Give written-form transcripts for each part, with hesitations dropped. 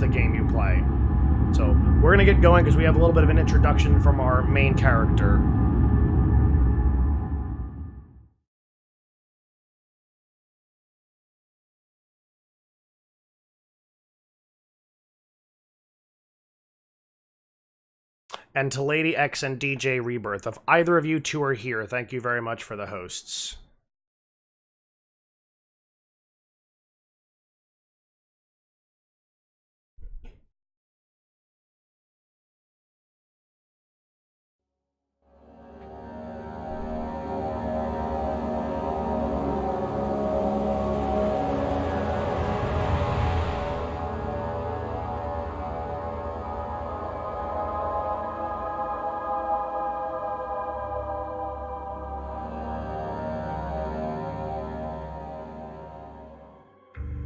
the game you play. So we're going to get going because we have a little bit of an introduction from our main character. And to Lady X and DJ Rebirth. If either of you two are here, thank you very much for the hosts.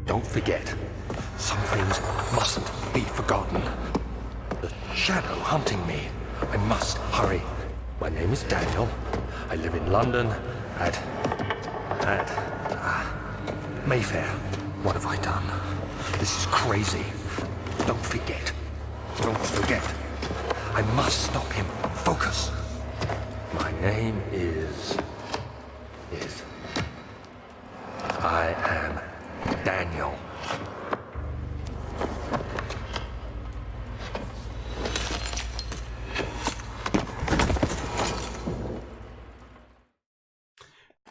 Don't forget, some things mustn't be forgotten. The shadow hunting me. I must hurry. My name is Daniel. I live in London at Mayfair. What have I done? This is crazy. Don't forget. Don't forget. I must stop him. Focus. My name is... I am Daniel.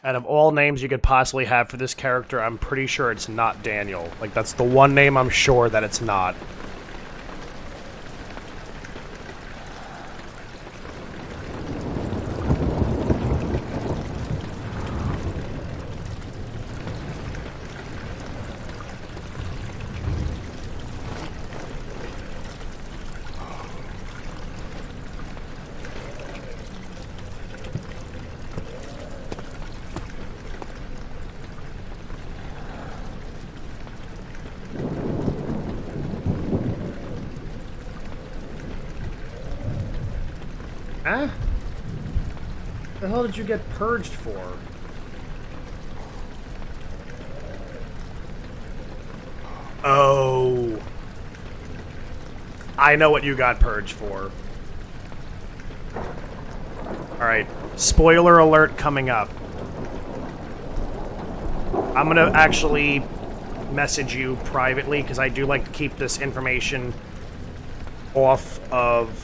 Out of all names you could possibly have for this character, I'm pretty sure it's not Daniel. Like, that's the one name I'm sure that it's not. Huh? The hell did you get purged for? Oh. I know what you got purged for. Alright, spoiler alert coming up. I'm gonna actually message you privately, because I do like to keep this information off of...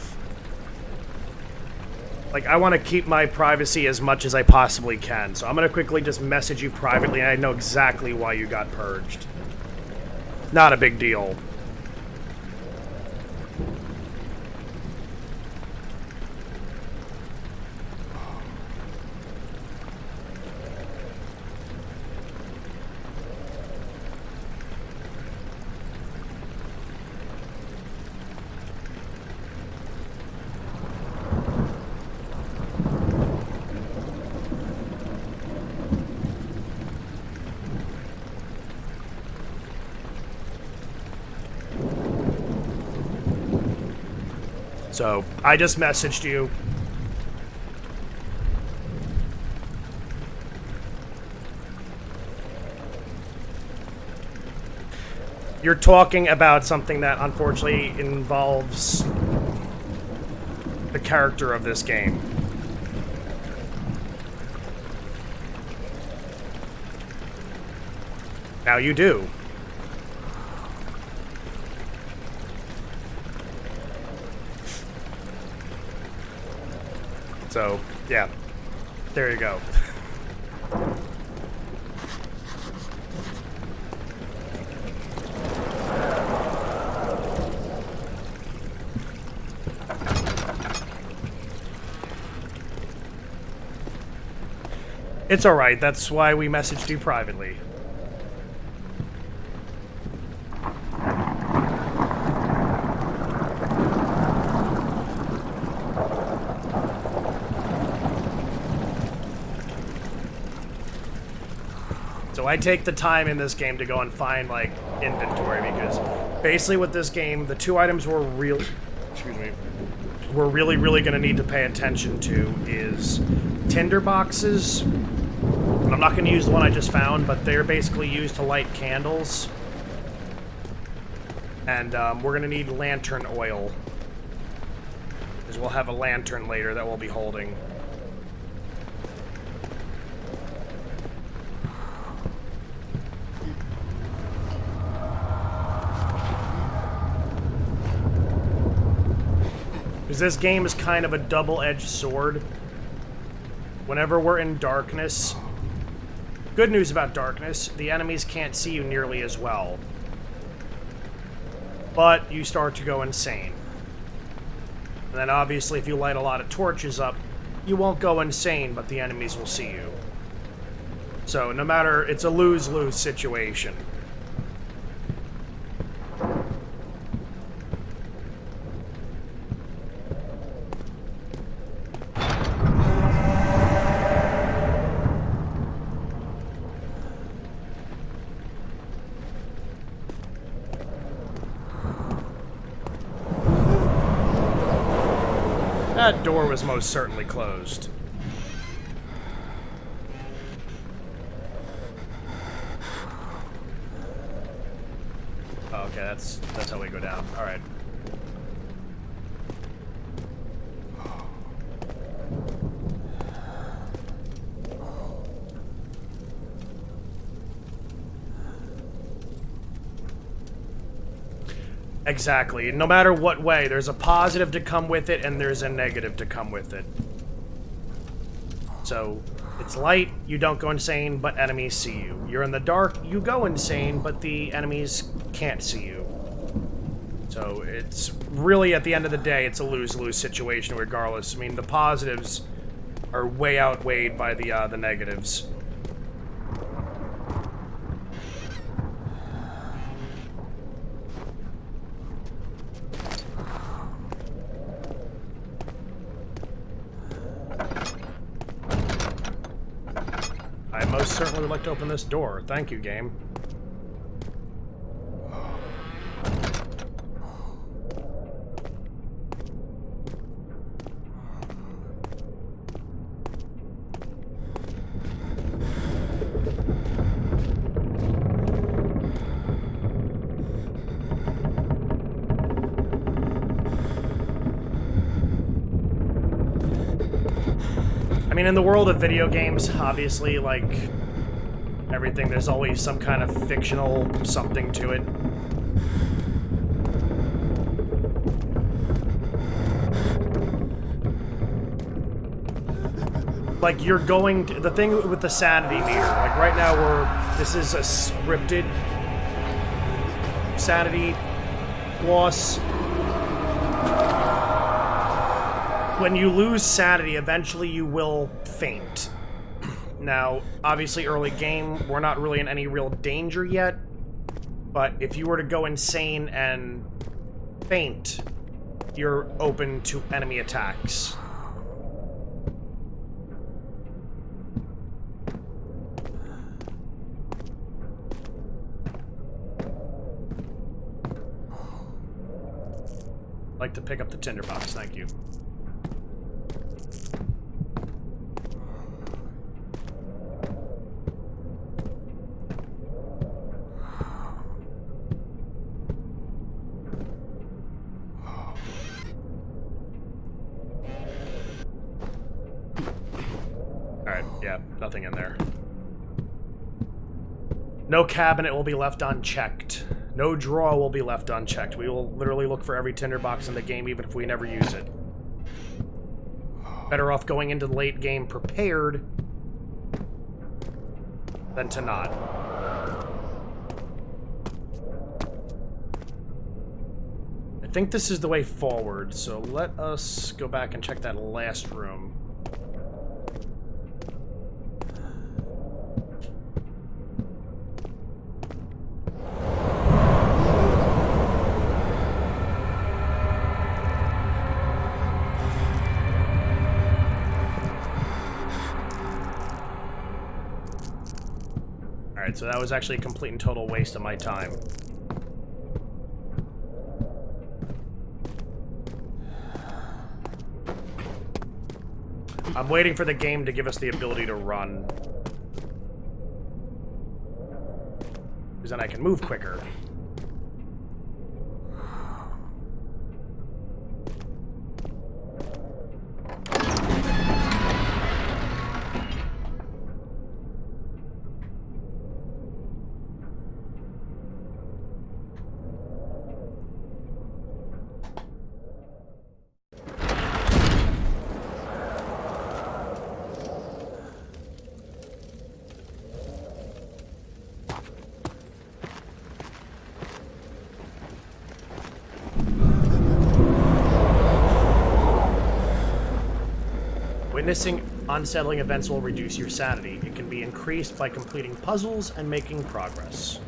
Like, I want to keep my privacy as much as I possibly can, so I'm going to quickly just message you privately, and I know exactly why you got purged. Not a big deal. So, I just messaged you. You're talking about something that unfortunately involves the character of this game. Now you do. So, yeah. There you go. It's alright, that's why we messaged you privately. So I take the time in this game to go and find, like, inventory, because basically with this game, the two items we're really going to need to pay attention to is tinder boxes. And I'm not going to use the one I just found, but they're basically used to light candles. And we're going to need lantern oil. Because we'll have a lantern later that we'll be holding. Because this game is kind of a double-edged sword. Whenever we're in darkness... Good news about darkness, the enemies can't see you nearly as well. But you start to go insane. And then obviously if you light a lot of torches up, you won't go insane, but the enemies will see you. So no matter, it's a lose-lose situation. That door was most certainly closed. Oh, okay, that's how we go down. All right. Exactly. No matter what way, there's a positive to come with it, and there's a negative to come with it. So, it's light, you don't go insane, but enemies see you. You're in the dark, you go insane, but the enemies can't see you. So, it's really, at the end of the day, it's a lose-lose situation regardless. I mean, the positives are way outweighed by the negatives. I most certainly would like to open this door. Thank you, game. I mean, in the world of video games, obviously, like everything, there's always some kind of fictional something to it. Like, you're going to, the thing with the sanity meter, like right now this is a scripted sanity loss. When you lose sanity, eventually you will faint. Now, obviously early game, we're not really in any real danger yet, but if you were to go insane and faint, you're open to enemy attacks. I'd like to pick up the tinderbox, thank you. Alright, yeah, nothing in there. No cabinet will be left unchecked. No drawer will be left unchecked. We will literally look for every tinderbox in the game, even if we never use it. Better off going into the late game prepared than to not. I think this is the way forward, so let us go back and check that last room. Alright, so that was actually a complete and total waste of my time. I'm waiting for the game to give us the ability to run. Because then I can move quicker. Witnessing unsettling events will reduce your sanity. It can be increased by completing puzzles and making progress.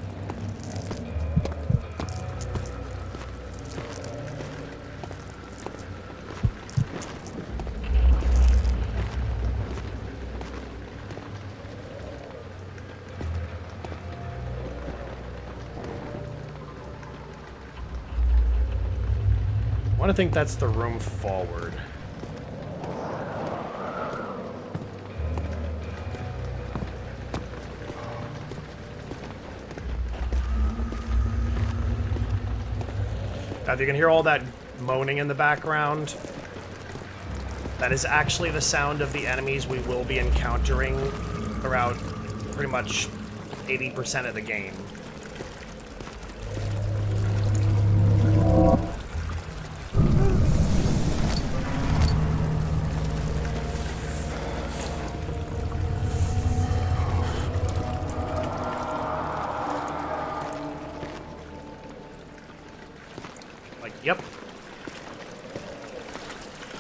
I want to think that's the room forward. Now, if you can hear all that moaning in the background, that is actually the sound of the enemies we will be encountering throughout pretty much 80% of the game. Yep.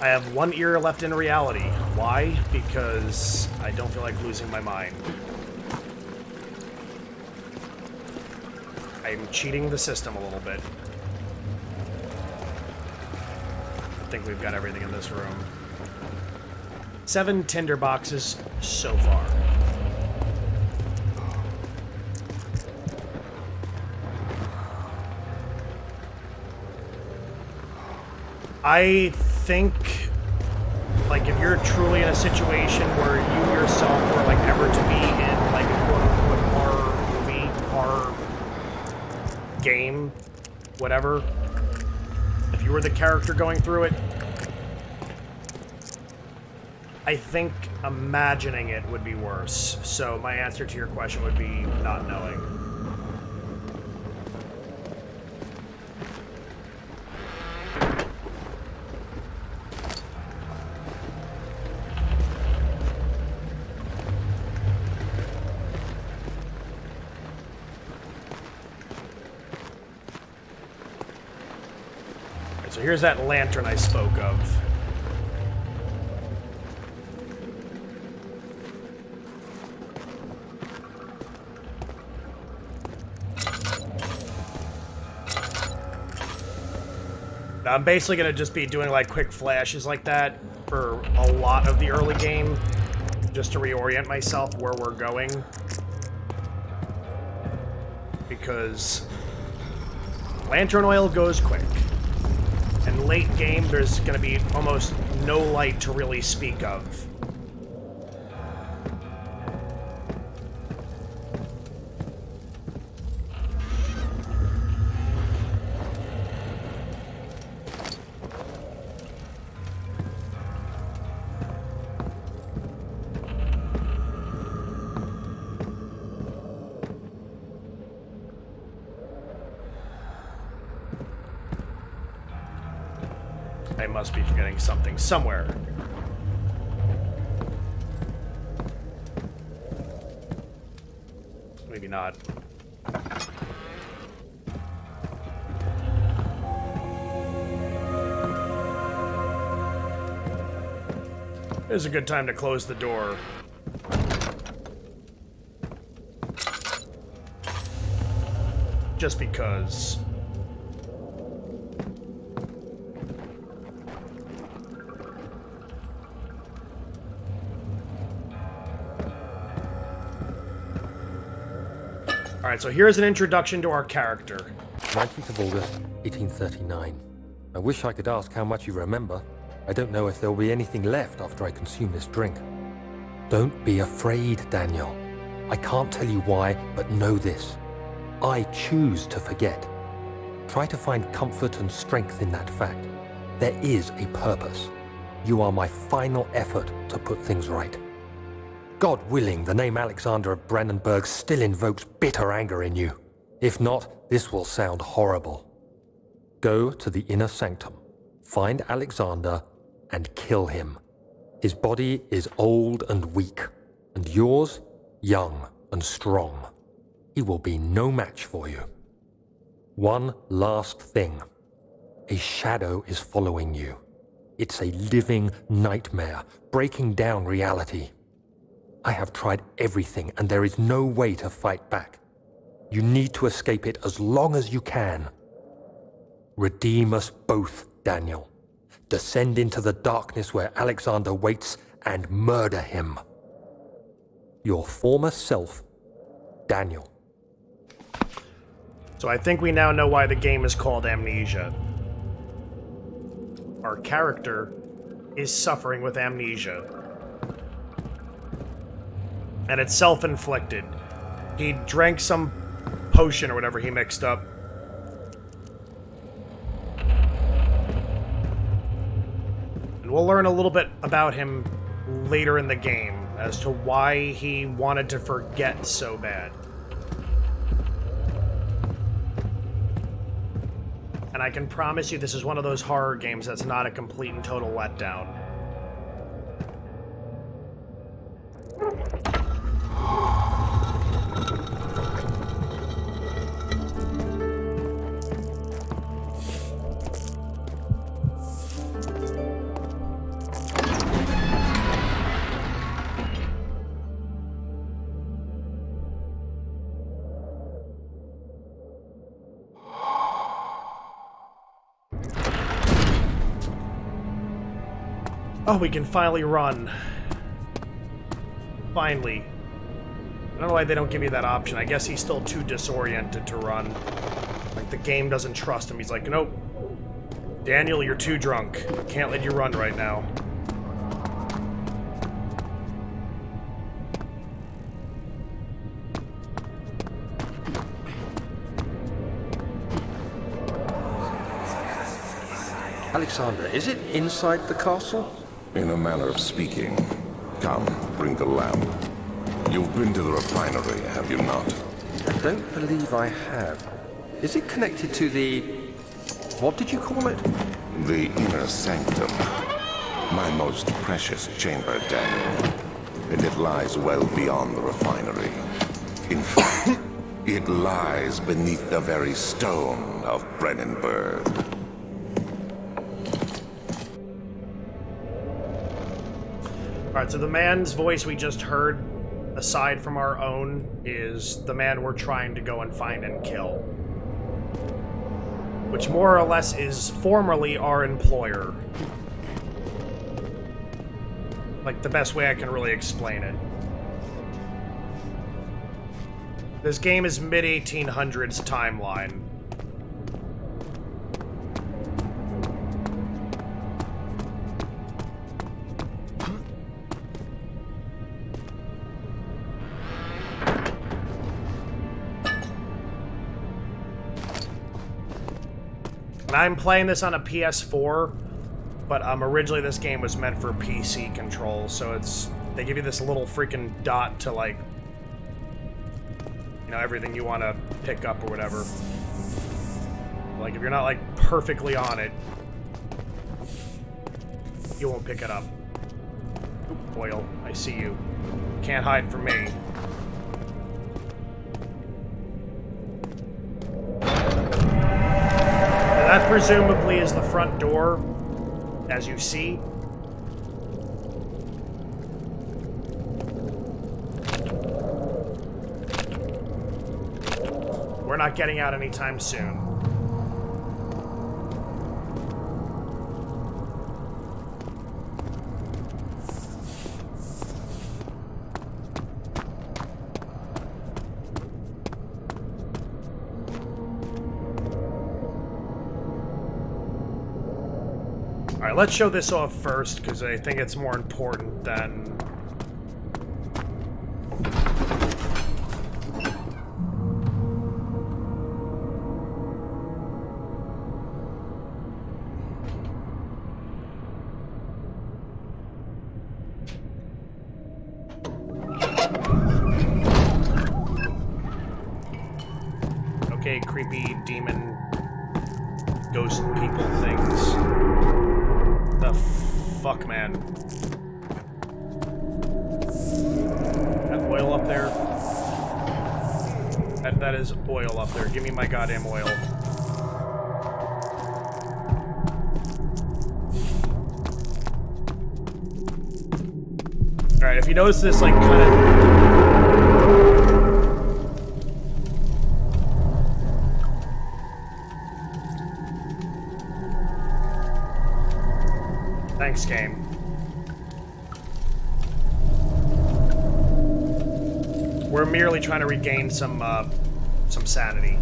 I have one ear left in reality. Why? Because I don't feel like losing my mind. I'm cheating the system a little bit. I think we've got everything in this room. 7 tinder boxes so far. I think, like, if you're truly in a situation where you yourself were, like, ever to be in, like, a quote-unquote horror movie, horror game, whatever, if you were the character going through it, I think imagining it would be worse. So my answer to your question would be not knowing. So here's that lantern I spoke of. Now, I'm basically going to just be doing like quick flashes like that for a lot of the early game, just to reorient myself where we're going. Because lantern oil goes quick. And late game, there's going to be almost no light to really speak of. I must be forgetting something somewhere. Maybe not. It's a good time to close the door. Just because. Alright, so here's an introduction to our character. 19th of August, 1839. I wish I could ask how much you remember. I don't know if there will be anything left after I consume this drink. Don't be afraid, Daniel. I can't tell you why, but know this. I choose to forget. Try to find comfort and strength in that fact. There is a purpose. You are my final effort to put things right. God willing, the name Alexander of Brandenburg still invokes bitter anger in you. If not, this will sound horrible. Go to the inner sanctum, find Alexander, and kill him. His body is old and weak, and yours, young and strong. He will be no match for you. One last thing. A shadow is following you. It's a living nightmare, breaking down reality. I have tried everything, and there is no way to fight back. You need to escape it as long as you can. Redeem us both, Daniel. Descend into the darkness where Alexander waits and murder him. Your former self, Daniel. So I think we now know why the game is called Amnesia. Our character is suffering with amnesia. And it's self-inflicted. He drank some potion or whatever he mixed up. And we'll learn a little bit about him later in the game as to why he wanted to forget so bad. And I can promise you this is one of those horror games that's not a complete and total letdown. Oh, we can finally run. Finally. I don't know why they don't give you that option. I guess he's still too disoriented to run. Like, the game doesn't trust him. He's like, nope. Daniel, you're too drunk. Can't let you run right now. Alexander, is it inside the castle? In a manner of speaking. Come, bring the lamp. You've been to the refinery, have you not? I don't believe I have. Is it connected to the... what did you call it? The inner sanctum. My most precious chamber, Daniel. And it lies well beyond the refinery. In fact, it lies beneath the very stone of Brennenburg. Alright, so the man's voice we just heard, aside from our own, is the man we're trying to go and find and kill. Which more or less is formerly our employer. Like, the best way I can really explain it. This game is mid-1800s timeline. And I'm playing this on a PS4, but originally this game was meant for PC controls, so they give you this little freaking dot to, like, you know, everything you want to pick up or whatever. Like, if you're not, like, perfectly on it, you won't pick it up. Oop, oil, I see you. Can't hide from me. That presumably is the front door, as you see. We're not getting out anytime soon. Alright, let's show this off first, because I think it's more important than... Okay, creepy demon ghost people things. The fuck, man? That oil up there? That is oil up there. Give me my goddamn oil. Alright, if you notice this, like, kind of... Thanks, game. We're merely trying to regain some sanity.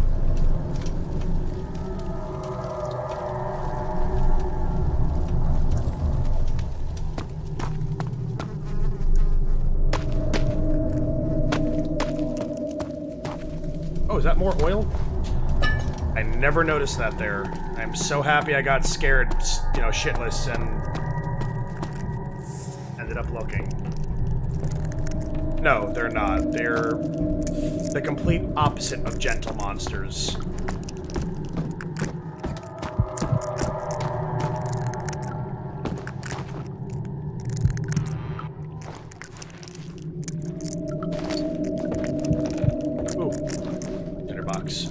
Oh, is that more oil? I never noticed that there. I'm so happy I got scared, you know, shitless, and ended up looking. No, they're not. They're the complete opposite of gentle monsters. Ooh, tinderbox.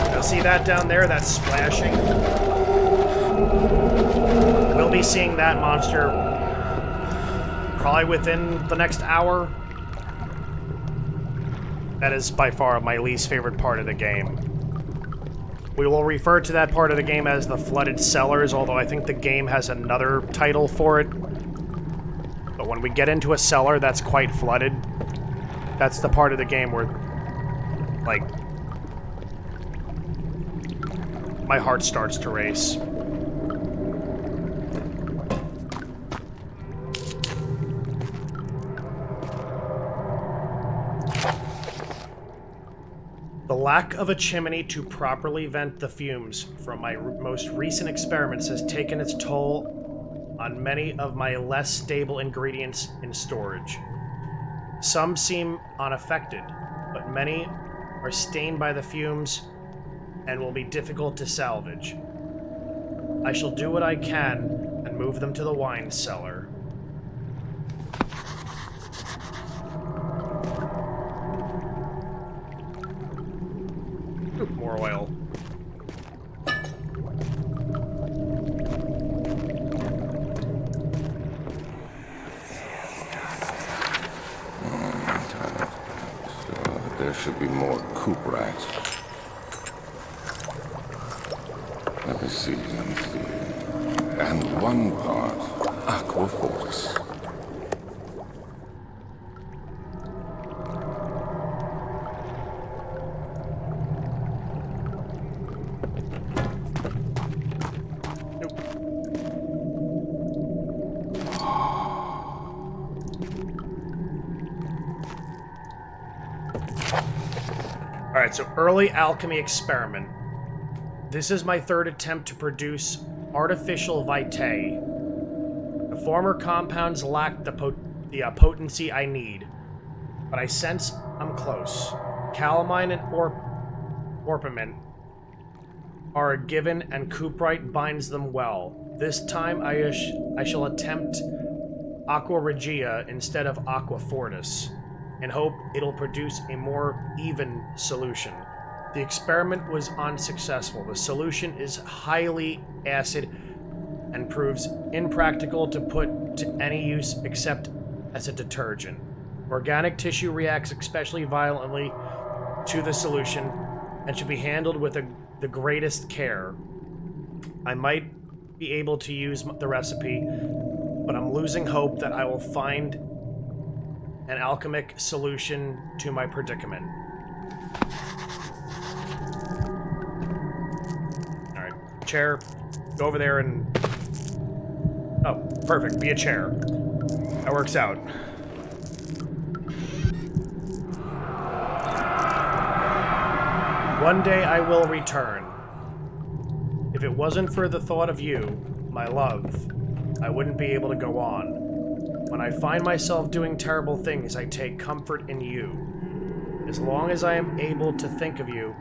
Now see that down there, that's splashing? We'll be seeing that monster probably within the next hour. That is by far my least favorite part of the game. We will refer to that part of the game as the Flooded Cellars, although I think the game has another title for it. But when we get into a cellar that's quite flooded, that's the part of the game where, like, my heart starts to race. The lack of a chimney to properly vent the fumes from my most recent experiments has taken its toll on many of my less stable ingredients in storage. Some seem unaffected, but many are stained by the fumes and will be difficult to salvage. I shall do what I can and move them to the wine cellar. Ooh, more oil. There should be more coop rats. Let me see. And one part aqua fortis. Alright, so early alchemy experiment. This is my third attempt to produce artificial vitae. The former compounds lacked the potency I need, but I sense I'm close. Calamine and orpiment are a given, and cuprite binds them well. This time I shall attempt aqua regia instead of aqua fortis, and hope it'll produce a more even solution. The experiment was unsuccessful. The solution is highly acid and proves impractical to put to any use except as a detergent. Organic tissue reacts especially violently to the solution and should be handled with the greatest care. I might be able to use the recipe, but I'm losing hope that I will find an alchemic solution to my predicament. Alright, chair, go over there and... Oh, perfect, be a chair. That works out. One day I will return. If it wasn't for the thought of you, my love, I wouldn't be able to go on. When I find myself doing terrible things, I take comfort in you. As long as I am able to think of you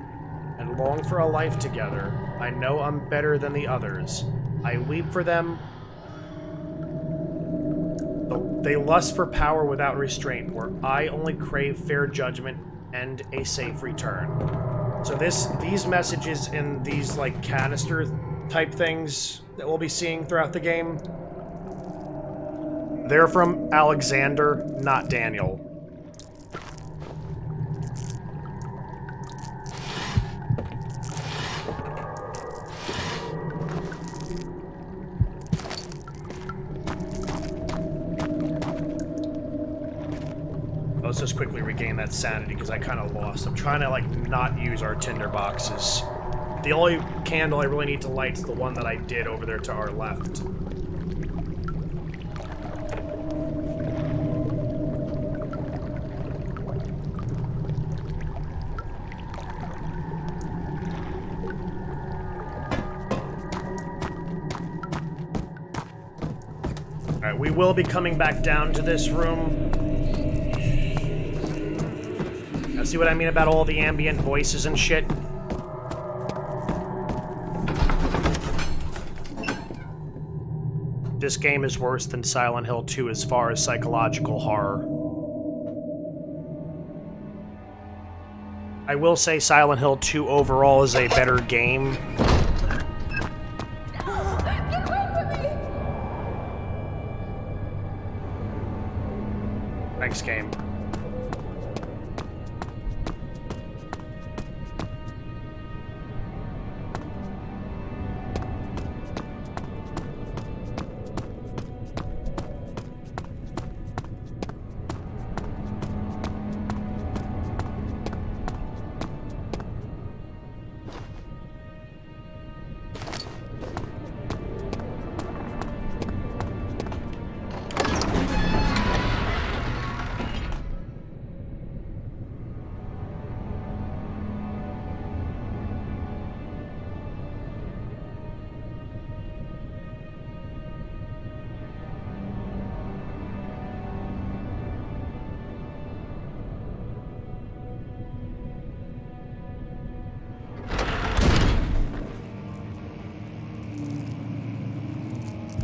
and long for a life together, I know I'm better than the others. I weep for them. They lust for power without restraint, where I only crave fair judgment and a safe return. So these messages in these, like, canister type things that we'll be seeing throughout the game. They're from Alexander, not Daniel. Let's just quickly regain that sanity because I kind of lost. I'm trying to like not use our tinder boxes. The only candle I really need to light is the one that I did over there to our left. Alright, we will be coming back down to this room. Now, see what I mean about all the ambient voices and shit? This game is worse than Silent Hill 2 as far as psychological horror. I will say Silent Hill 2 overall is a better game. Thanks, game.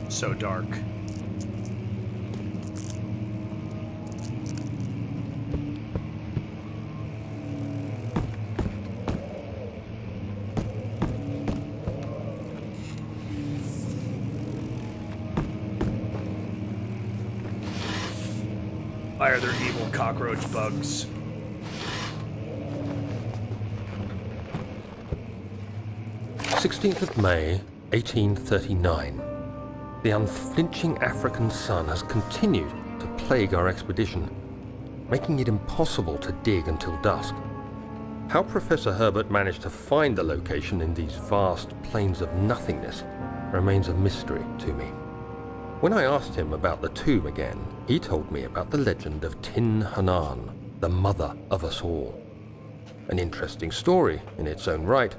So dark. Why are there evil cockroach bugs? May 1839. The unflinching African sun has continued to plague our expedition, making it impossible to dig until dusk. How Professor Herbert managed to find the location in these vast plains of nothingness remains a mystery to me. When I asked him about the tomb again, he told me about the legend of Tin Hanan, the mother of us all. An interesting story in its own right,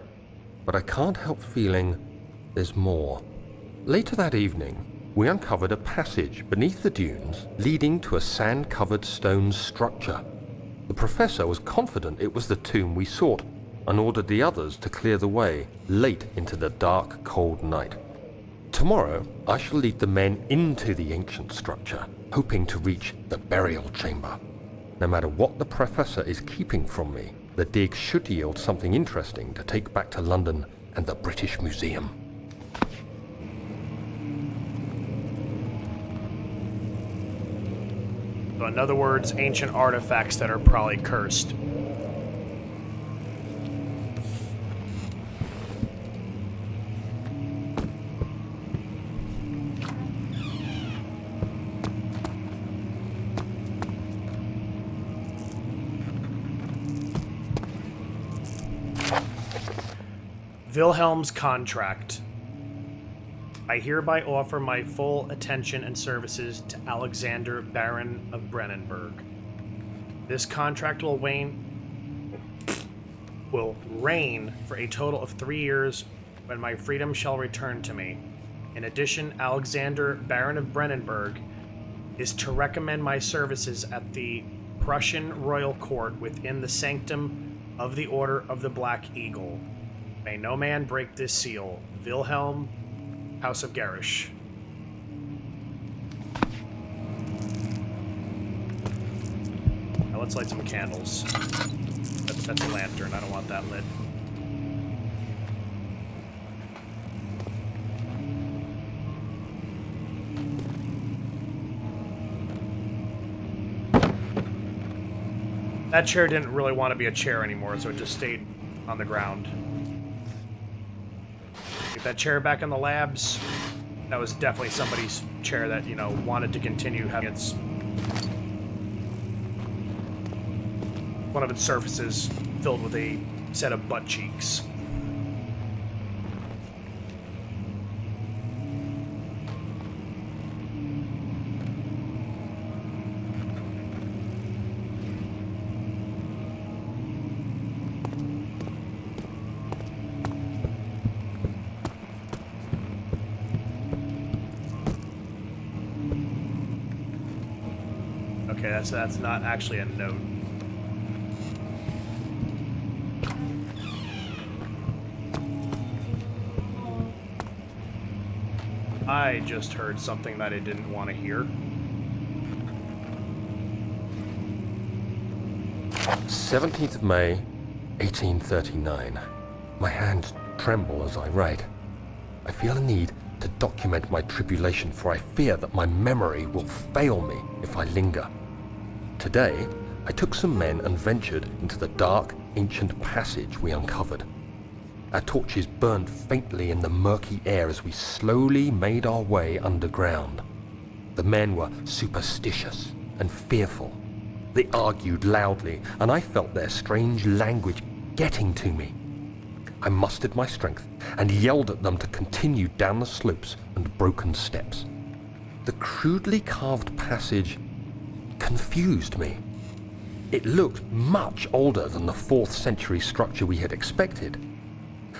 but I can't help feeling there's more. Later that evening, we uncovered a passage beneath the dunes leading to a sand-covered stone structure. The professor was confident it was the tomb we sought and ordered the others to clear the way late into the dark, cold night. Tomorrow, I shall lead the men into the ancient structure, hoping to reach the burial chamber. No matter what the professor is keeping from me, the dig should yield something interesting to take back to London and the British Museum. So in other words, ancient artifacts that are probably cursed. Wilhelm's contract. I hereby offer my full attention and services to Alexander, Baron of Brennenburg. This contract will reign for a total of 3 years when my freedom shall return to me. In addition, Alexander, Baron of Brennenburg, is to recommend my services at the Prussian royal court within the sanctum of the Order of the Black Eagle. May no man break this seal. Wilhelm, House of Garish. Now let's light some candles. That's a lantern. I don't want that lit. That chair didn't really want to be a chair anymore, so it just stayed on the ground. Get that chair back in the labs. That was definitely somebody's chair that, you know, wanted to continue having its... one of its surfaces filled with a set of butt cheeks. Okay, that's not actually a note. I just heard something that I didn't want to hear. 17th of May, 1839. My hands tremble as I write. I feel a need to document my tribulation, for I fear that my memory will fail me if I linger. Today, I took some men and ventured into the dark, ancient passage we uncovered. Our torches burned faintly in the murky air as we slowly made our way underground. The men were superstitious and fearful. They argued loudly, and I felt their strange language getting to me. I mustered my strength and yelled at them to continue down the slopes and broken steps. The crudely carved passage confused me. It looked much older than the 4th century structure we had expected.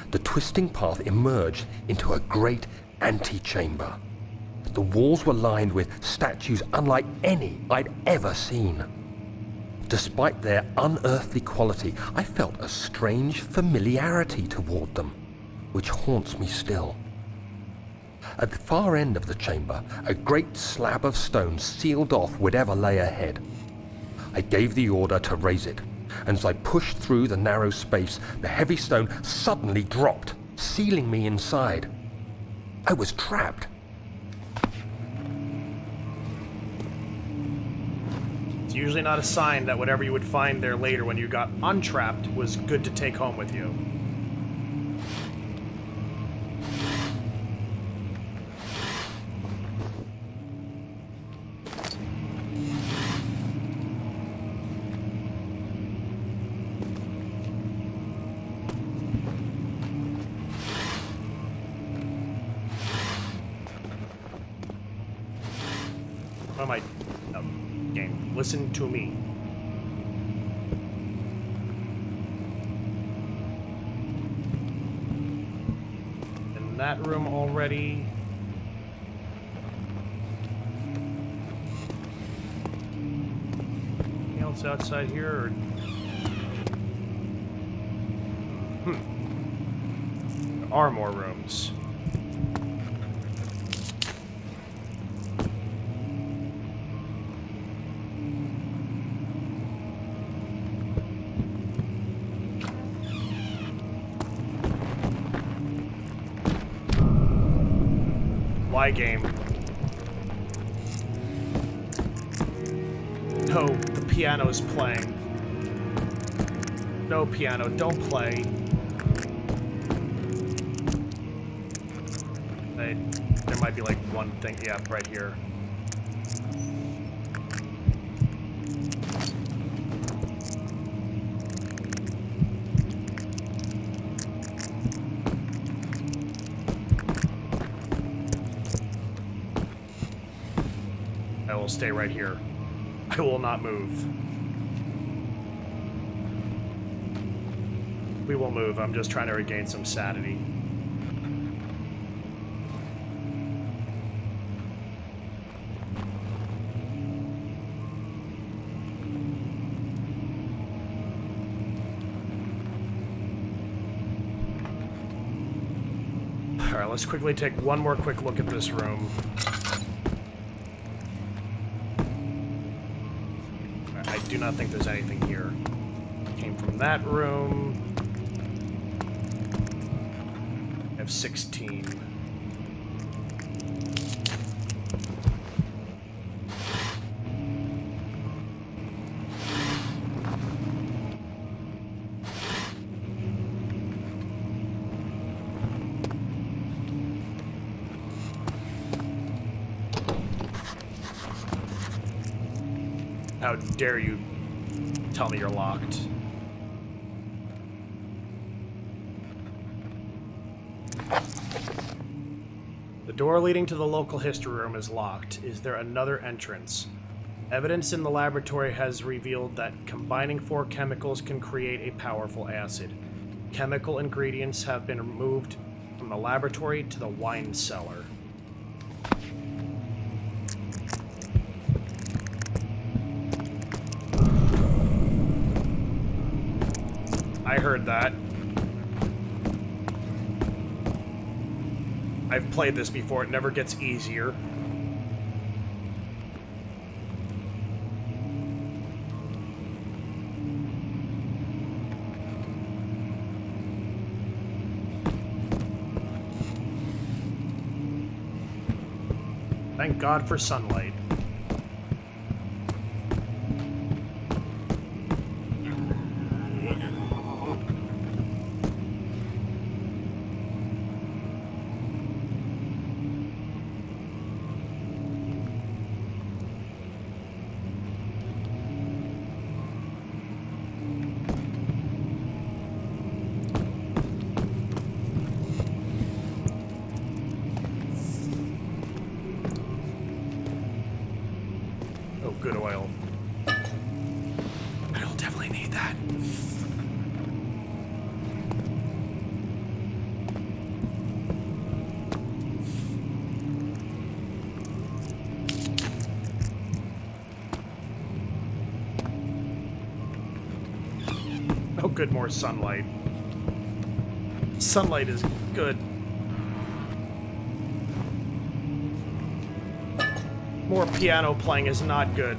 The twisting path emerged into a great antechamber. The walls were lined with statues unlike any I'd ever seen. Despite their unearthly quality, I felt a strange familiarity toward them, which haunts me still. At the far end of the chamber, a great slab of stone sealed off whatever lay ahead. I gave the order to raise it, and as I pushed through the narrow space, the heavy stone suddenly dropped, sealing me inside. I was trapped. It's usually not a sign that whatever you would find there later when you got untrapped was good to take home with you. What am I... Oh, game. Listen to me. In that room already. Anything else outside here? Or... There are more rooms. Game. No, the piano's playing. No, piano, don't play. There might be like one thing. Yeah, right here. I will stay right here. I will not move. We will move. I'm just trying to regain some sanity. Alright, let's quickly take one more quick look at this room. I do not think there's anything here. Came from that room. I have 16. How dare you tell me you're locked? The door leading to the local history room is locked. Is there another entrance? Evidence in the laboratory has revealed that combining 4 chemicals can create a powerful acid. Chemical ingredients have been moved from the laboratory to the wine cellar. I heard that. I've played this before, it never gets easier. Thank God for sunlight. Good oil. I'll definitely need that. Oh, good, more sunlight. Sunlight is good. More piano playing is not good.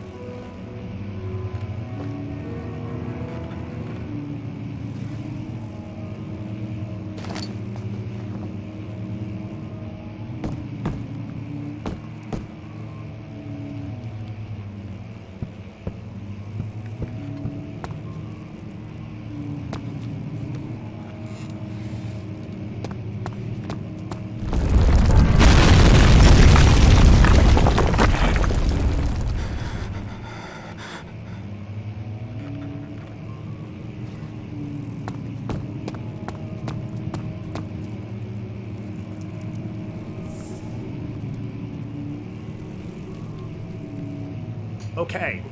Okay.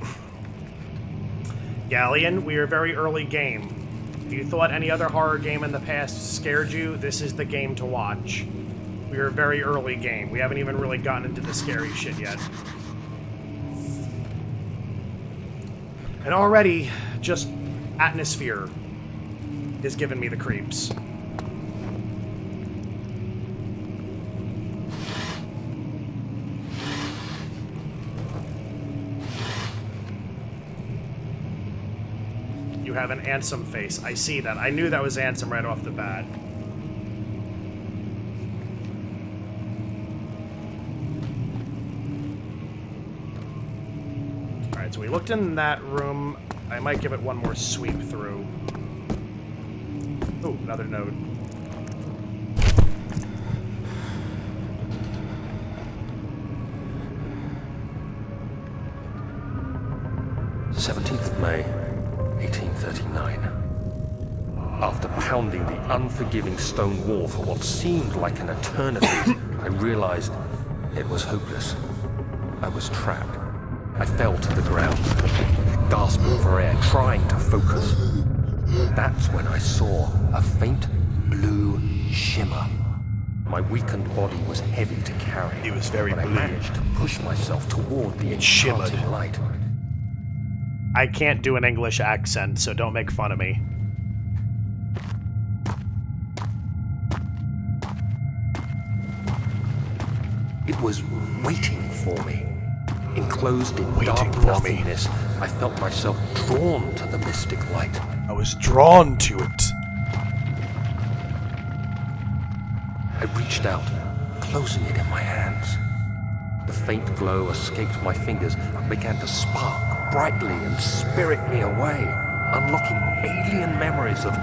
Galleon, we are very early game. If you thought any other horror game in the past scared you, this is the game to watch. We are very early game. We haven't even really gotten into the scary shit yet. And already, just atmosphere is giving me the creeps. You have an Ansem face. I see that. I knew that was Ansem right off the bat. Alright, so we looked in that room. I might give it one more sweep through. Ooh, another node. May 1839. After pounding the unforgiving stone wall for what seemed like an eternity, I realized it was hopeless. I was trapped. I fell to the ground, gasping for air, trying to focus. That's when I saw a faint blue shimmer. My weakened body was heavy to carry. It was very but blue. I managed to push myself toward the shimmered. enchanting light. I can't do an English accent, so don't make fun of me. It was waiting for me. Enclosed in Waiting dark for me. nothingness, I felt myself drawn to the mystic light. I was drawn to it. I reached out, closing it in my hands. The faint glow escaped my fingers and began to spark brightly and spirit me away, unlocking alien memories of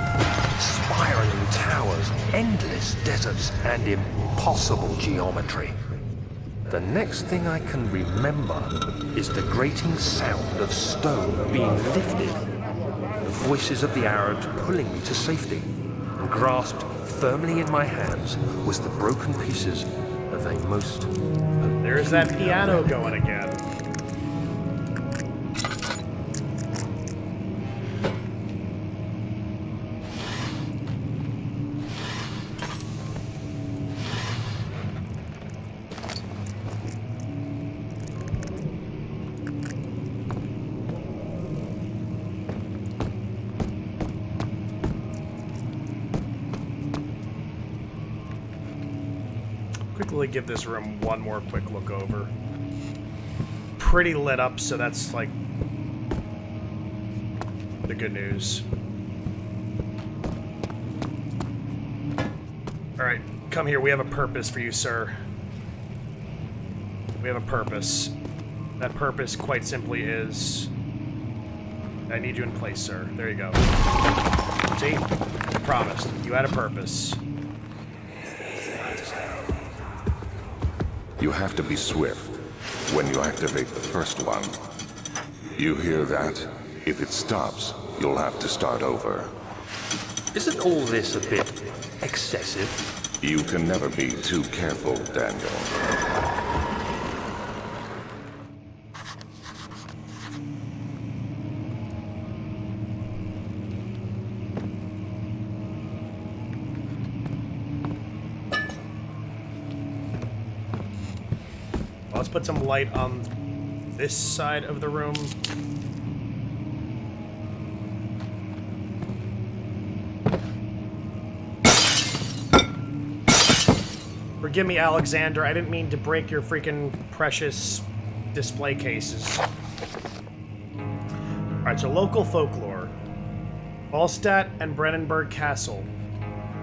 spiraling towers, endless deserts, and impossible geometry. The next thing I can remember is the grating sound of stone being lifted, the voices of the Arabs pulling me to safety, and grasped firmly in my hands was the broken pieces of a most... There's that piano going again. Quickly give this room one more quick look over. Pretty lit up, so that's like the good news. Alright, come here. We have a purpose for you, sir. We have a purpose. That purpose, quite simply, is... I need you in place, sir. There you go. See? I promised. You had a purpose. You have to be swift when you activate the first one. You hear that? If it stops, you'll have to start over. Isn't all this a bit excessive? You can never be too careful, Daniel. Let's put some light on this side of the room. Forgive me, Alexander. I didn't mean to break your freaking precious display cases. Alright, so local folklore. Allstadt and Brennenburg Castle,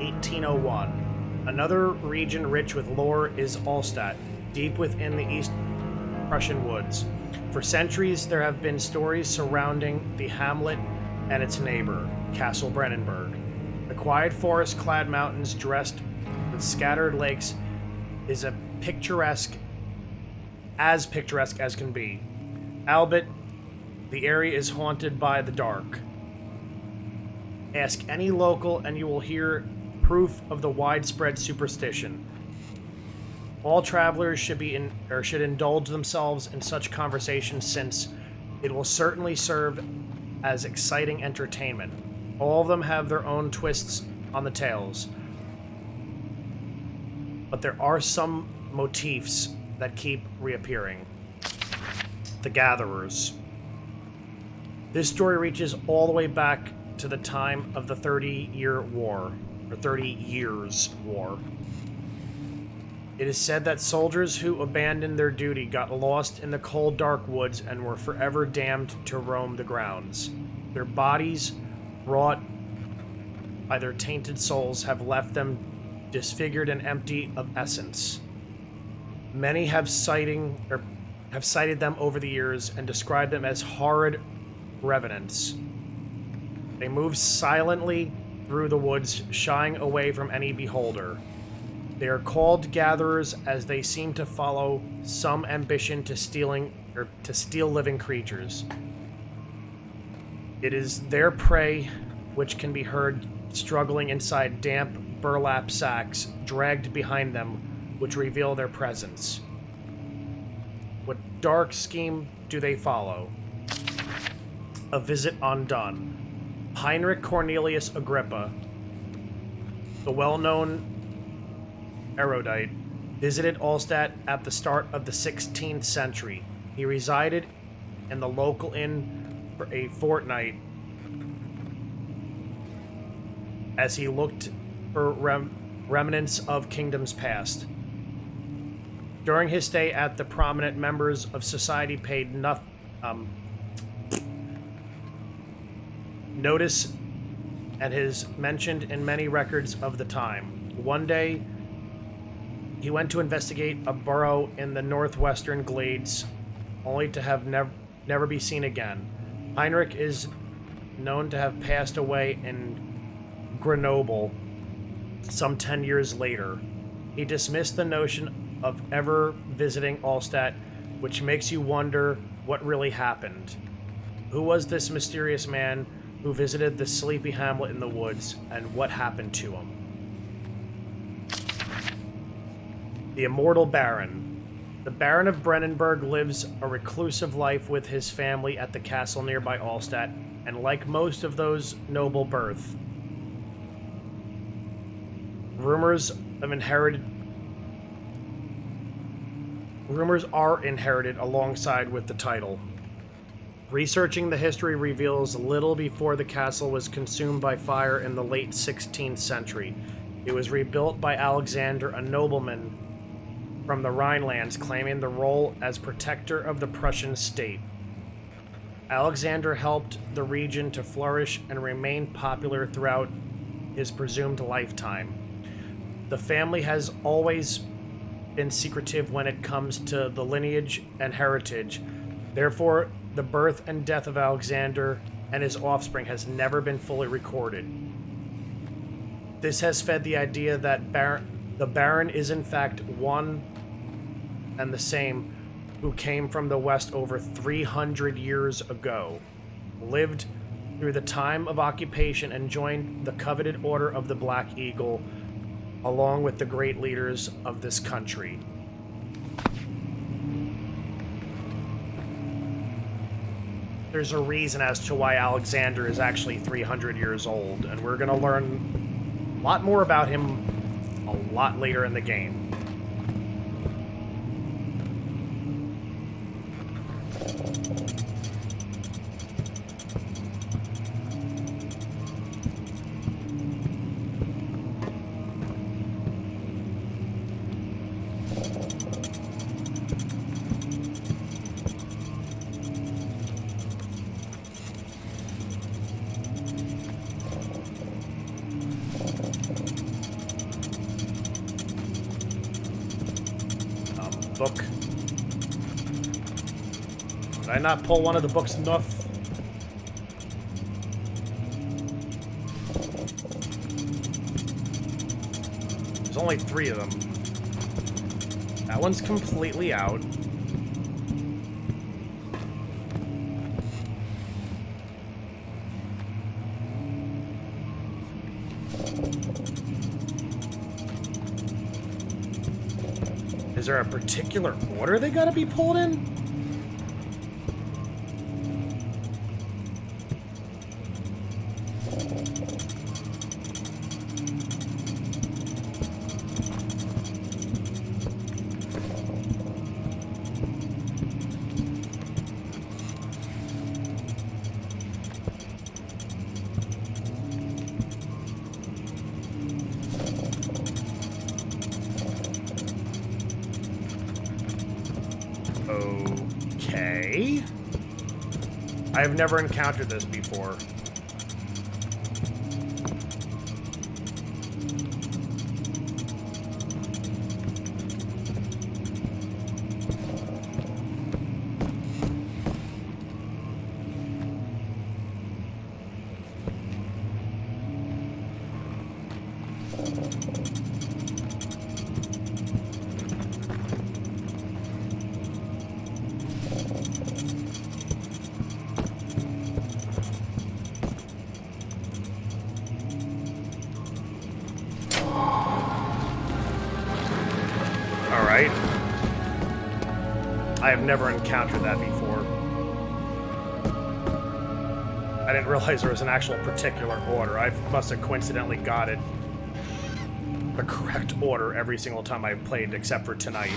1801. Another region rich with lore is Allstadt, deep within the East Prussian woods. For centuries, there have been stories surrounding the hamlet and its neighbor, Castle Brennenburg. The quiet forest-clad mountains dressed with scattered lakes is as picturesque as can be. Albeit, the area is haunted by the dark. Ask any local and you will hear proof of the widespread superstition. All travelers should indulge themselves in such conversations, since it will certainly serve as exciting entertainment. All of them have their own twists on the tales, but there are some motifs that keep reappearing. The Gatherers. This story reaches all the way back to the time of the 30-year war, or 30 Years' War. It is said that soldiers who abandoned their duty got lost in the cold, dark woods and were forever damned to roam the grounds. Their bodies, wrought by their tainted souls, have left them disfigured and empty of essence. Many have cited them over the years and described them as horrid revenants. They move silently through the woods, shying away from any beholder. They are called gatherers as they seem to follow some ambition to steal living creatures. It is their prey which can be heard struggling inside damp burlap sacks dragged behind them, which reveal their presence. What dark scheme do they follow? A visit undone. Heinrich Cornelius Agrippa, the well-known erudite, visited Allstadt at the start of the 16th century. He resided in the local inn for a fortnight as he looked for remnants of kingdoms past. During his stay at the prominent members of society paid notice and is mentioned in many records of the time. One day, he went to investigate a burrow in the northwestern glades, only to have never be seen again. Heinrich is known to have passed away in Grenoble some 10 years later. He dismissed the notion of ever visiting Allstat, which makes you wonder what really happened. Who was this mysterious man who visited the sleepy hamlet in the woods, and what happened to him? The Immortal Baron. The Baron of Brennenburg lives a reclusive life with his family at the castle nearby Allstat, and like most of those noble birth, rumors are inherited alongside with the title. Researching the history reveals little before the castle was consumed by fire in the late 16th century. It was rebuilt by Alexander, a nobleman from the Rhinelands, claiming the role as protector of the Prussian state. Alexander helped the region to flourish and remain popular throughout his presumed lifetime. The family has always been secretive when it comes to the lineage and heritage. Therefore, the birth and death of Alexander and his offspring has never been fully recorded. This has fed the idea that the Baron is in fact one and the same who came from the west over 300 years ago, lived through the time of occupation, and joined the coveted Order of the Black Eagle along with the great leaders of this country. There's a reason as to why Alexander is actually 300 years old, and we're going to learn a lot more about him a lot later in the game. Book. Did I not pull one of the books enough? There's only 3 of them. That one's completely out. Is there a particular order they gotta be pulled in? Okay. I've never encountered this before. Alright. I have never encountered that before. I didn't realize there was an actual particular order. I must have coincidentally got it the correct order every single time I played, except for tonight.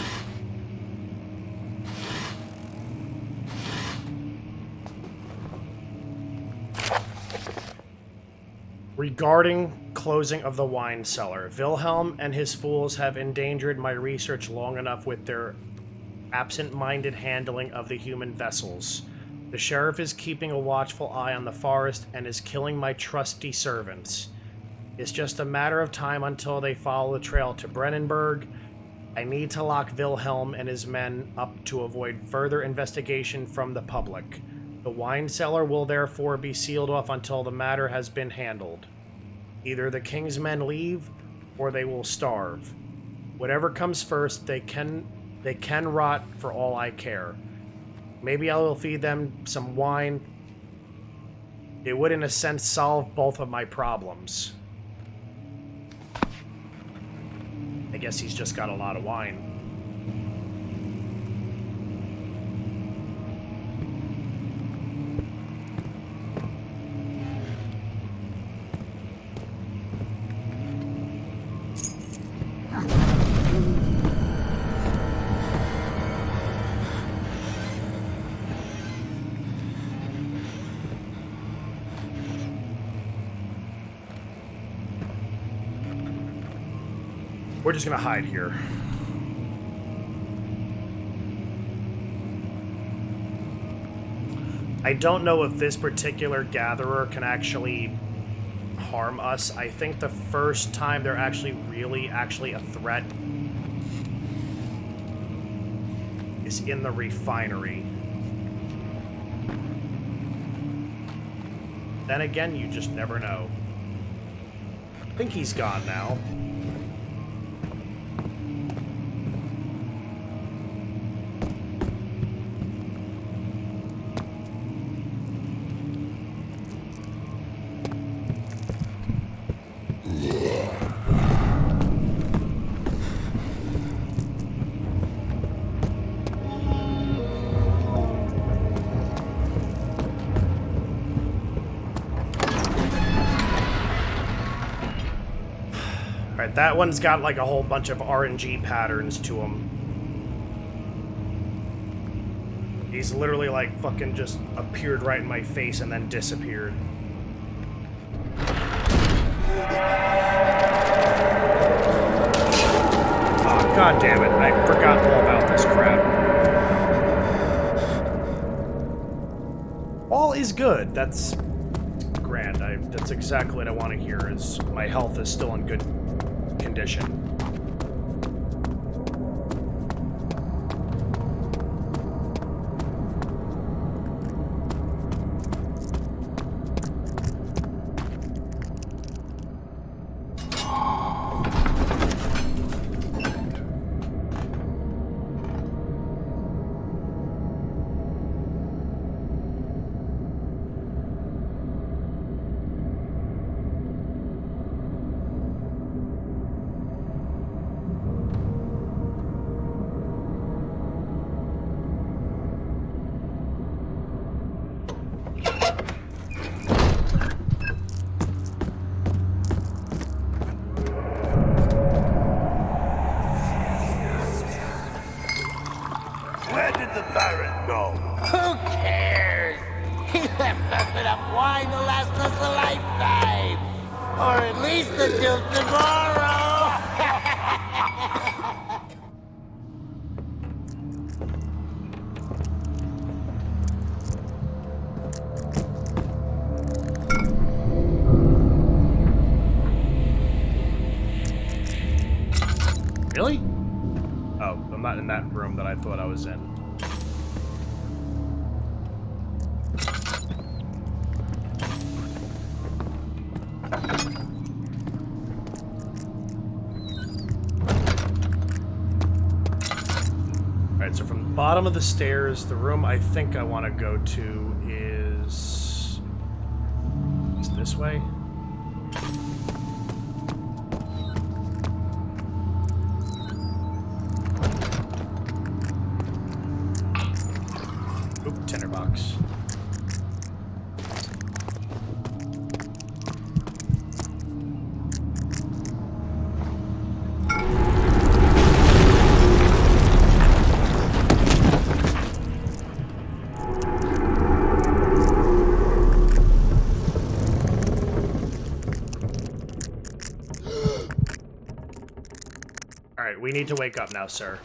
Regarding closing of the wine cellar, Wilhelm and his fools have endangered my research long enough with their absent-minded handling of the human vessels. The sheriff is keeping a watchful eye on the forest and is killing my trusty servants. It's just a matter of time until they follow the trail to Brennenburg. I need to lock Wilhelm and his men up to avoid further investigation from the public. The wine cellar will therefore be sealed off until the matter has been handled. Either the king's men leave, or they will starve. Whatever comes first, they can rot for all I care. Maybe I will feed them some wine. It would, in a sense, solve both of my problems. I guess he's just got a lot of wine. We're just gonna hide here. I don't know if this particular gatherer can actually harm us. I think the first time they're actually a threat is in the refinery. Then again, you just never know. I think he's gone now. Alright, that one's got like a whole bunch of RNG patterns to him. He's literally like fucking just appeared right in my face and then disappeared. Oh, god damn it, I forgot all about this crap. All is good, that's grand. That's exactly what I want to hear, is my health is still in good condition. Where did the Baron go? Who cares? He left us enough wine to last us a lifetime. Or at least until tomorrow. Really? Oh, I'm not in that room that I thought I was in. Alright, so from the bottom of the stairs, the room I think I want to go to is this way. Oop, tinderbox. Alright, we need to wake up now, sir.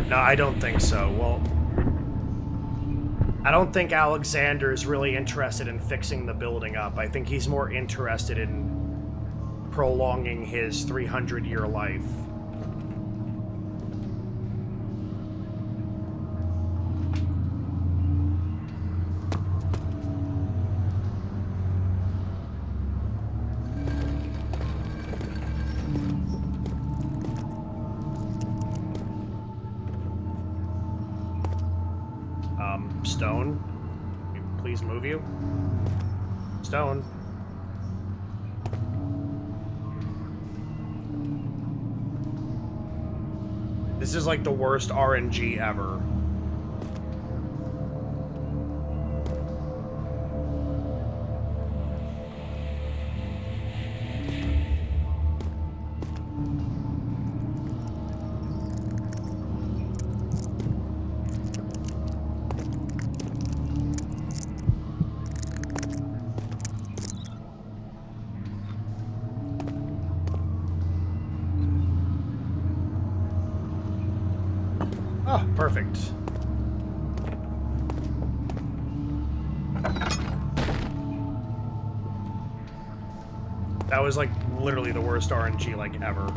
No, I don't think so. Well, I don't think Alexander is really interested in fixing the building up. I think he's more interested in prolonging his 300-year life. Stone, can you please move you? Stone. This is like the worst RNG ever. Oh, perfect. That was like literally the worst RNG like ever.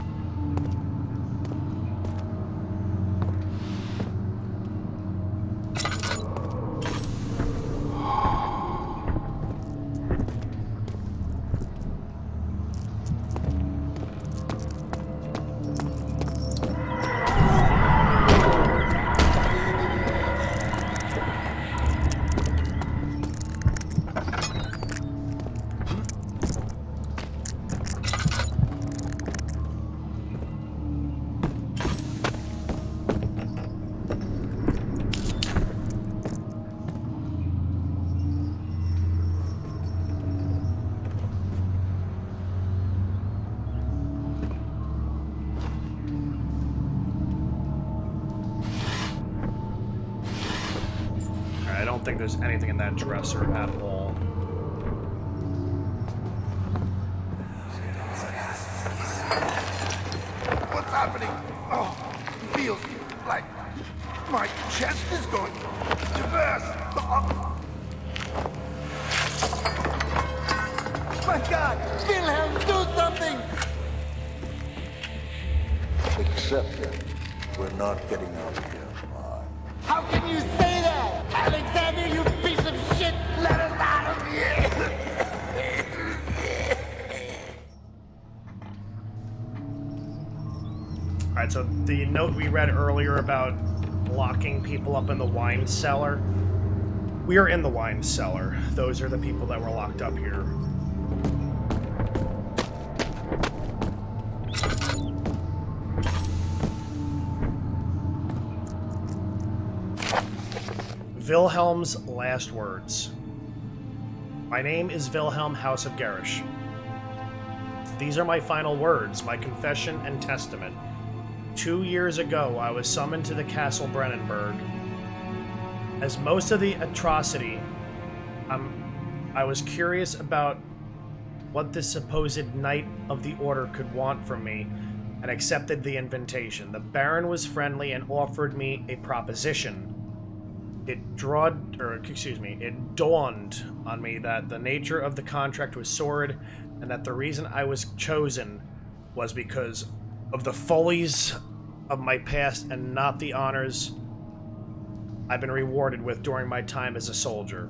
I don't think there's anything in that dresser at all. What's happening? Oh, it feels like my chest is going to burst. Oh. My God! Wilhelm, do something! Accept it. We're not getting out of here alive. How can you say that? Alexander, you piece of shit! Let us out of here! Alright, so the note we read earlier about locking people up in the wine cellar. We are in the wine cellar. Those are the people that were locked up here. Wilhelm's last words. My name is Wilhelm, House of Garish. These are my final words, my confession and testament. 2 years ago, I was summoned to the Castle Brennenburg. As most of the atrocity, I was curious about what this supposed Knight of the Order could want from me, and accepted the invitation. The Baron was friendly and offered me a proposition. It dawned on me that the nature of the contract was sordid, and that the reason I was chosen was because of the follies of my past and not the honors I've been rewarded with during my time as a soldier.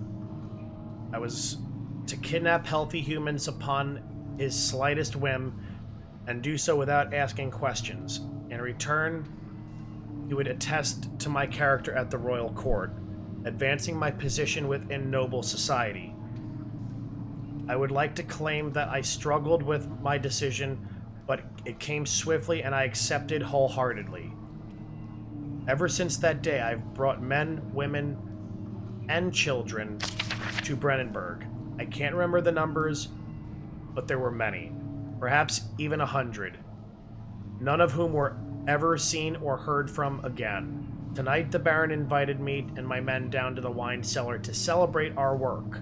I was to kidnap healthy humans upon his slightest whim, and do so without asking questions. In return, he would attest to my character at the royal court, advancing my position within noble society. I would like to claim that I struggled with my decision, but it came swiftly and I accepted wholeheartedly. Ever since that day, I've brought men, women, and children to Brennenburg. I can't remember the numbers, but there were many, perhaps even 100, none of whom were ever seen or heard from again. Tonight, the Baron invited me and my men down to the wine cellar to celebrate our work.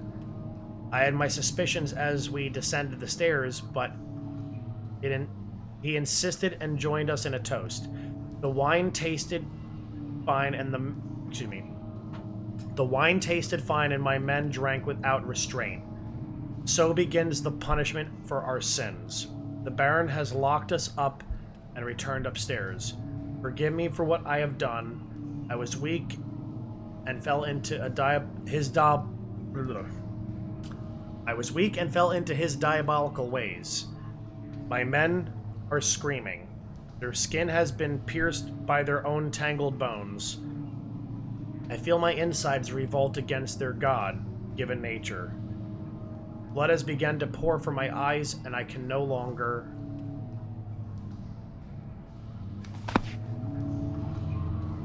I had my suspicions as we descended the stairs, but he insisted and joined us in a toast. The wine tasted fine and the... Excuse me. The wine tasted fine and my men drank without restraint. So begins the punishment for our sins. The Baron has locked us up and returned upstairs. Forgive me for what I have done. I was weak and fell into his diabolical ways. My men are screaming. Their skin has been pierced by their own tangled bones. I feel my insides revolt against their God-given nature. Blood has begun to pour from my eyes, and I can no longer...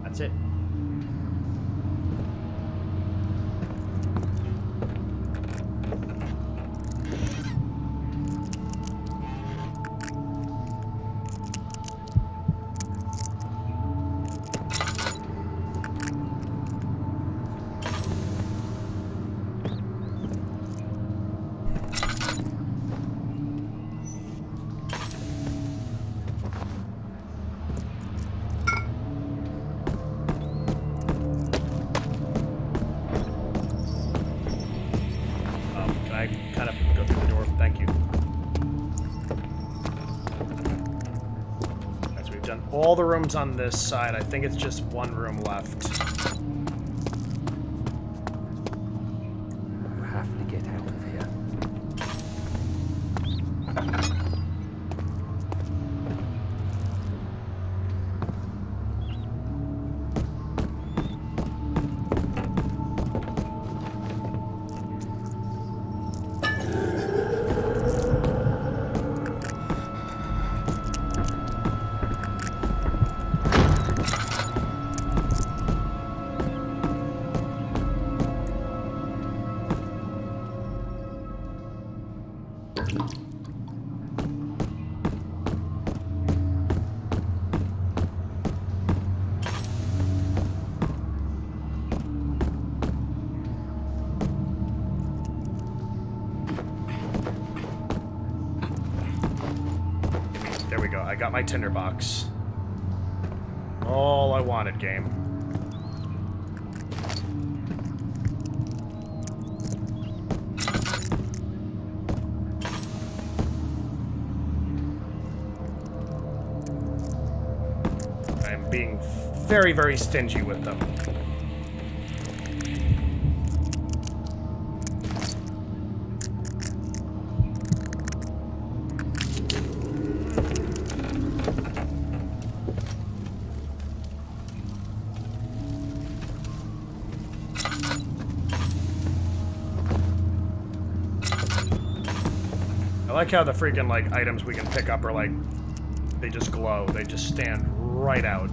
That's it. Kind of go through the door. Thank you. As we've done all the rooms on this side, I think it's just one room left. You have to get out of here. There we go. I got my tinderbox. All I wanted, game. I'm being very, very stingy with them. I like how the freaking, like, items we can pick up are, like, they just glow. They just stand right out.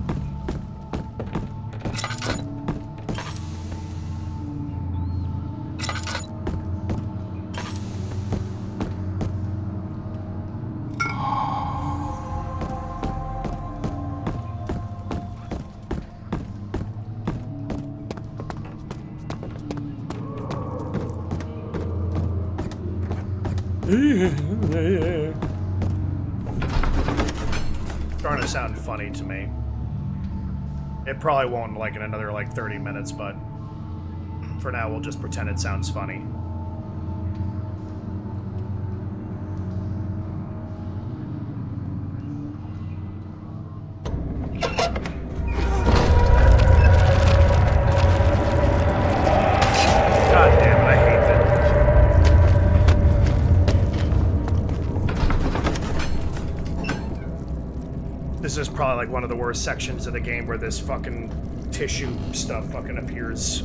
Starting to sound funny to me. It probably won't, like, in another, like, 30 minutes, but for now we'll just pretend it sounds funny. God damn it, I hate that. This is probably like one of the worst sections of the game where this fucking tissue stuff fucking appears.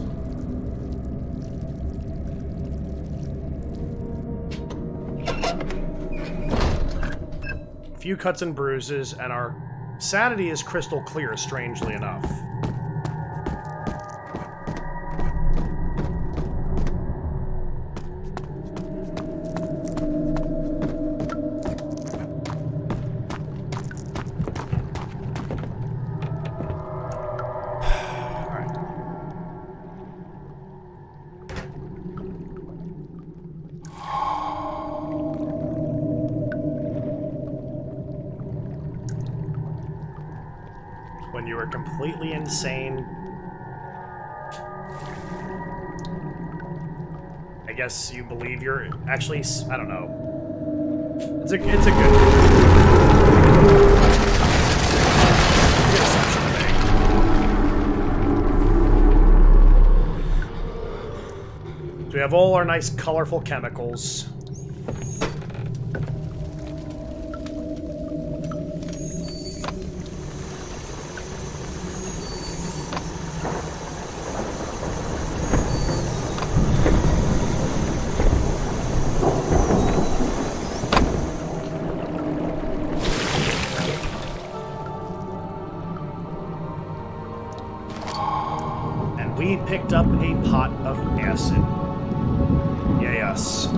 A few cuts and bruises, and our sanity is crystal clear, strangely enough. When you are completely insane, I guess you believe you're actually... I don't know. It's a good assumption to make. So we have all our nice colorful chemicals. We picked up a pot of acid. Yes.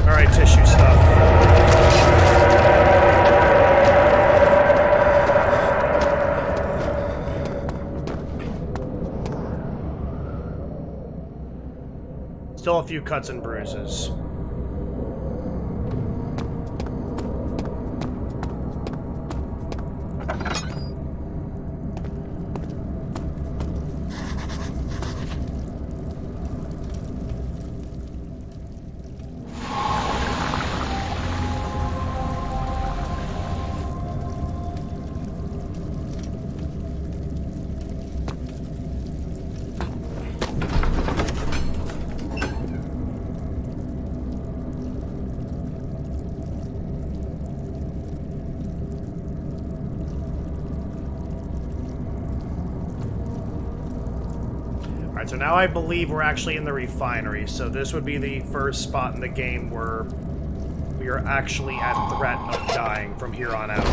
Alright, tissue stuff. Still a few cuts and bruises. Alright, so now I believe we're actually in the refinery, so this would be the first spot in the game where we are actually at threat of dying from here on out.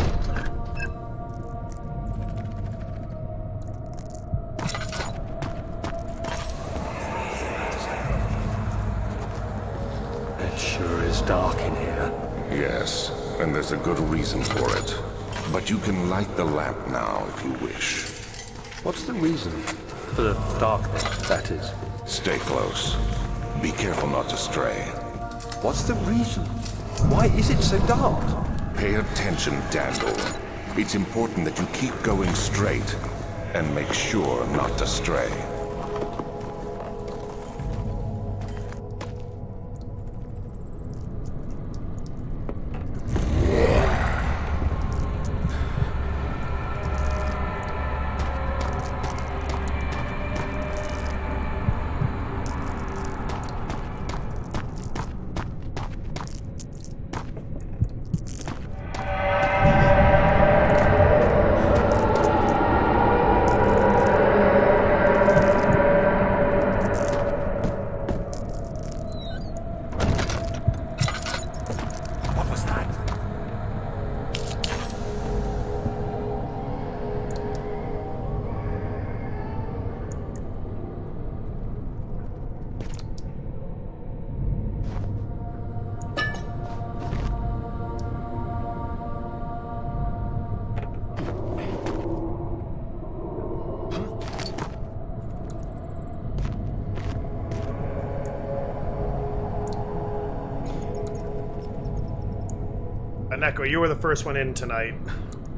It sure is dark in here. Yes, and there's a good reason for it. But you can light the lamp now if you wish. What's the reason? For the darkness, that is. Stay close. Be careful not to stray. What's the reason? Why is it so dark? Pay attention, Daniel. It's important that you keep going straight and make sure not to stray. Neko, you were the first one in tonight.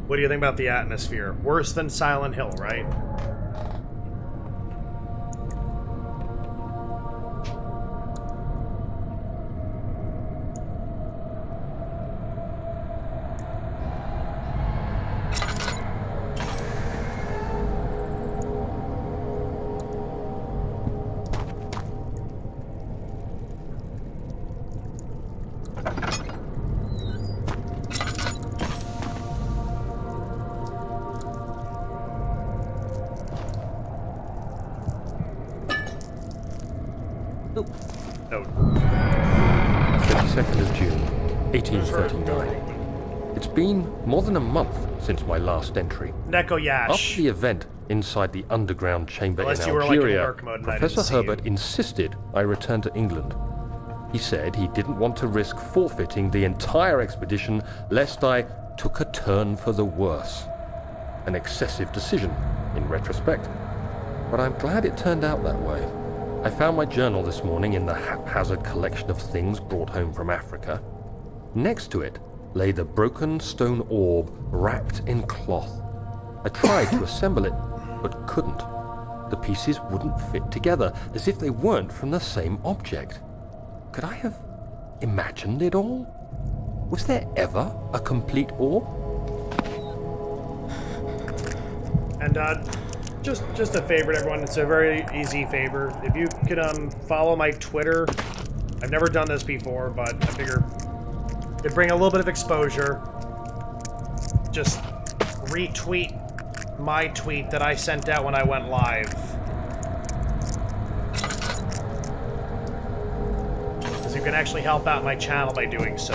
What do you think about the atmosphere? Worse than Silent Hill, right? No. 22nd of June, 1839. It's been more than a month since my last entry. Neko After Yash. the event inside the underground chamber Unless in you were, like, in Algeria, work mode and I didn't Professor see Herbert you. insisted I return to England. He said he didn't want to risk forfeiting the entire expedition lest I took a turn for the worse. An excessive decision, in retrospect. But I'm glad it turned out that way. I found my journal this morning in the haphazard collection of things brought home from Africa. Next to it lay the broken stone orb wrapped in cloth. I tried to assemble it, but couldn't. The pieces wouldn't fit together, as if they weren't from the same object. Could I have imagined it all? Was there ever a complete orb? And just a favor to everyone. It's a very easy favor. If you could follow my Twitter. I've never done this before, but I figure it'd bring a little bit of exposure. Just retweet my tweet that I sent out when I went live. Because you can actually help out my channel by doing so.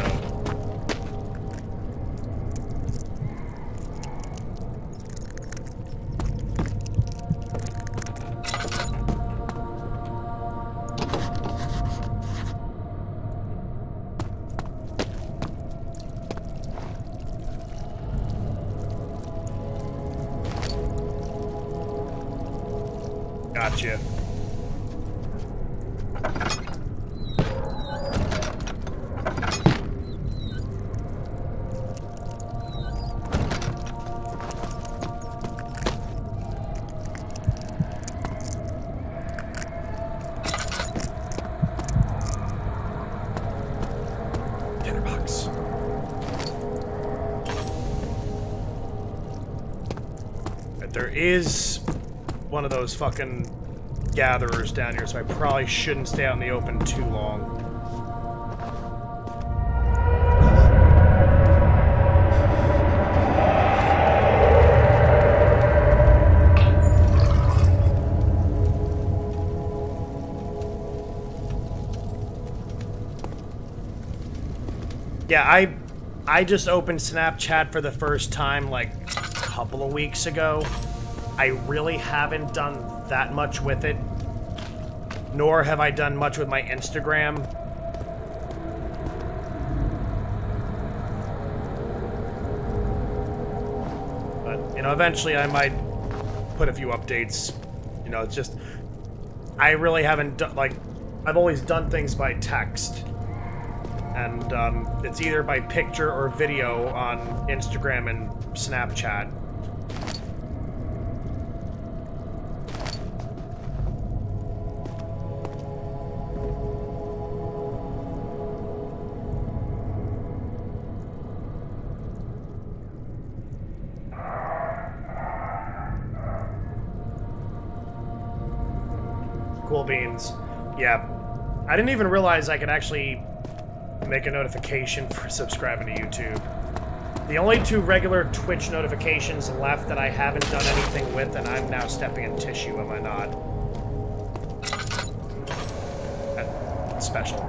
Gotcha. Tinderbox. But there is one of those fucking gatherers down here, so I probably shouldn't stay out in the open too long. Yeah, I just opened Snapchat for the first time like a couple of weeks ago. I really haven't done that much with it, nor have I done much with my Instagram. But, you know, eventually I might put a few updates. You know, it's just, I really haven't done, like, I've always done things by text. And it's either by picture or video on Instagram and Snapchat. Cool beans. Yeah. I didn't even realize I could actually make a notification for subscribing to YouTube. The only two regular Twitch notifications left that I haven't done anything with, and I'm now stepping in tissue, am I not? That's special.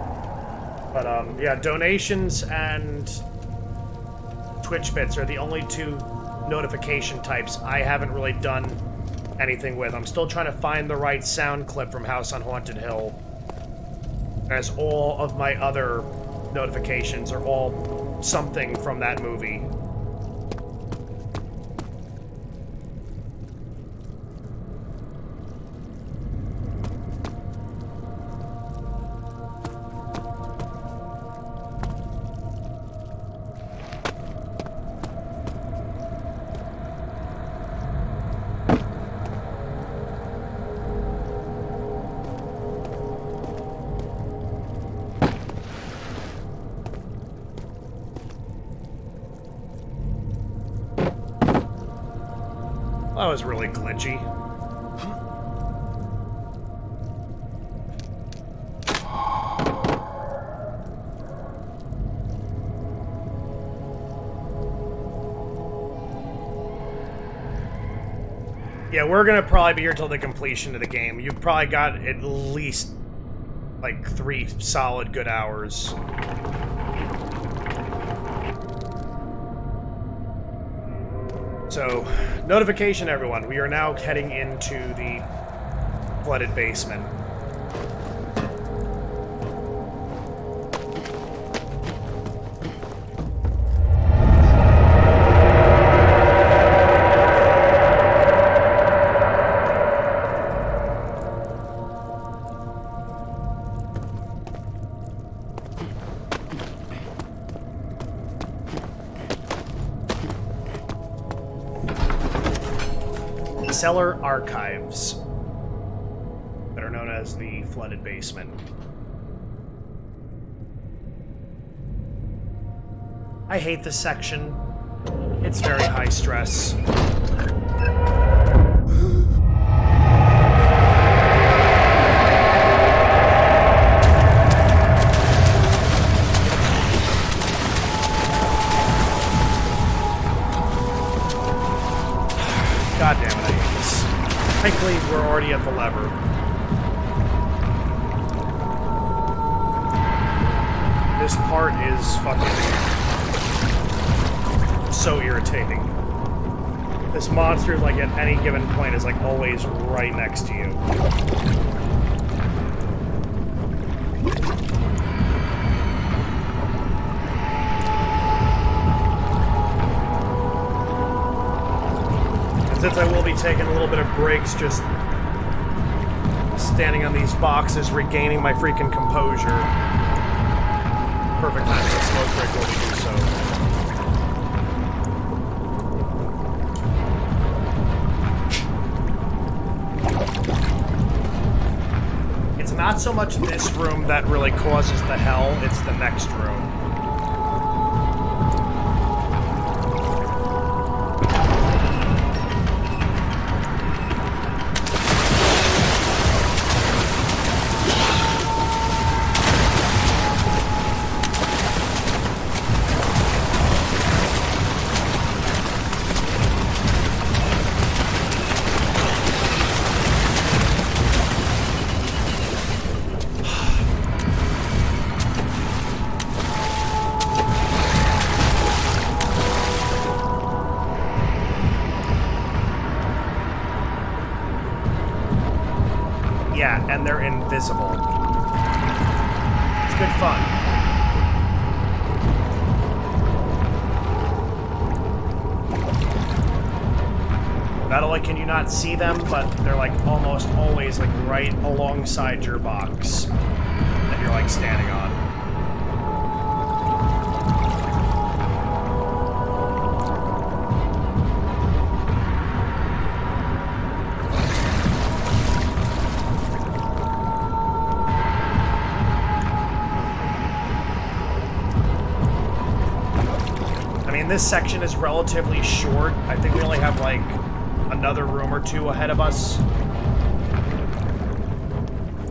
But, yeah, donations and Twitch bits are the only two notification types I haven't really done anything with. I'm still trying to find the right sound clip from House on Haunted Hill, as all of my other notifications are all something from that movie. That was really glitchy. Yeah, we're gonna probably be here till the completion of the game. You've probably got at least like 3 solid good hours. So, notification everyone, we are now heading into the flooded basement. Cellar Archives, better known as the flooded basement. I hate this section. It's very high stress. God damn it, I hate this. Thankfully, we're already at the lever. This part is fucking so irritating. This monster, like, at any given point is, like, always right next to you. Since I will be taking a little bit of breaks, just standing on these boxes, regaining my freaking composure. Perfect time for a smoke break while we do so. It's not so much this room that really causes the hell, it's the next room. Yeah, and they're invisible. It's good fun. Not only can you not see them, but they're like almost always like right alongside your box that you're like standing on. This section is relatively short. I think we only have like another room or two ahead of us.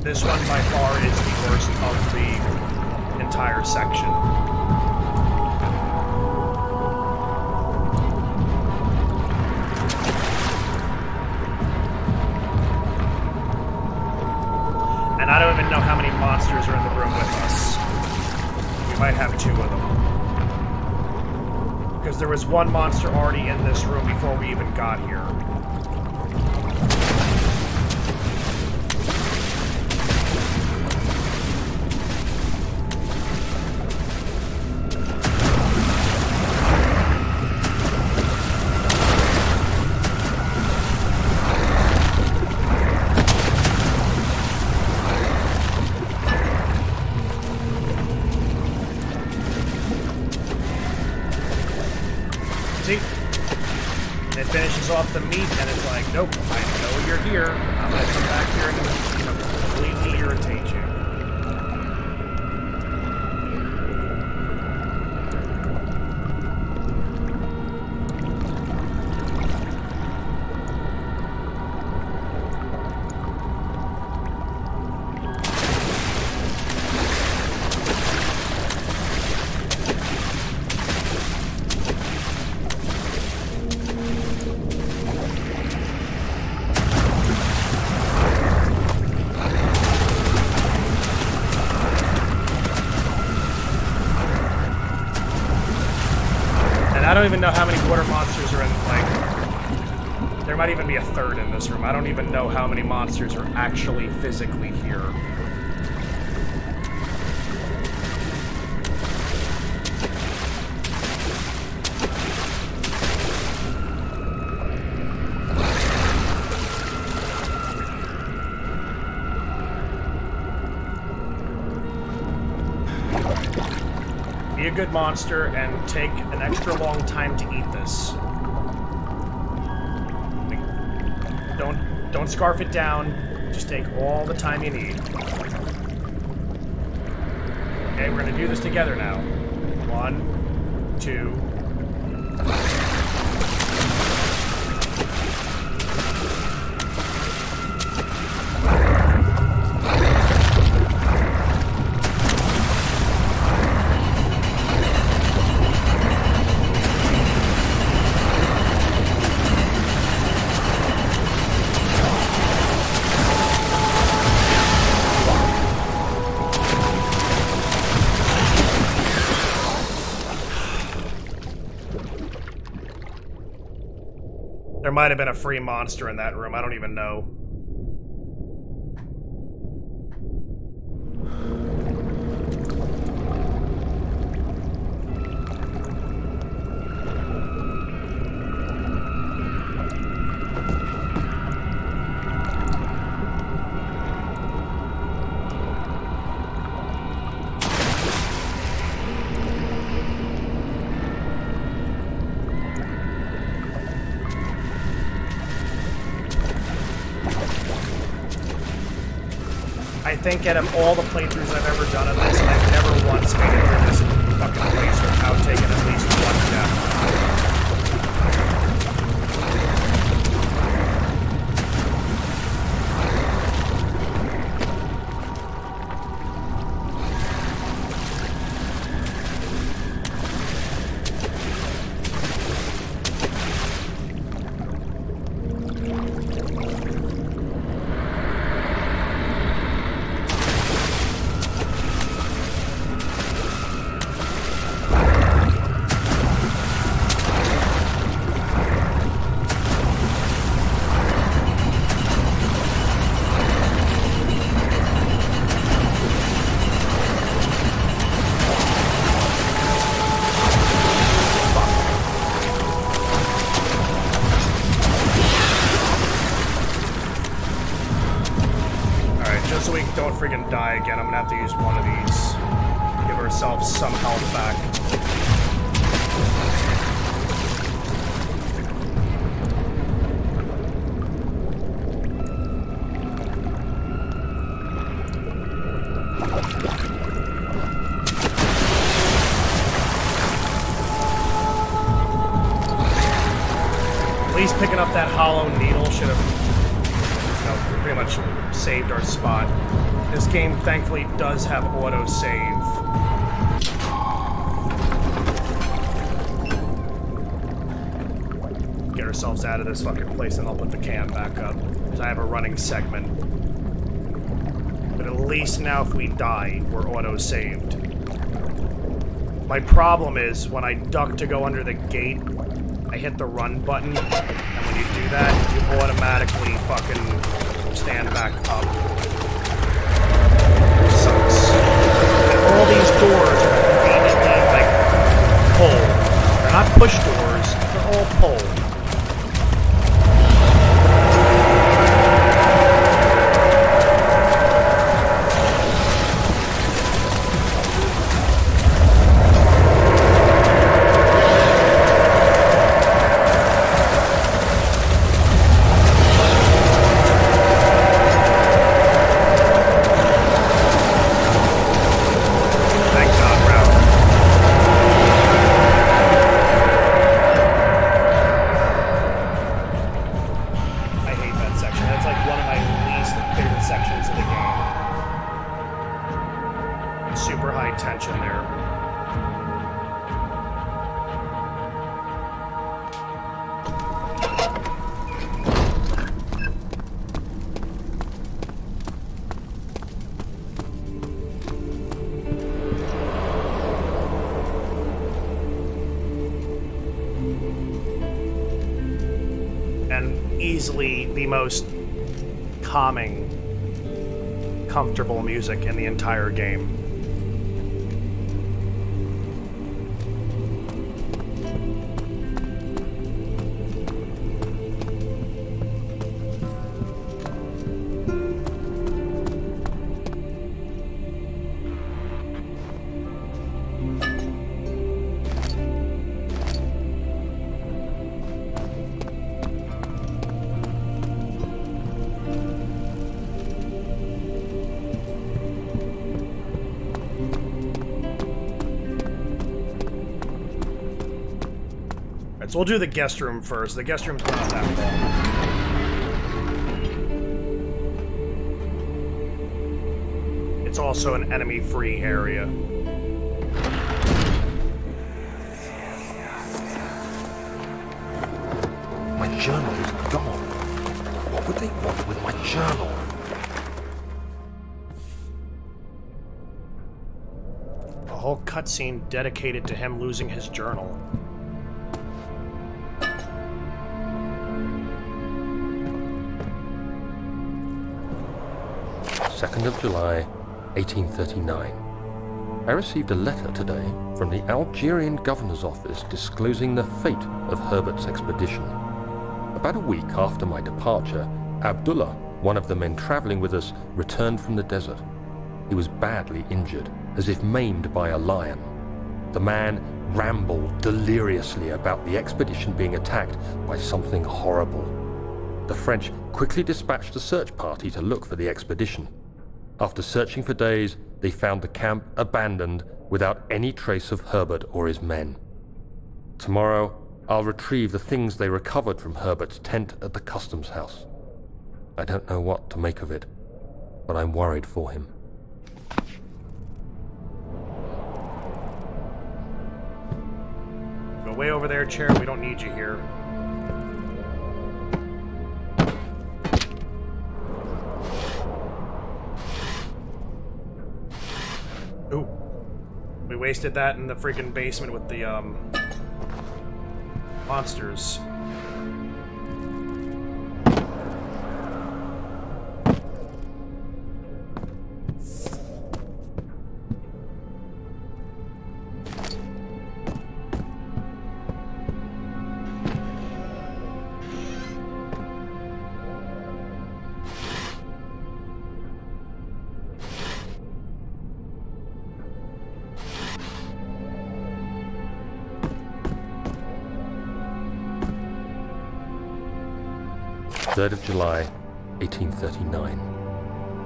This one by far is the worst of the entire section. And I don't even know how many monsters are in the room with us. We might have two of them. Because there was one monster already in this room before we even got here. See? And it finishes off the meat, and it's like, nope, I know you're here. I'm gonna come back here and completely irritate you. I don't even know how many water monsters are in, like, There might even be a third in this room. I don't even know how many monsters are actually physically here. Be a good monster and take an extra long time to eat this. Don't scarf it down. Just take all the time you need. Okay, we're gonna do this together now. 1, 2. There might have been a free monster in that room. I don't even know. I think out of all the playthroughs I've ever done of this, I've never once made it through this fucking place without taking at least one death. So we don't freaking die again, I'm gonna have to use one of these. Give ourselves some health back. At least picking up that hollow needle should have, pretty much saved our spot. This game, thankfully, does have auto-save. Get ourselves out of this fucking place and I'll put the cam back up, because I have a running segment. But at least now if we die, we're auto-saved. My problem is, when I duck to go under the gate, I hit the run button, and when you do that, you automatically fucking stand back up. Sucks. And all these doors are conveniently, like, pulled. They're not push doors, they're all pulled. and easily the most calming, comfortable music in the entire game. So we'll do the guest room first. The guest room's not that long. It's also an enemy-free area. My journal is gone. What would they want with my journal? A whole cutscene dedicated to him losing his journal. 2nd of July, 1839. I received a letter today from the Algerian governor's office disclosing the fate of Herbert's expedition. About a week after my departure, Abdullah, one of the men traveling with us, returned from the desert. He was badly injured, as if maimed by a lion. The man rambled deliriously about the expedition being attacked by something horrible. The French quickly dispatched a search party to look for the expedition. After searching for days, they found the camp abandoned without any trace of Herbert or his men. Tomorrow, I'll retrieve the things they recovered from Herbert's tent at the customs house. I don't know what to make of it, but I'm worried for him. Go way over there, chair. We don't need you here. Ooh. We wasted that in the freaking basement with the, monsters. Third of July, 1839.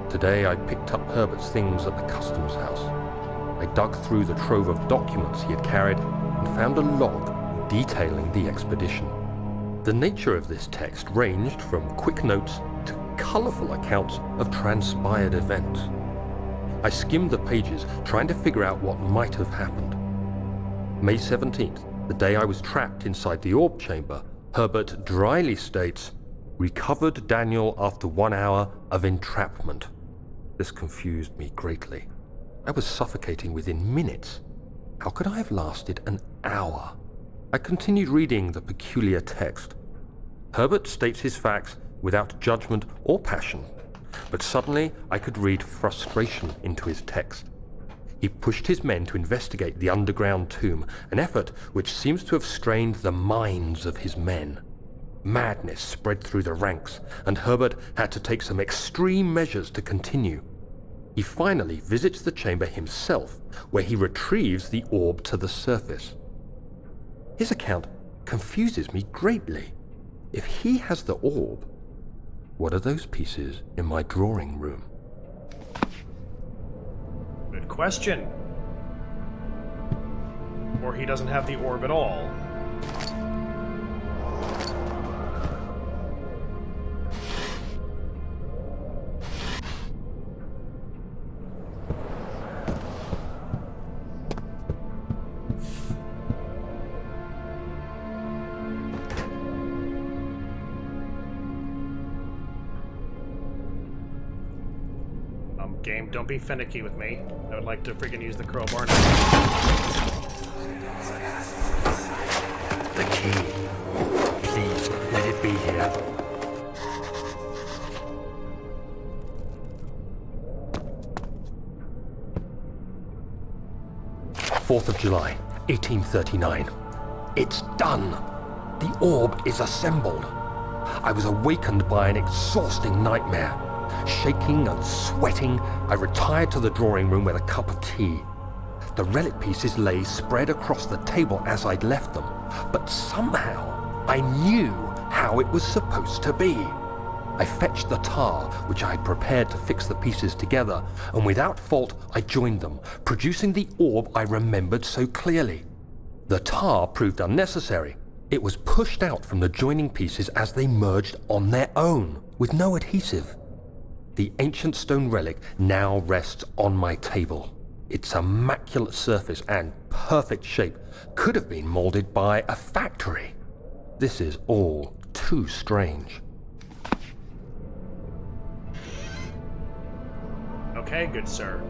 Today I picked up Herbert's things at the customs house. I dug through the trove of documents he had carried and found a log detailing the expedition. The nature of this text ranged from quick notes to colourful accounts of transpired events. I skimmed the pages, trying to figure out what might have happened. May 17th, the day I was trapped inside the orb chamber, Herbert dryly states, "Recovered Daniel after 1 hour of entrapment." This confused me greatly. I was suffocating within minutes. How could I have lasted an hour? I continued reading the peculiar text. Herbert states his facts without judgment or passion, but suddenly I could read frustration into his text. He pushed his men to investigate the underground tomb, an effort which seems to have strained the minds of his men. Madness spread through the ranks, and Herbert had to take some extreme measures to continue. He finally visits the chamber himself, where he retrieves the orb to the surface. His account confuses me greatly. If he has the orb, what are those pieces in my drawing room? Good question. Or he doesn't have the orb at all. Game, don't be finicky with me. I would like to freaking use the crowbar now. The key. Please, let it be here. here. 4th of July, 1839. It's done! The orb is assembled. I was awakened by an exhausting nightmare. Shaking and sweating, I retired to the drawing room with a cup of tea. The relic pieces lay spread across the table as I'd left them, but somehow I knew how it was supposed to be. I fetched the tar, which I had prepared to fix the pieces together, and without fault I joined them, producing the orb I remembered so clearly. The tar proved unnecessary. It was pushed out from the joining pieces as they merged on their own, with no adhesive. The ancient stone relic now rests on my table. Its immaculate surface and perfect shape could have been molded by a factory. This is all too strange. Okay, good sir.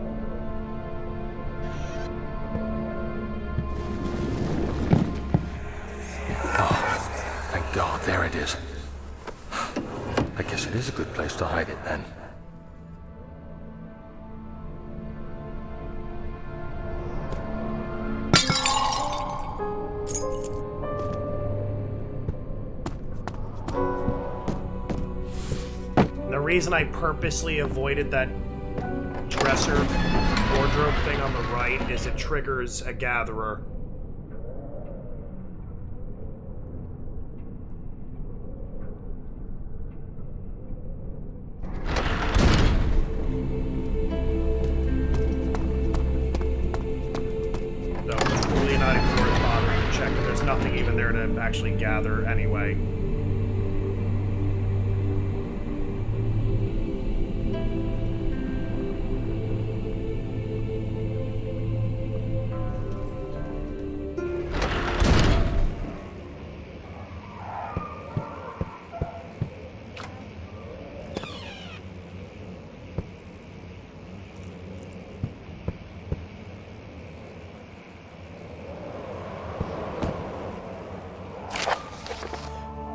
Oh, thank God, there it is. I guess it is a good place to hide it then. The reason I purposely avoided that dresser wardrobe thing on the right is it triggers a gatherer. So it's really not even worth bothering to check, and there's nothing even there to actually gather anyway.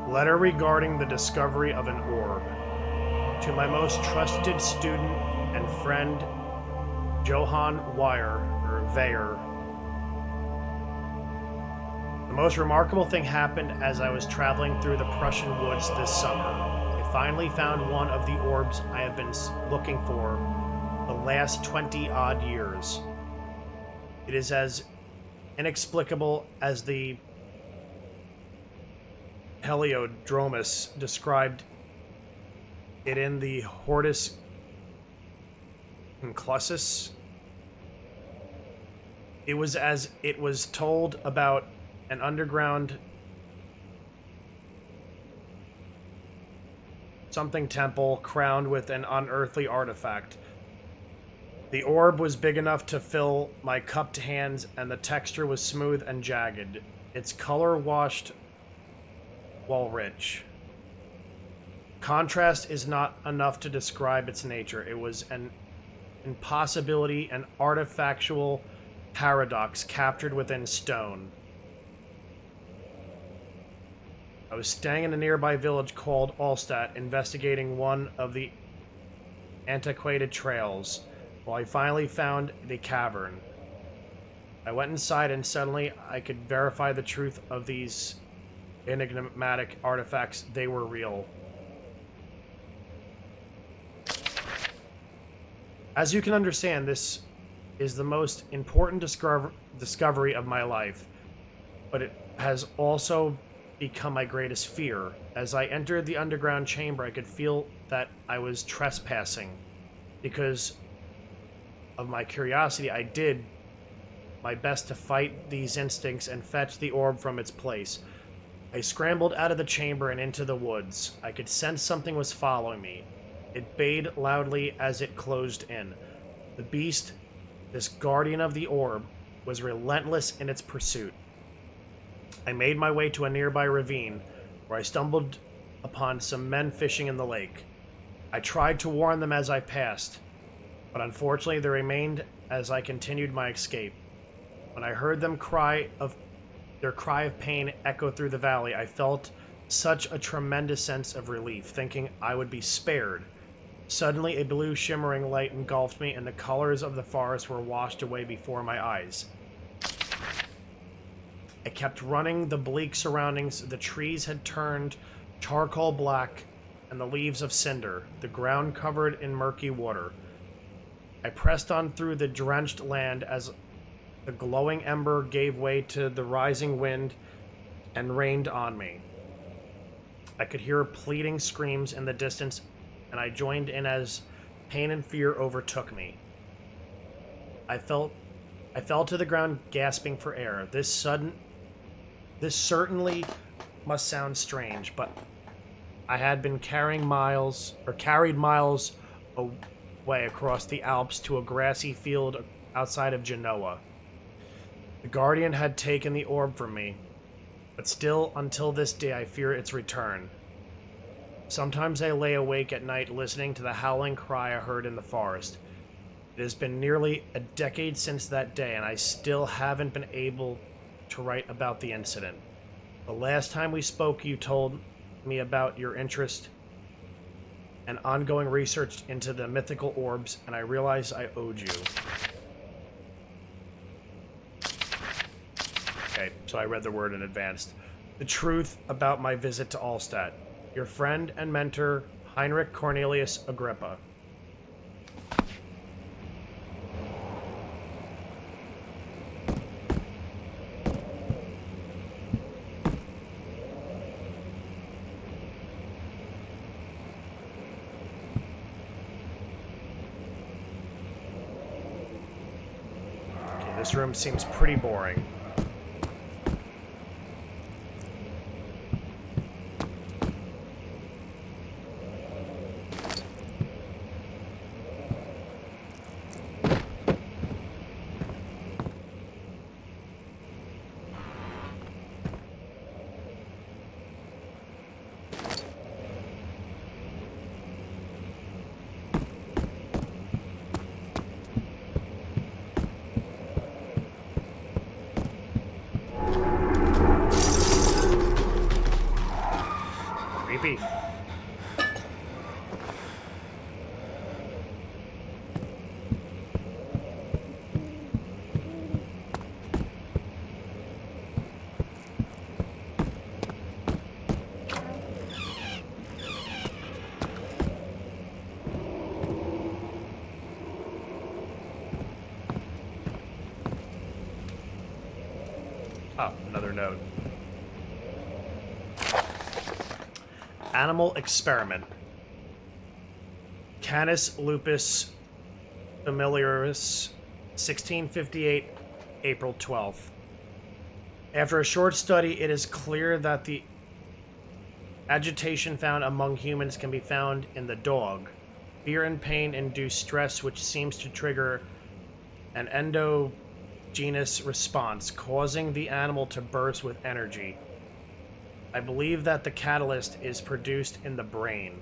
Letter regarding the discovery of an orb. To my most trusted student and friend, Johann Weyer. The most remarkable thing happened as I was traveling through the Prussian woods this summer. I finally found one of the orbs I have been looking for the last 20-odd years. It is as inexplicable as the Heliodromus described it in the Hortus Conclusus. It was as it was told about an underground something temple crowned with an unearthly artifact. The orb was big enough to fill my cupped hands, and the texture was smooth and jagged. Its color washed while rich. Contrast is not enough to describe its nature. It was an impossibility, an artifactual paradox captured within stone. I was staying in a nearby village called Allstadt, investigating one of the antiquated trails, while I finally found the cavern. I went inside, and suddenly I could verify the truth of these enigmatic artifacts. They were real. As you can understand, this is the most important discovery of my life, but it has also become my greatest fear. As I entered the underground chamber, I could feel that I was trespassing. Because of my curiosity, I did my best to fight these instincts and fetch the orb from its place. I scrambled out of the chamber and into the woods. I could sense something was following me. It bayed loudly as it closed in. The beast, this guardian of the orb, was relentless in its pursuit. I made my way to a nearby ravine, where I stumbled upon some men fishing in the lake. I tried to warn them as I passed, but unfortunately they remained as I continued my escape. When I heard them their cry of pain echo through the valley, I felt such a tremendous sense of relief, thinking I would be spared. Suddenly, a blue shimmering light engulfed me, and the colors of the forest were washed away before my eyes. I kept running the bleak surroundings. The trees had turned charcoal black, and the leaves of cinder, the ground covered in murky water. I pressed on through the drenched land as the glowing ember gave way to the rising wind and rained on me. I could hear pleading screams in the distance, and I joined in as pain and fear overtook me. I fell to the ground, gasping for air. This certainly must sound strange, but I had been carried miles away across the Alps to a grassy field outside of Genoa. The Guardian had taken the orb from me, but still, until this day, I fear its return. Sometimes I lay awake at night listening to the howling cry I heard in the forest. It has been nearly a decade since that day, and I still haven't been able to write about the incident. The last time we spoke, you told me about your interest and ongoing research into the mythical orbs, and I realized I owed you. Okay, so I read the word in advance. The truth about my visit to Allstat. Your friend and mentor, Heinrich Cornelius Agrippa. Okay, this room seems pretty boring. Creepy. Oh, another note. Animal experiment. Canis lupus familiaris, 1658, April 12th. After a short study, it is clear that the agitation found among humans can be found in the dog. Fear and pain induce stress, which seems to trigger an endogenous response, causing the animal to burst with energy. I believe that the catalyst is produced in the brain.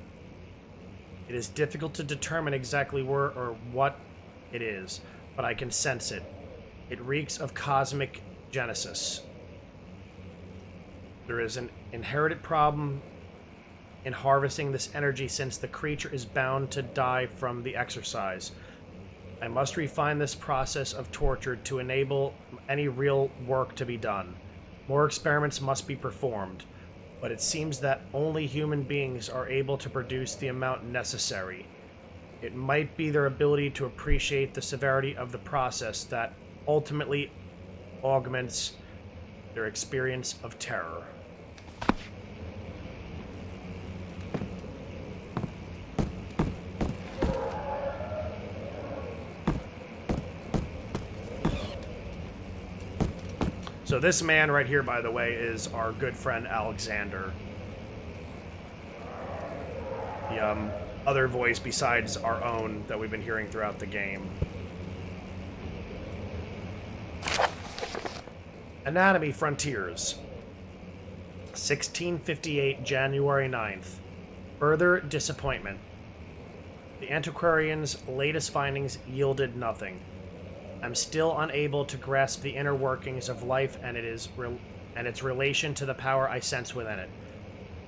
It is difficult to determine exactly where or what it is, but I can sense it. It reeks of cosmic genesis. There is an inherited problem in harvesting this energy since the creature is bound to die from the exercise. I must refine this process of torture to enable any real work to be done. More experiments must be performed, but it seems that only human beings are able to produce the amount necessary. It might be their ability to appreciate the severity of the process that ultimately augments their experience of terror. So this man right here, by the way, is our good friend Alexander. The other voice besides our own that we've been hearing throughout the game. Anatomy Frontiers. 1658, January 9th. Further disappointment. The antiquarian's latest findings yielded nothing. I'm still unable to grasp the inner workings of life and its relation to the power I sense within it.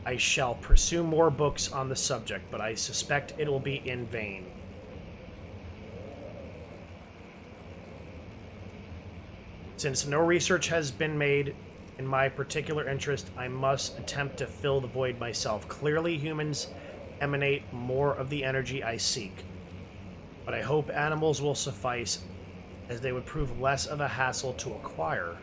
I shall pursue more books on the subject, but I suspect it will be in vain. Since no research has been made in my particular interest, I must attempt to fill the void myself. Clearly, humans emanate more of the energy I seek, but I hope animals will suffice, as they would prove less of a hassle to acquire.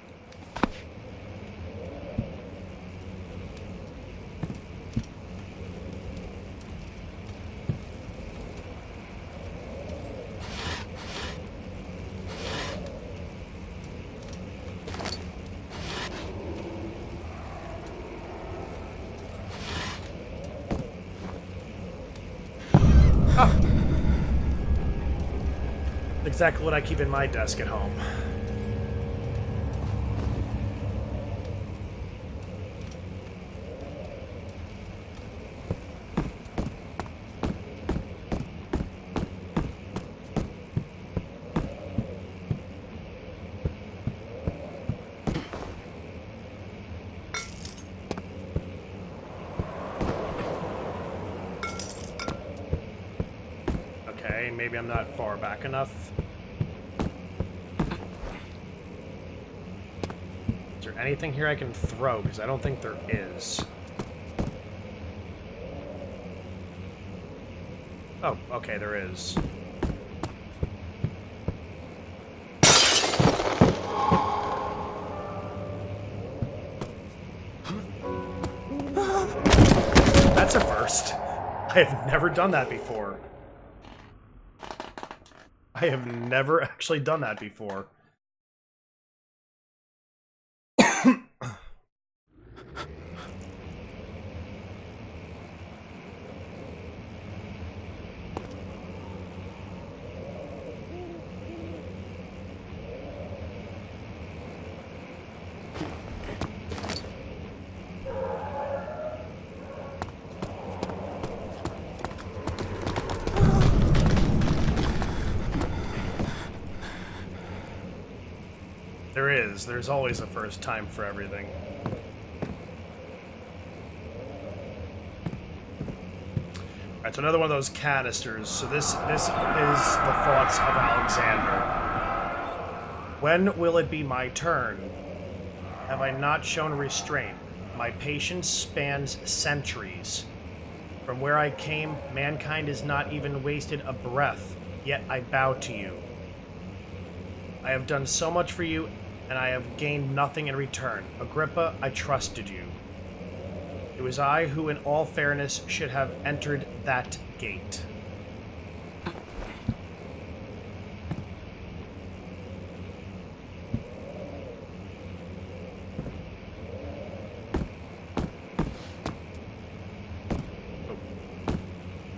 Exactly what I keep in my desk at home. Okay, maybe I'm not far back enough. Anything here I can throw? Because I don't think there is. Oh, okay, there is. That's a first. I have never done that before. I have never actually done that before. There's always a first time for everything. Alright, so another one of those canisters. So this is the thoughts of Alexander. When will it be my turn? Have I not shown restraint? My patience spans centuries. From where I came, mankind has not even wasted a breath, yet I bow to you. I have done so much for you, and I have gained nothing in return. Agrippa, I trusted you. It was I who, in all fairness, should have entered that gate. Oh.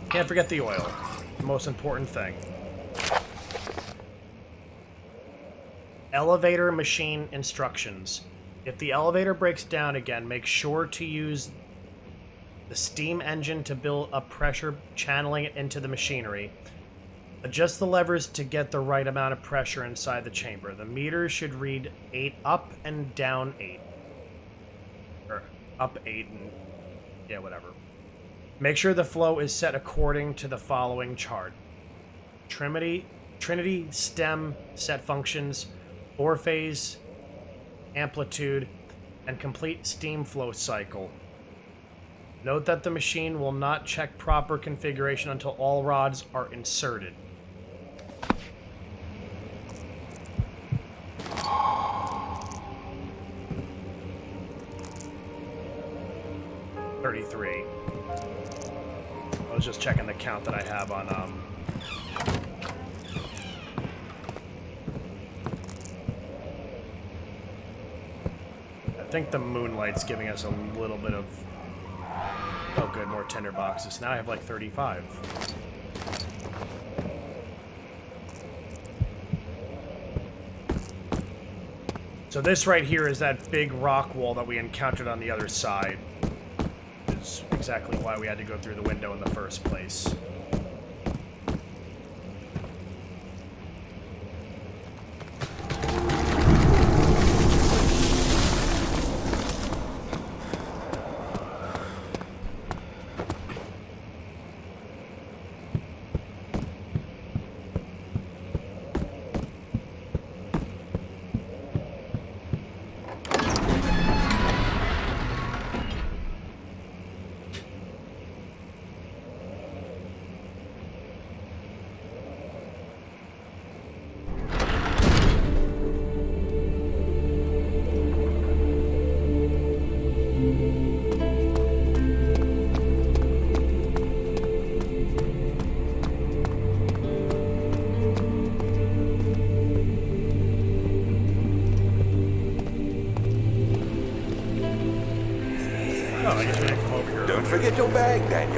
Can't forget the oil. The most important thing. Elevator machine instructions. If the elevator breaks down again, make sure to use the steam engine to build up pressure, channeling it into the machinery. Adjust the levers to get the right amount of pressure inside the chamber. The meter should read 8 up and down 8. Or up 8 and... yeah, whatever. Make sure the flow is set according to the following chart. Trinity stem set functions, 4-phase, amplitude, and complete steam flow cycle. Note that the machine will not check proper configuration until all rods are inserted. $33. I was just checking the count that I have on I think the moonlight's giving us a little bit of... oh good, more tinder boxes. Now I have like 35. So this right here is that big rock wall that we encountered on the other side. Is exactly why we had to go through the window in the first place.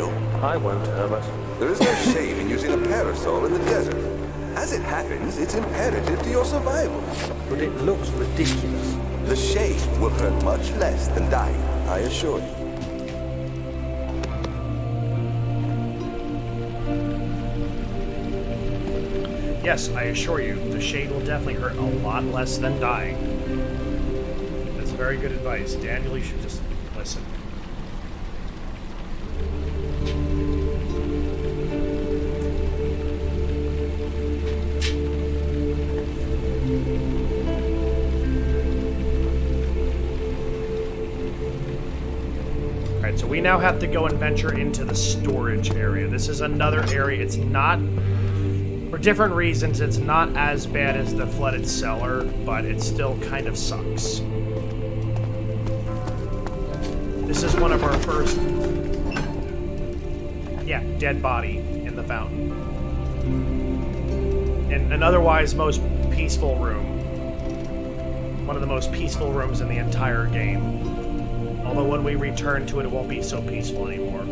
you. I won't, Herbert. There is no shame in using a parasol in the desert. As it happens, it's imperative to your survival. But it looks ridiculous. The shade will hurt much less than dying, I assure you. Yes, I assure you, the shade will definitely hurt a lot less than dying. That's very good advice. Daniel, you should just listen. Alright, so we now have to go and venture into the storage area. This is another area. It's not... For different reasons, it's not as bad as the flooded cellar, but it still kind of sucks. This is one of our first... Yeah, dead body in the fountain. In an otherwise most peaceful room. One of the most peaceful rooms in the entire game. Although when we return to it, it won't be so peaceful anymore.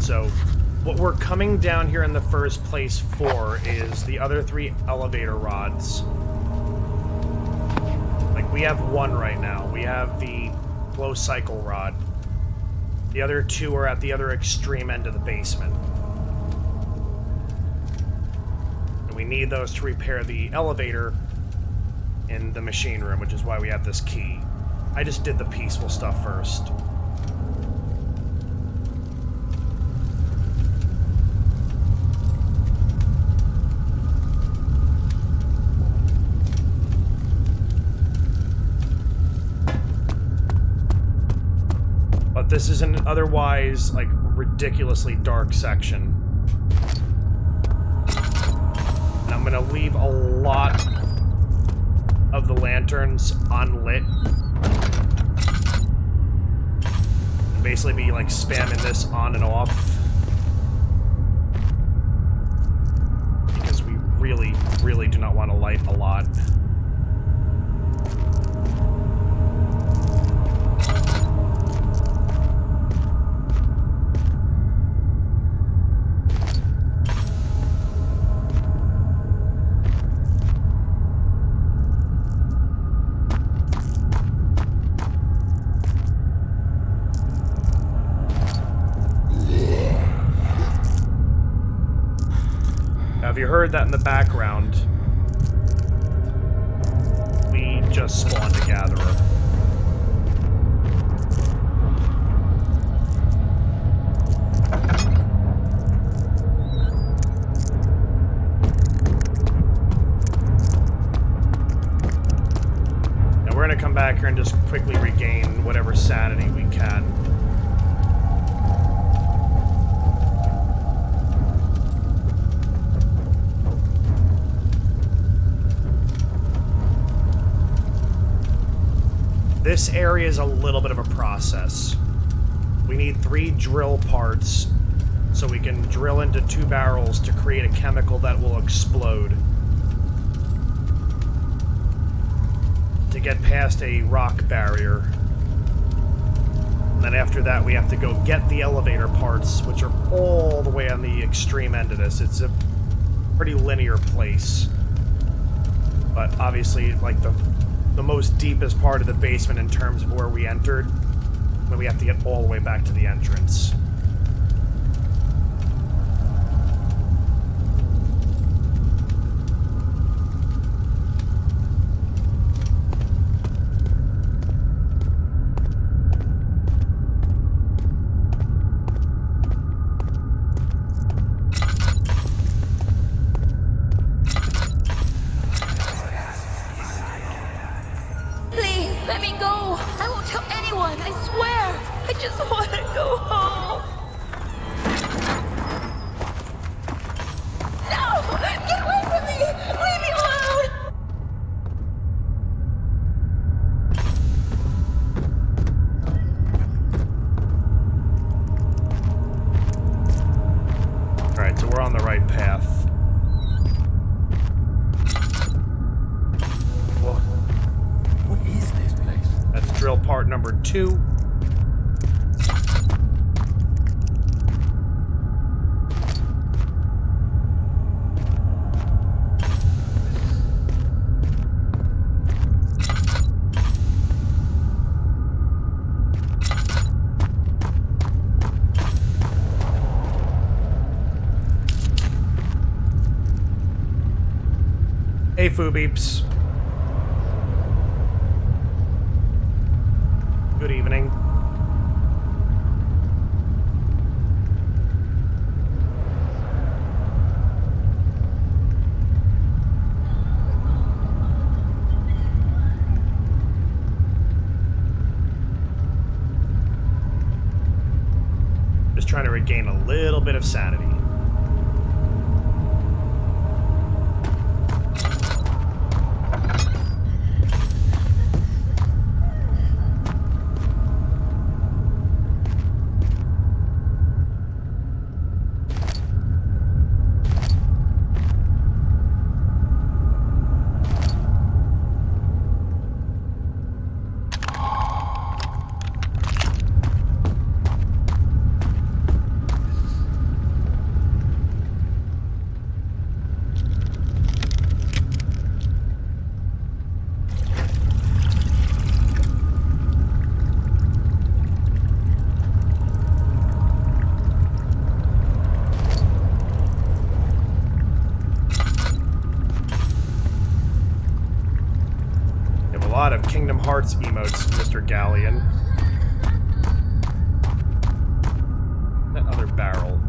So, what we're coming down here in the first place for is the other 3 elevator rods. Like, we have 1 right now. We have the blow cycle rod. The other 2 are at the other extreme end of the basement. And we need those to repair the elevator in the machine room, which is why we have this key. I just did the peaceful stuff first. This is an otherwise, like, ridiculously dark section. And I'm gonna leave a lot of the lanterns unlit. And basically be, like, spamming this on and off. Because we really, really do not want to light a lot. If you heard that in the background, we just spawned a gatherer. Now we're gonna come back here and just quickly regain whatever sanity we can. This area is a little bit of a process. We need 3 drill parts so we can drill into 2 barrels to create a chemical that will explode. To get past a rock barrier. And then after that we have to go get the elevator parts, which are all the way on the extreme end of this. It's a pretty linear place. But obviously, like, the most deepest part of the basement in terms of where we entered, when we have to get all the way back to the entrance. Let me go! I won't tell anyone, I swear! I just want to go home! No! Get away from me! Leave me alone! drill part number 2. Hey, Foo Beeps. Good evening. Just trying to regain a little bit of sanity. A lot of Kingdom Hearts emotes, Mr. Galleon. That other barrel.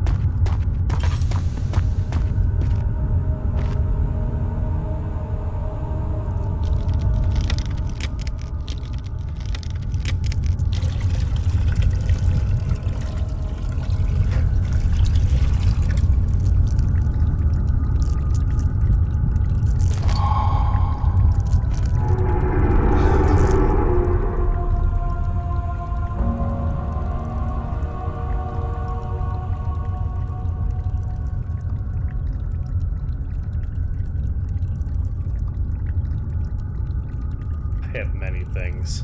I have many things.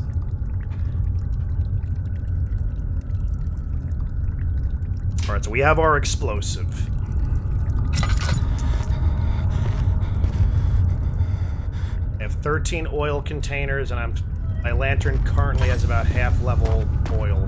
Alright, so we have our explosive. I have 13 oil containers, and my lantern currently has about half level oil.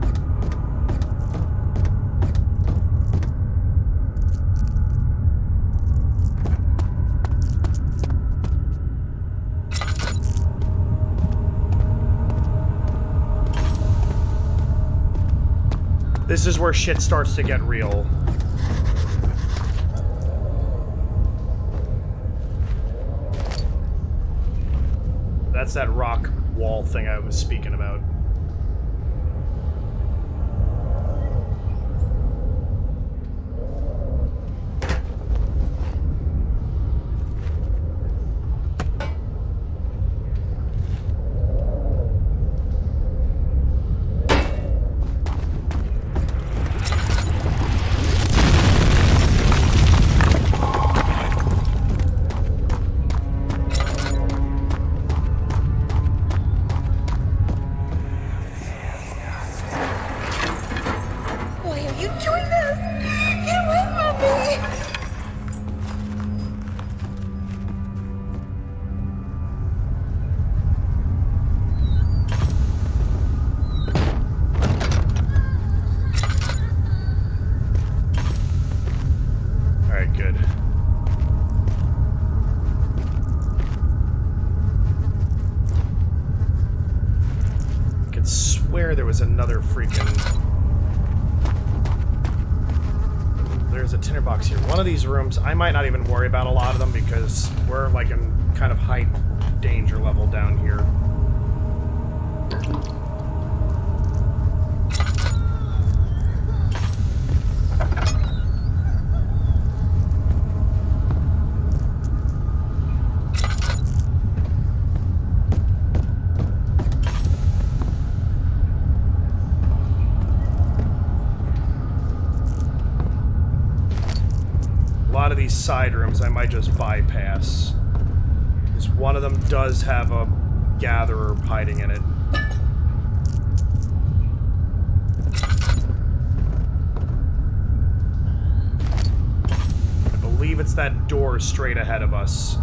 This is where shit starts to get real. That's that rock wall thing I was speaking about. There was another freaking... There's a tinderbox here. One of these rooms, I might not even worry about a lot of them because we're like in kind of high danger level down here. These side rooms I might just bypass, because one of them does have a gatherer hiding in it. It's that door straight ahead of us.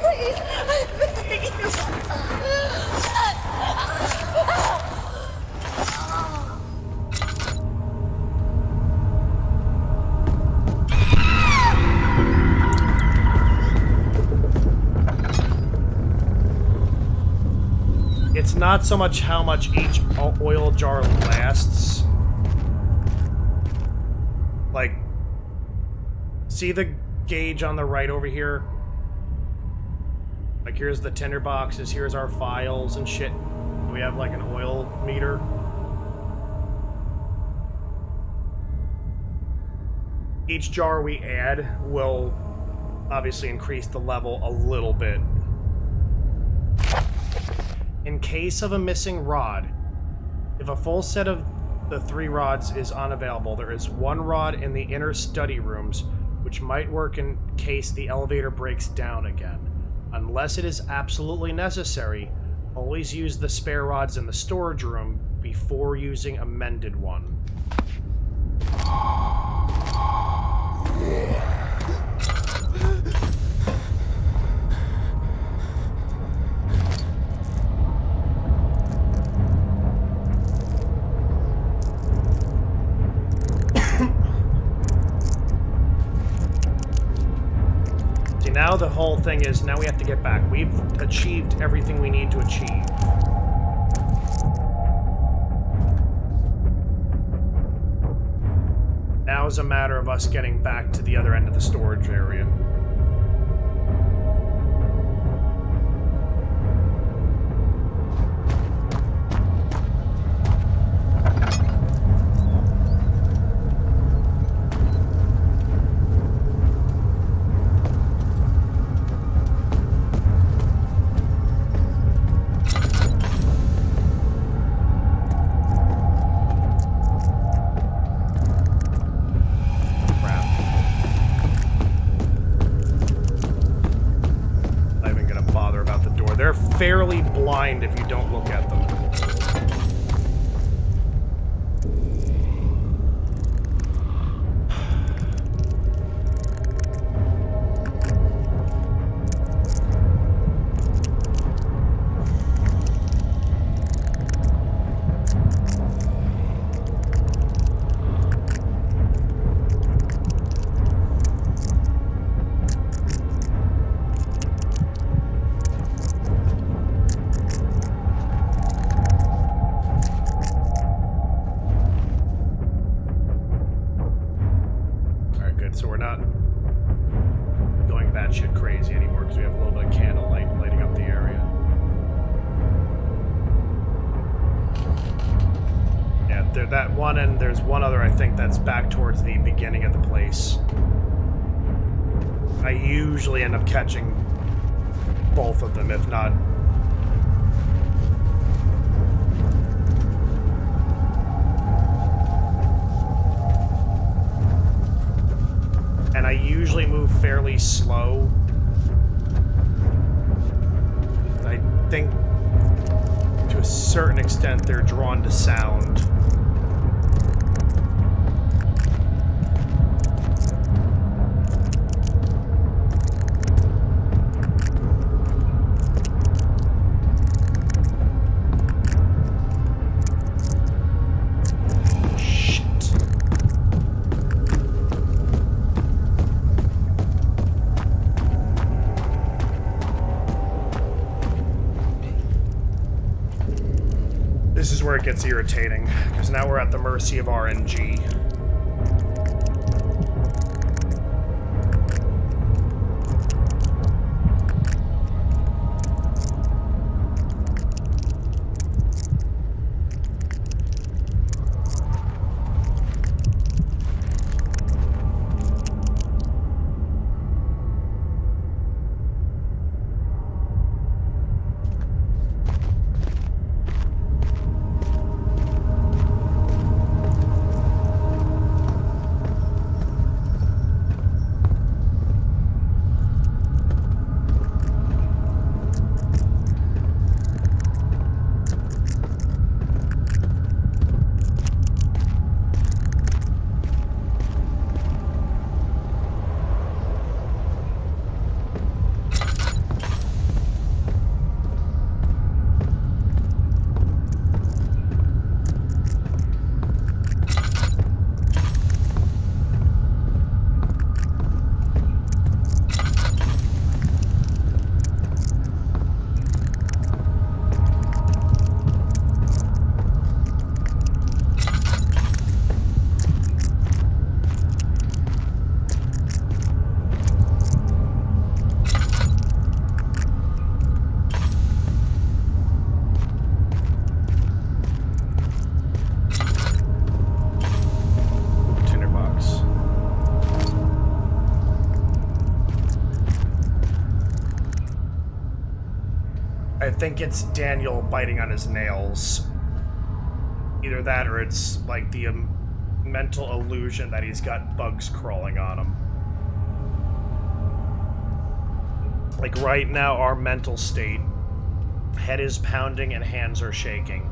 Please, I beg you. It's not so much how much each oil jar lasts. Like, see the gauge on the right over here? Like, here's the tinder boxes, here's our files and shit. We have like an oil meter. Each jar we add will obviously increase the level a little bit. In case of a missing rod, if a full set of the 3 rods is unavailable, there is 1 rod in the inner study rooms, which might work in case the elevator breaks down again. Unless it is absolutely necessary, always use the spare rods in the storage room before using a mended one. Now the whole thing is, now we have to get back. We've achieved everything we need to achieve. Now is a matter of us getting back to the other end of the storage area. Fairly blind if you don't look at them. So we're not going batshit crazy anymore because we have a little bit of candlelight lighting up the area. Yeah, there's that one, and there's one other, I think, that's back towards the beginning of the place. I usually end up catching both of them, if not... And I usually move fairly slow. I think to a certain extent they're drawn to sound. This is where it gets irritating, because now we're at the mercy of RNG. think it's Daniel biting on his nails. Either that or it's like the mental illusion that he's got bugs crawling on him. Like right now, our mental state, head is pounding and hands are shaking.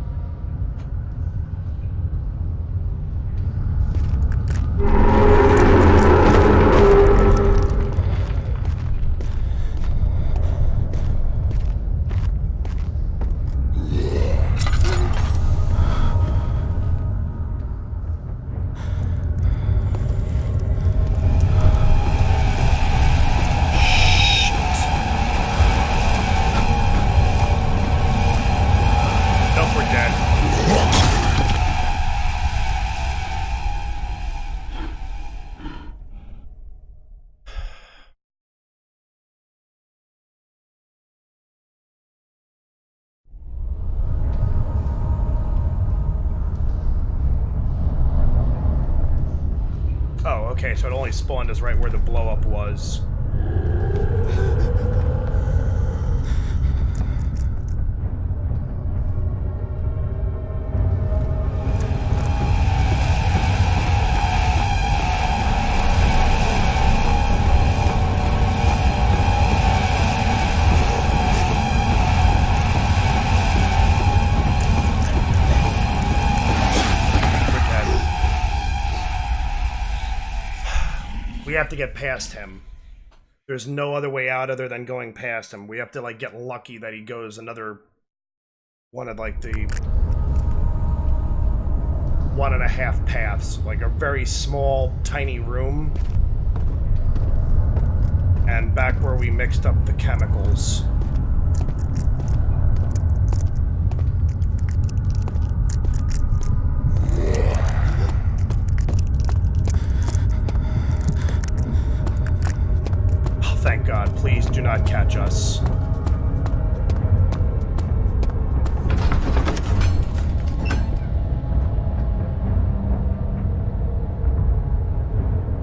Okay, so it only spawned us right where the blow-up was. We have to get past him. There's no other way out other than going past him. We have to, like, get lucky that he goes another one of, like, the 1.5 paths. Like, a very small, tiny room. And back where we mixed up the chemicals. Thank God, please do not catch us.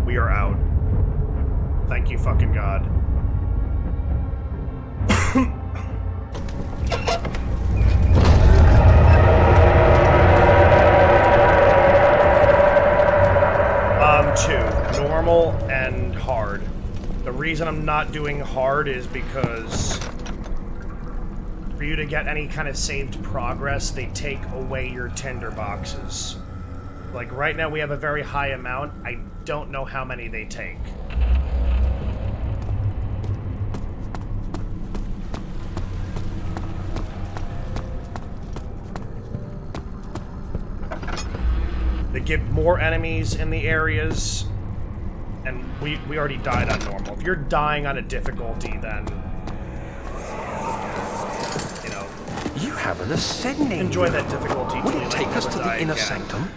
We are out. Thank you, fucking God. Two. Normal and hard. The reason I'm not doing hard is because for you to get any kind of saved progress, they take away your tinder boxes. Like right now we have a very high amount. I don't know how many they take. They give more enemies in the areas. And we already died on normal. If you're dying on a difficulty, then, you know, You have an ascending. enjoy that difficulty. Will it take us to the inner sanctum?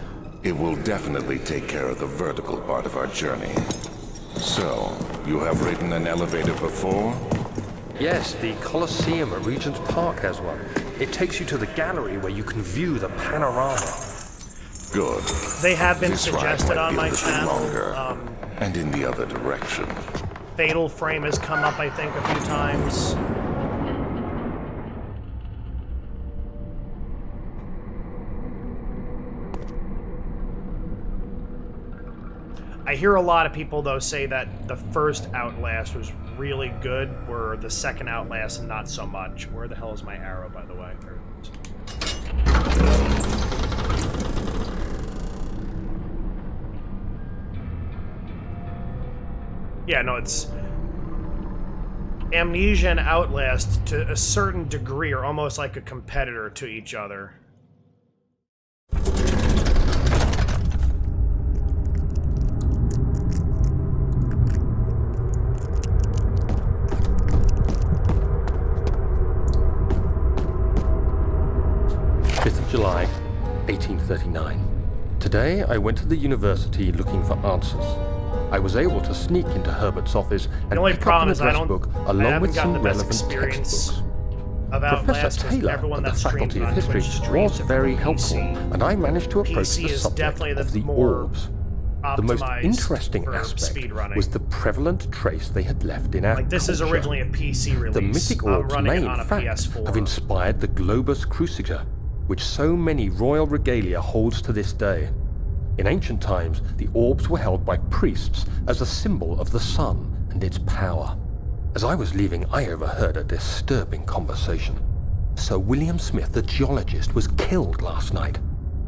It will definitely take care of the vertical part of our journey. So, you have ridden an elevator before? Yes, the Colosseum at Regent's Park has one. It takes you to the gallery where you can view the panorama. Good. They have been This ride suggested might on be a my little channel. longer, and in the other direction. Fatal Frame has come up, I think, a few times. I hear a lot of people, though, say that the first Outlast was really good, where the second Outlast not so much. Where the hell is my arrow, by the way? There it is. Yeah, no, it's... Amnesia and Outlast, to a certain degree, are almost like a competitor to each other. July, 1839. Today, I went to the university looking for answers. I was able to sneak into Herbert's office and The only pick up problem an is I address book haven't along with gotten some the best relevant experience textbooks. of Outlast, Professor because Taylor everyone at the that streams Faculty it of on History Twitch streams was it very from helpful, PC. and I managed to approach PC the is subject definitely of the the more orbs. optimized The most interesting for aspect speedrunning. was the prevalent trace they had left in our Like, this is culture. originally a PC release. The mythic I'm orbs running may, it in on a fact, PS4. have inspired the Globus Cruciger, which so many royal regalia holds to this day. In ancient times, the orbs were held by priests as a symbol of the sun and its power. As I was leaving, I overheard a disturbing conversation. Sir William Smith, the geologist, was killed last night.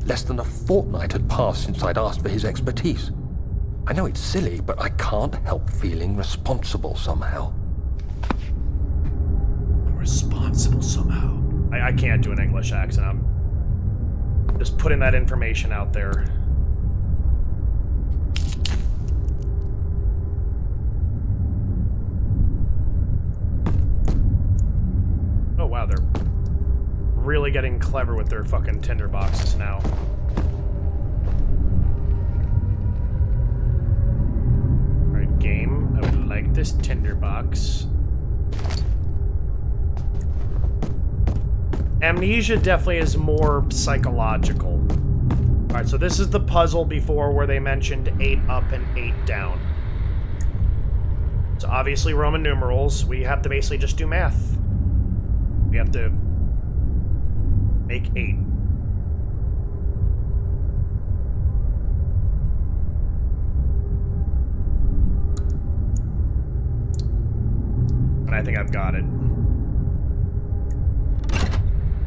Less than a fortnight had passed since I'd asked for his expertise. I know it's silly, but I can't help feeling responsible somehow. Responsible somehow. I can't do an English accent. I'm just putting that information out there. Oh wow, they're really getting clever with their fucking tinderboxes now. Alright, game. I would like this tinderbox. Amnesia definitely is more psychological. Alright, so this is the puzzle before where they mentioned 8 up and 8 down. So obviously Roman numerals, we have to basically just do math. We have to make 8. And I think I've got it.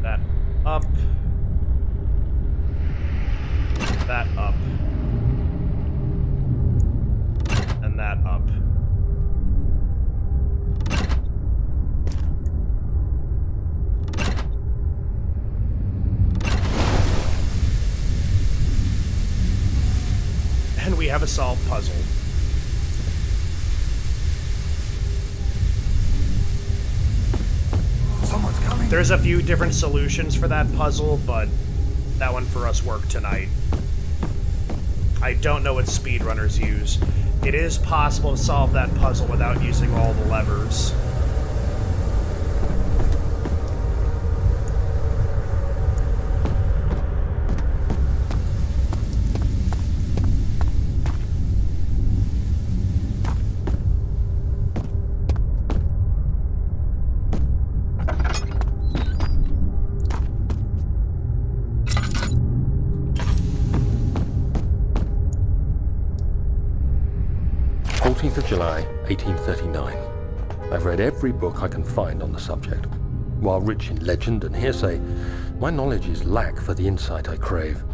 That up. That up. And that up. And we have a solved puzzle. Someone's coming. There's a few different solutions for that puzzle, but that one for us worked tonight. I don't know what speedrunners use. It is possible to solve that puzzle without using all the levers. July 1839. I've read every book I can find on the subject. While rich in legend and hearsay, my knowledge is lack for the insight I crave.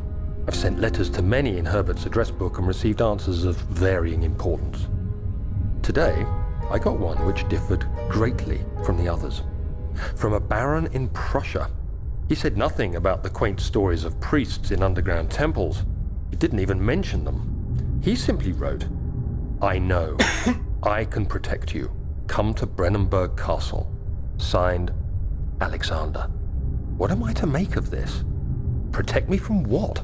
I've sent letters to many in Herbert's address book and received answers of varying importance. Today, I got one which differed greatly from the others. From a baron in Prussia. He said nothing about the quaint stories of priests in underground temples. He didn't even mention them. He simply wrote, I know. I can protect you. Come to Brennenburg Castle. Signed, Alexander. What am I to make of this? Protect me from what?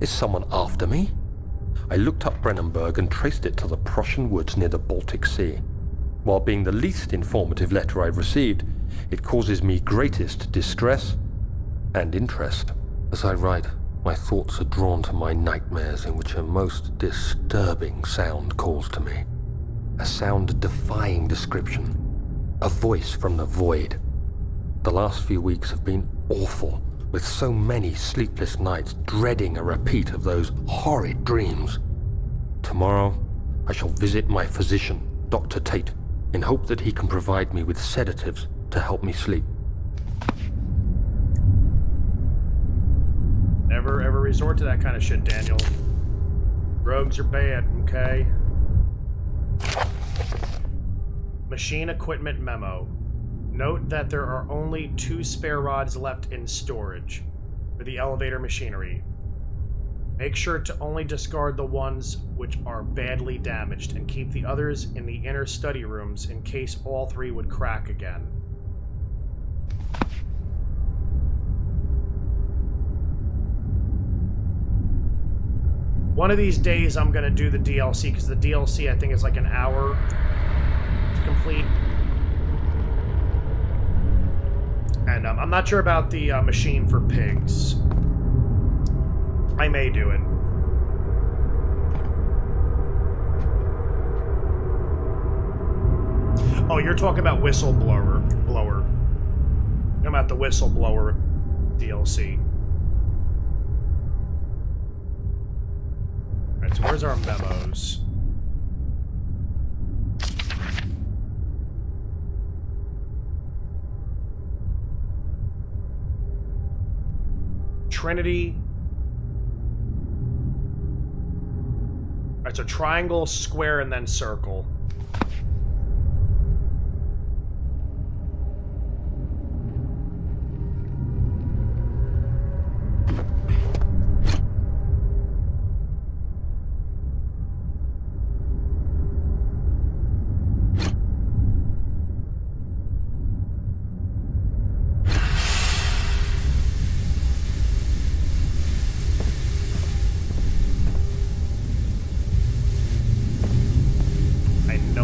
Is someone after me? I looked up Brennenburg and traced it to the Prussian woods near the Baltic Sea. While being the least informative letter I've received, it causes me greatest distress and interest. As I write, my thoughts are drawn to my nightmares in which a most disturbing sound calls to me. A sound defying description. A voice from the void. The last few weeks have been awful, with so many sleepless nights dreading a repeat of those horrid dreams. Tomorrow, I shall visit my physician, Dr. Tate, in hope that he can provide me with sedatives to help me sleep. Never ever resort to that kind of shit, Daniel. Rogues are bad, okay? Machine equipment memo. Note that there are only 2 spare rods left in storage for the elevator machinery. Make sure to only discard the ones which are badly damaged and keep the others in the inner study rooms in case all 3 would crack again. One of these days I'm going to do the DLC, because the DLC I think is like an hour to complete. And I'm not sure about the machine for pigs. I may do it. you're talking about Whistleblower. I'm about the Whistleblower DLC. Alright, so where's our memos? Trinity. Alright, so triangle, square, and then circle.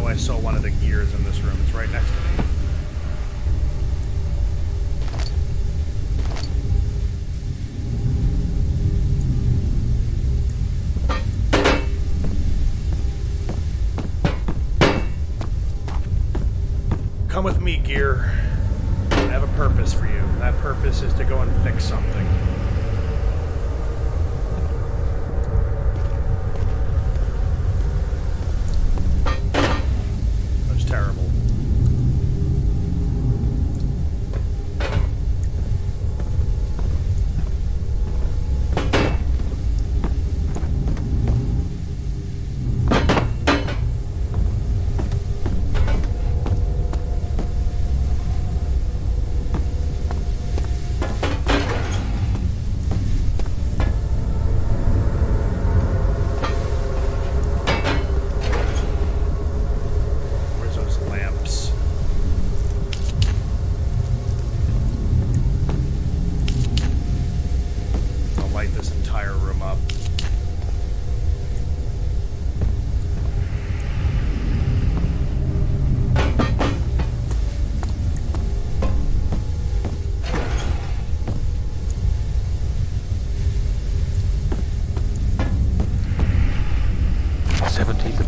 I saw one of the gears in this room. It's right next to me. Come with me, gear. I have a purpose for you. That purpose is to go and fix something. Terrible.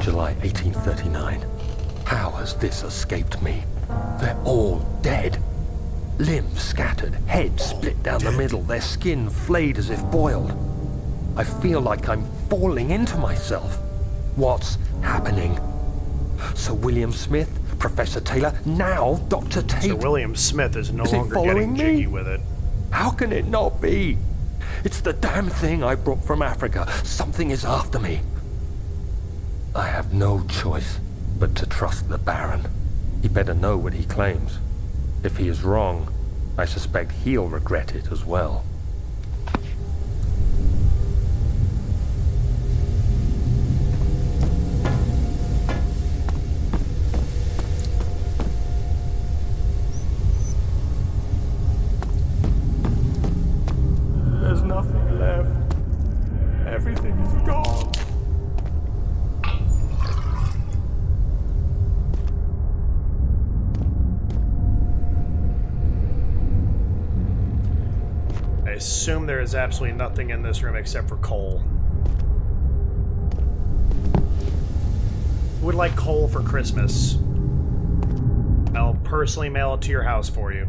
July 1839. How has this escaped me? They're all dead. Limbs scattered, heads split down the middle, their skin flayed as if boiled. I feel like I'm falling into myself. What's happening? Sir William Smith, Professor Taylor, now Dr. Tate. Sir William Smith is no Is it longer following getting jiggy me? with it. How can it not be? It's the damn thing I brought from Africa. Something is after me. I have no choice but to trust the Baron. He better know what he claims. If he is wrong, I suspect he'll regret it as well. There's nothing left. Everything is gone. I assume there is absolutely nothing in this room except for coal. Who would like coal for Christmas? I'll personally mail it to your house for you.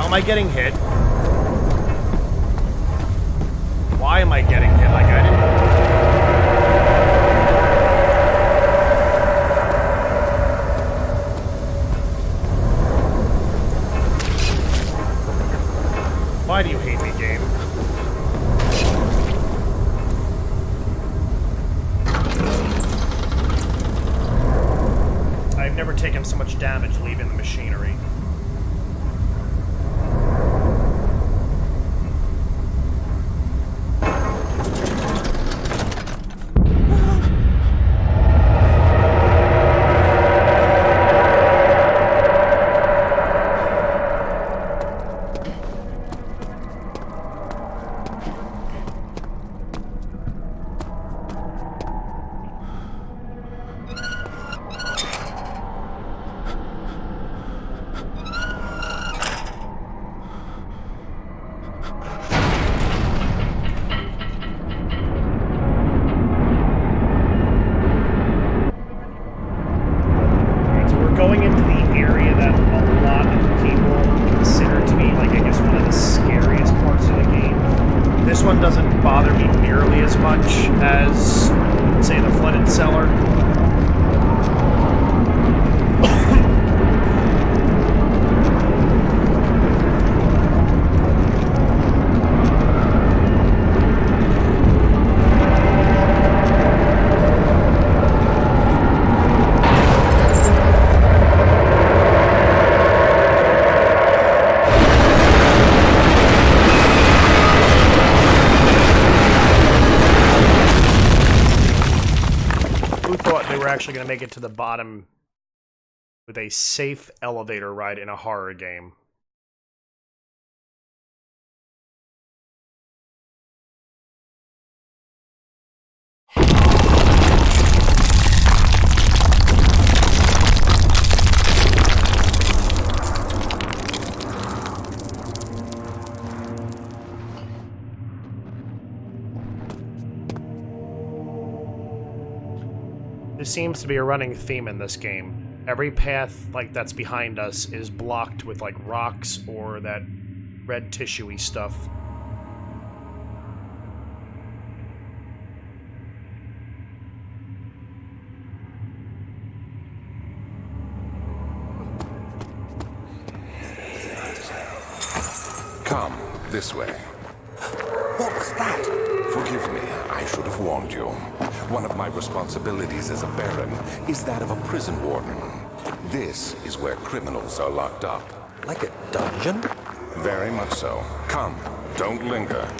How am I getting hit? Why am I getting hit? Like, I didn't... Why do you hate me, game? actually going to make it to the bottom with a safe elevator ride in a horror game. This seems to be a running theme in this game. Every path, like, that's behind us is blocked with, like, rocks or that red tissue-y stuff. Come, this way. What was that? Forgive me, I should have warned you. One of my responsibilities as a Baron is that of a prison warden. This is where criminals are locked up. Like a dungeon? Very much so. Come, don't linger.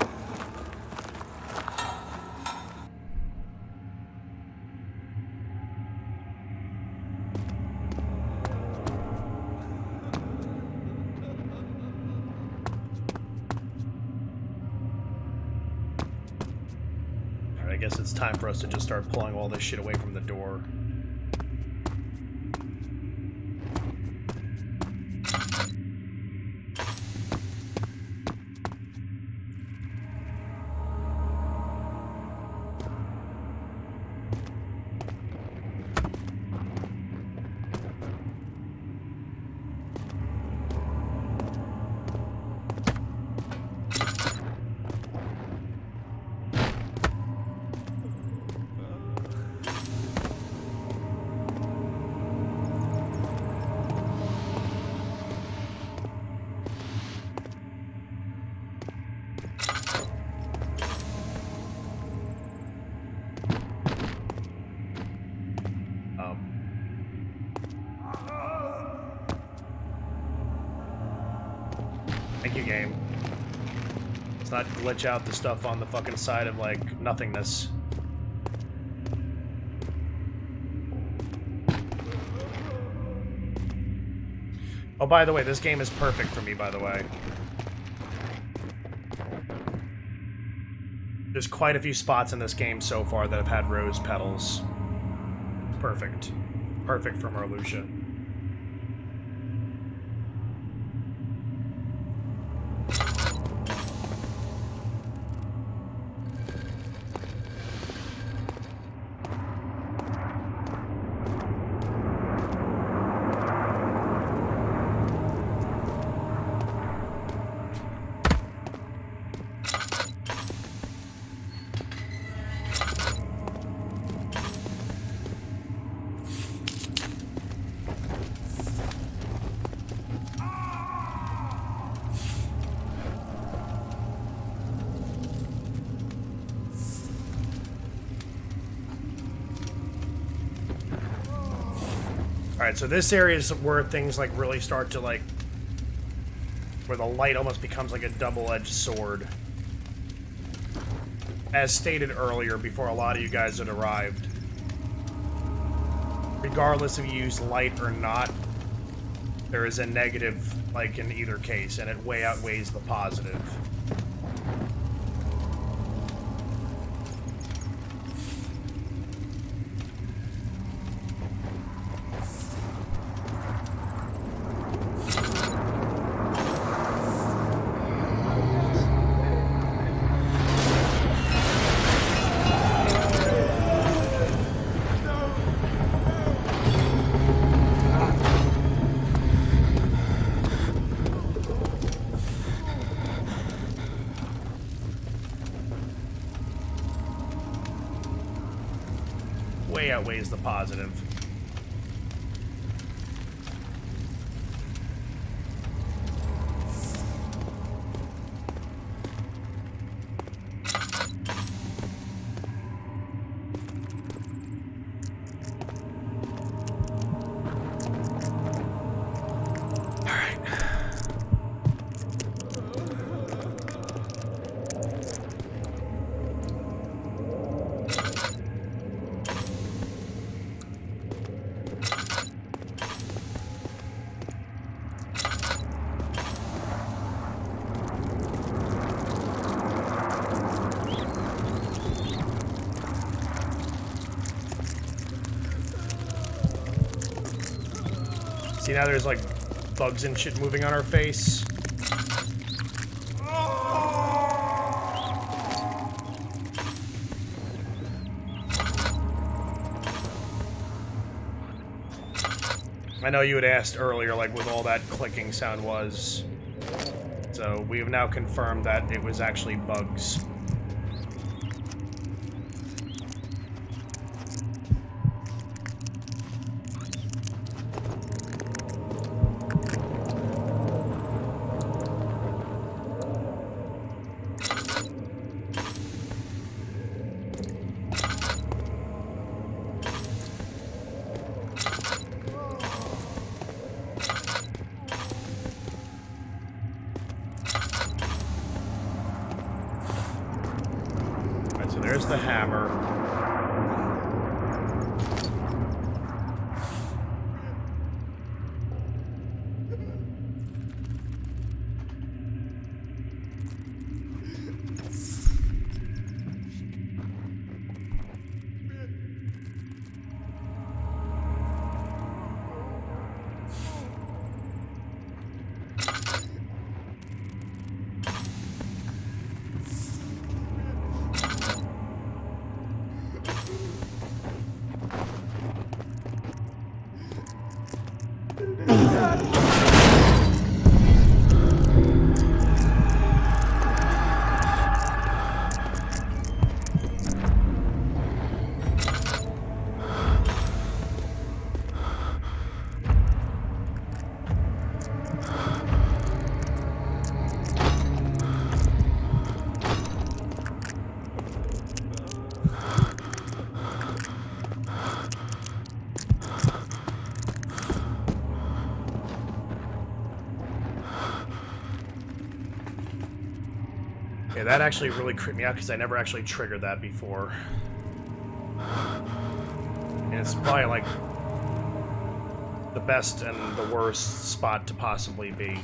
I guess it's time for us to just start pulling all this shit away from the door. Thank you, game. Let's not glitch out the stuff on the fucking side of, like, nothingness. Oh, by the way, this game is perfect for me, by the way. There's quite a few spots in this game so far that have had rose petals. Perfect. Perfect for Marluxia. Alright, so this area is where things, like, really start to, like... where the light almost becomes like a double-edged sword. As stated earlier, before a lot of you guys had arrived. Regardless if you use light or not, there is a negative, like, in either case, and it way outweighs the positive. Way outweighs the positive. now there's like bugs and shit moving on her face. I know you had asked earlier, like, what all that clicking sound was. So we have now confirmed that it was actually bugs. So there's the hammer. Yeah, that actually really creeped me out because I never actually triggered that before. And it's probably like the best and the worst spot to possibly be.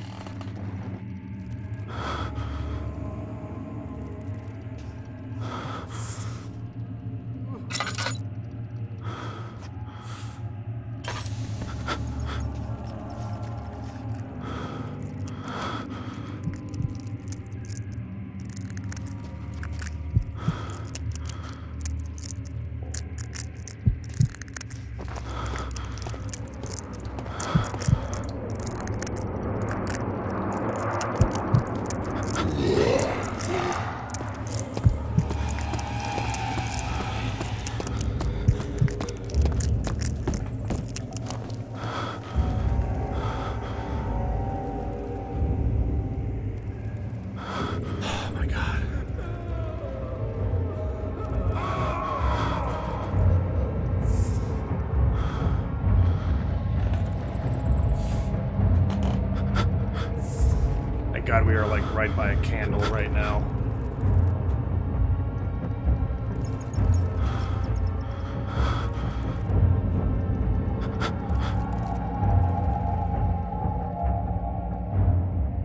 God, we are like right by a candle right now.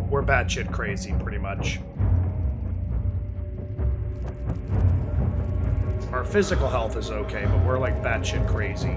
We're batshit crazy, pretty much. Our physical health is okay, but we're like batshit crazy.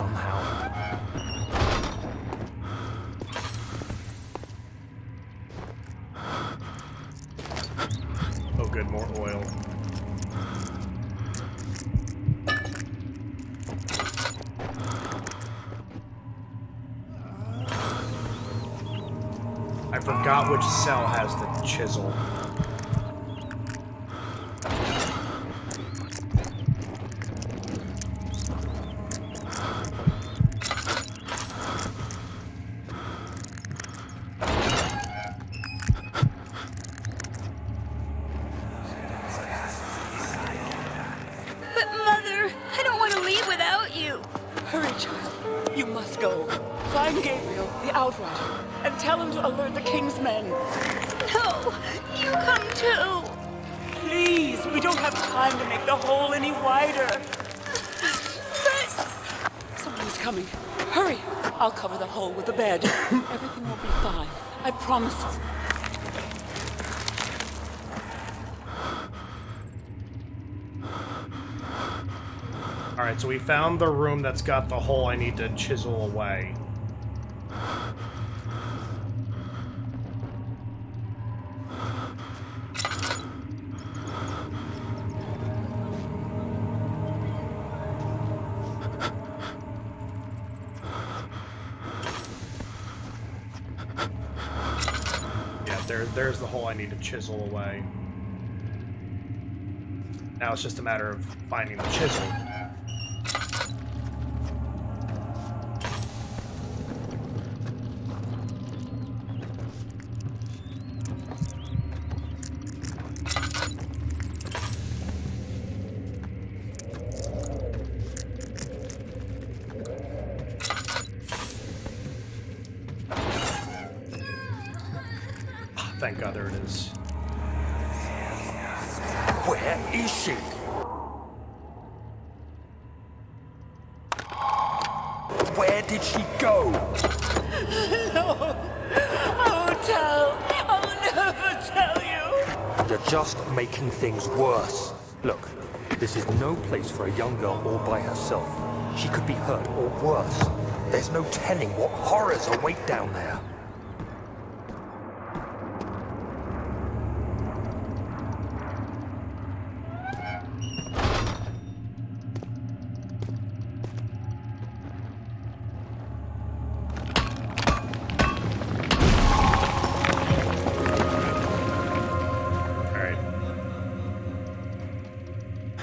somehow. Oh good, more oil. I forgot which cell has the chisel. But Mother, I don't want to leave without you. Hurry, child. You must go. Find Gabriel, the Outrider, and tell him to alert the King's men. No, you come too. Please, we don't have time to make the hole any wider. But Someone's coming. Hurry. I'll cover the hole with the bed. Everything will be fine. I promise you. Alright, so we found the room that's got the hole I need to chisel away. Yeah, there's the hole I need to chisel away. Now it's just a matter of finding the chisel. Thank God, there it is. Where is she? Where did she go? No. I won't tell. I'll never tell you. You're just making things worse. Look, this is no place for a young girl all by herself. She could be hurt or worse. There's no telling what horrors await down there.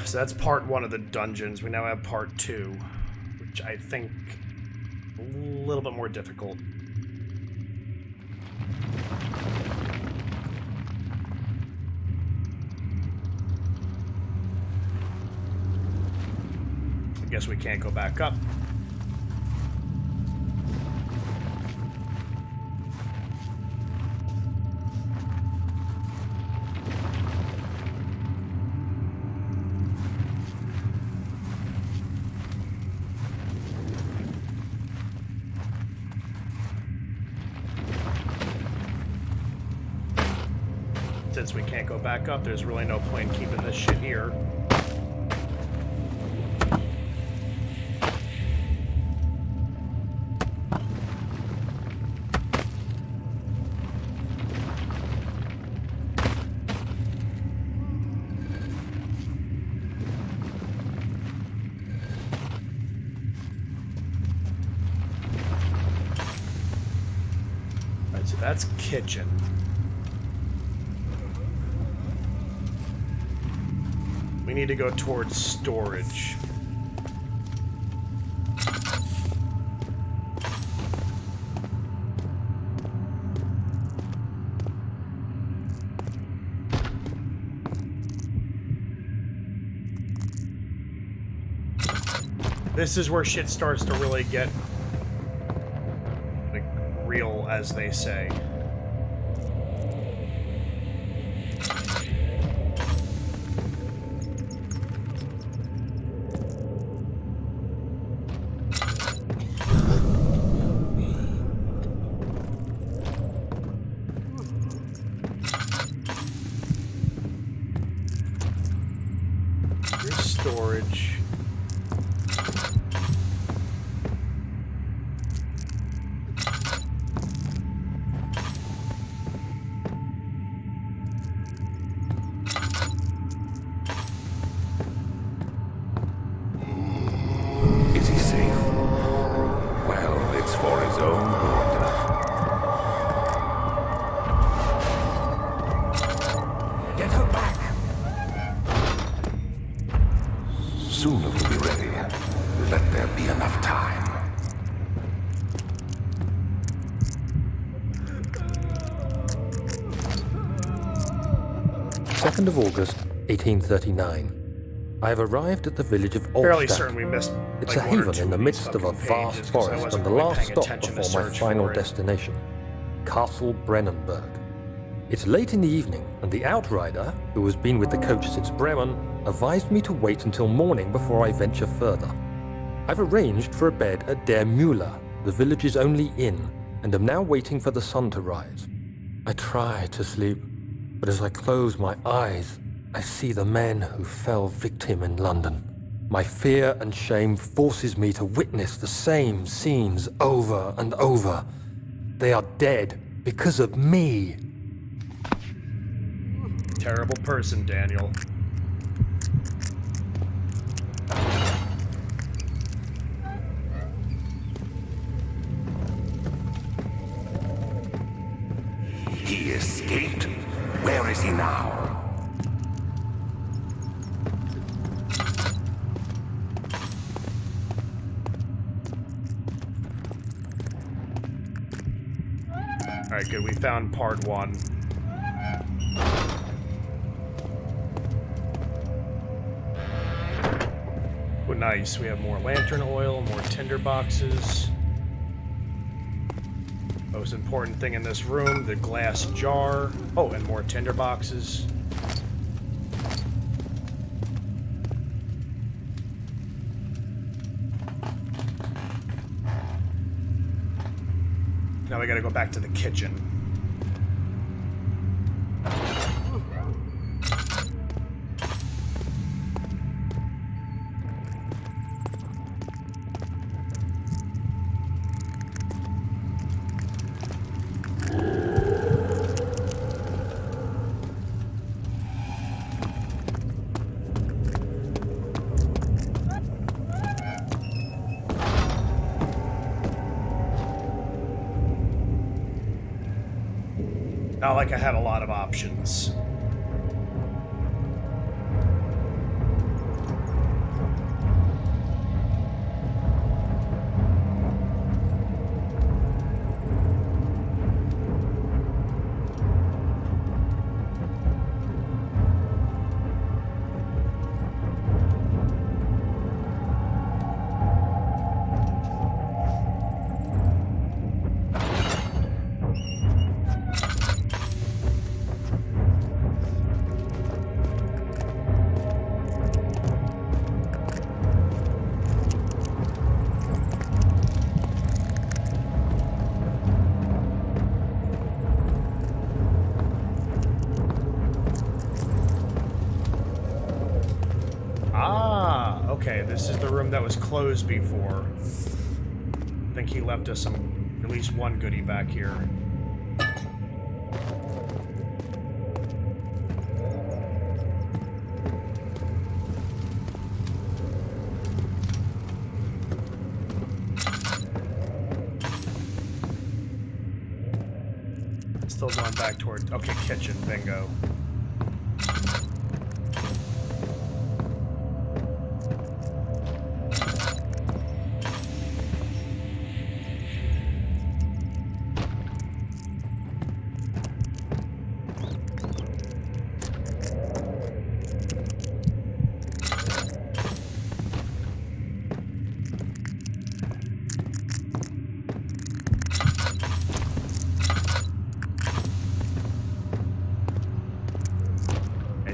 So that's part 1 of the dungeons. We now have part 2, which I think a little bit more difficult. I guess we can't go back up. Since we can't go back up, there's really no point in keeping this shit here. Alright, so that's kitchen. We need to go towards storage. This is where shit starts to really get, like, real, as they say. Storage. own order. Get her back! Sooner we'll be ready. Let there be enough time. 2nd of August, 1839. I have arrived at the village of Fairly Altstadt. certain we missed. It's like, a one or haven two in the these midst of a fucking vast pages, 'cause I forest wasn't and the really last paying stop attention to before my search final for it. destination, Castle Brennenburg. It's late in the evening, and the outrider, who has been with the coach since Bremen, advised me to wait until morning before I venture further. I've arranged for a bed at Der Müller, the village's only inn, and am now waiting for the sun to rise. I try to sleep, but as I close my eyes, I see the men who fell victim in London. My fear and shame forces me to witness the same scenes over and over. They are dead because of me. Terrible person, Daniel. He escaped? Where is he now? Alright, good. We found part 1. Oh, nice. We have more lantern oil, more tinder boxes. Most important thing in this room, the glass jar. Oh, and more tinder boxes. Now we gotta go back to the kitchen. Not like I had a lot of options. Okay, this is the room that was closed before. I think he left us at least one goodie back here. Still going back toward... Okay, kitchen, bingo.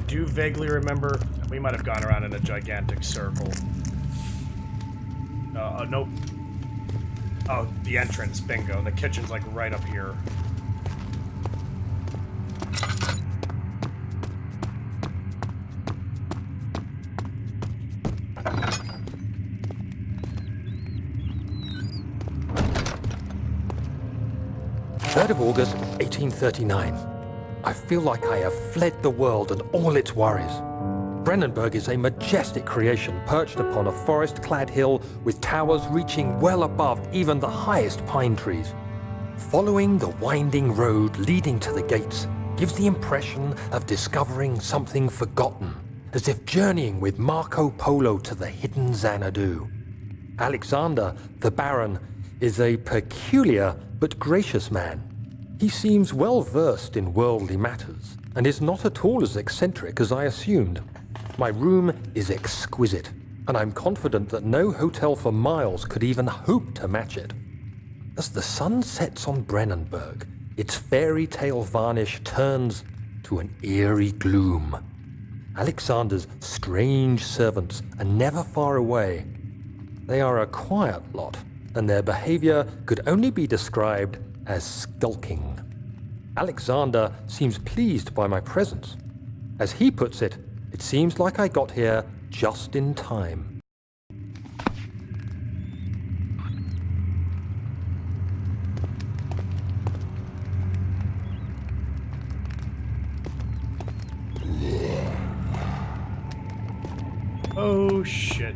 Do vaguely remember we might have gone around in a gigantic circle. Nope. Oh, the entrance, bingo. The kitchen's like right up here. Third of August, 1839. I feel like I have fled the world and all its worries. Brennenburg is a majestic creation perched upon a forest-clad hill with towers reaching well above even the highest pine trees. Following the winding road leading to the gates gives the impression of discovering something forgotten, as if journeying with Marco Polo to the hidden Xanadu. Alexander, the Baron, is a peculiar but gracious man. He seems well versed in worldly matters, and is not at all as eccentric as I assumed. My room is exquisite, and I'm confident that no hotel for miles could even hope to match it. As the sun sets on Brennenburg, its fairy tale varnish turns to an eerie gloom. Alexander's strange servants are never far away. They are a quiet lot, and their behavior could only be described as skulking. Alexander seems pleased by my presence. As he puts it, it seems like I got here just in time. Oh, shit.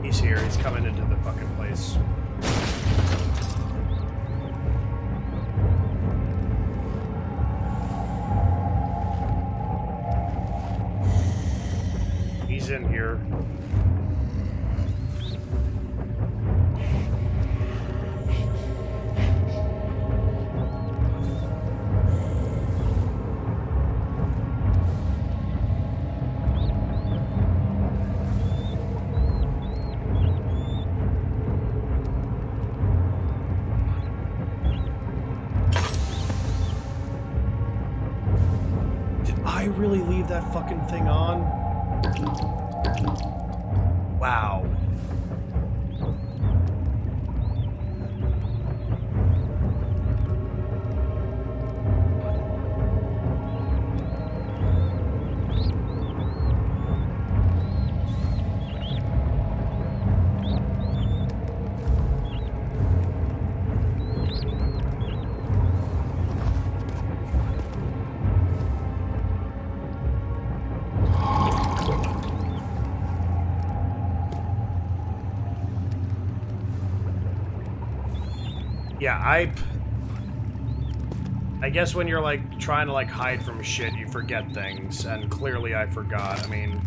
He's here. He's coming into the fucking place. He's in here. Did I really leave that fucking thing on? Wow. Yeah, I guess when you're like trying to like hide from shit, you forget things, and clearly I forgot. I mean,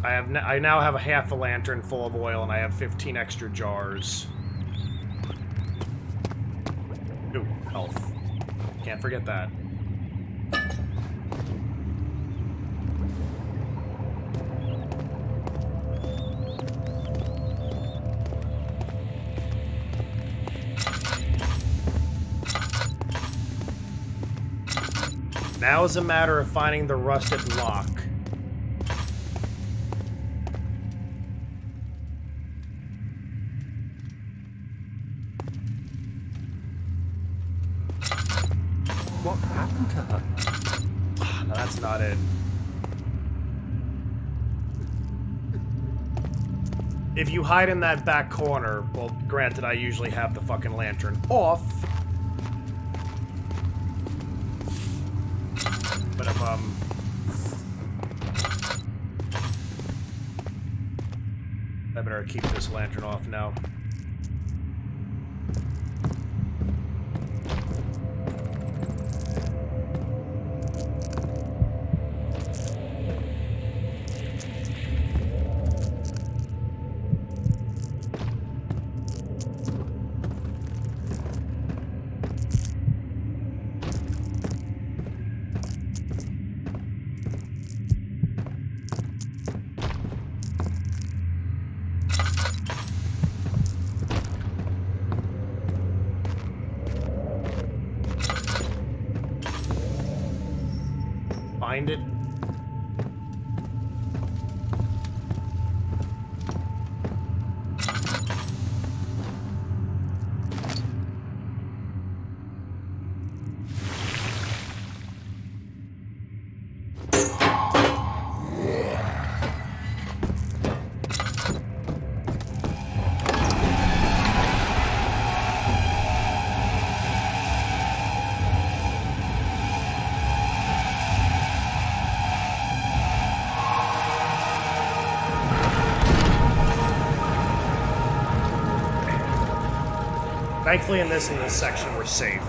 I now have a half a lantern full of oil, and I have 15 extra jars. Ooh, health. Can't forget that. Now is a matter of finding the rusted lock. What happened to her? No, that's not it. If you hide in that back corner, well, granted, I usually have the fucking lantern off. But if, I better keep this lantern off now. Find it. Thankfully, in this section, we're safe.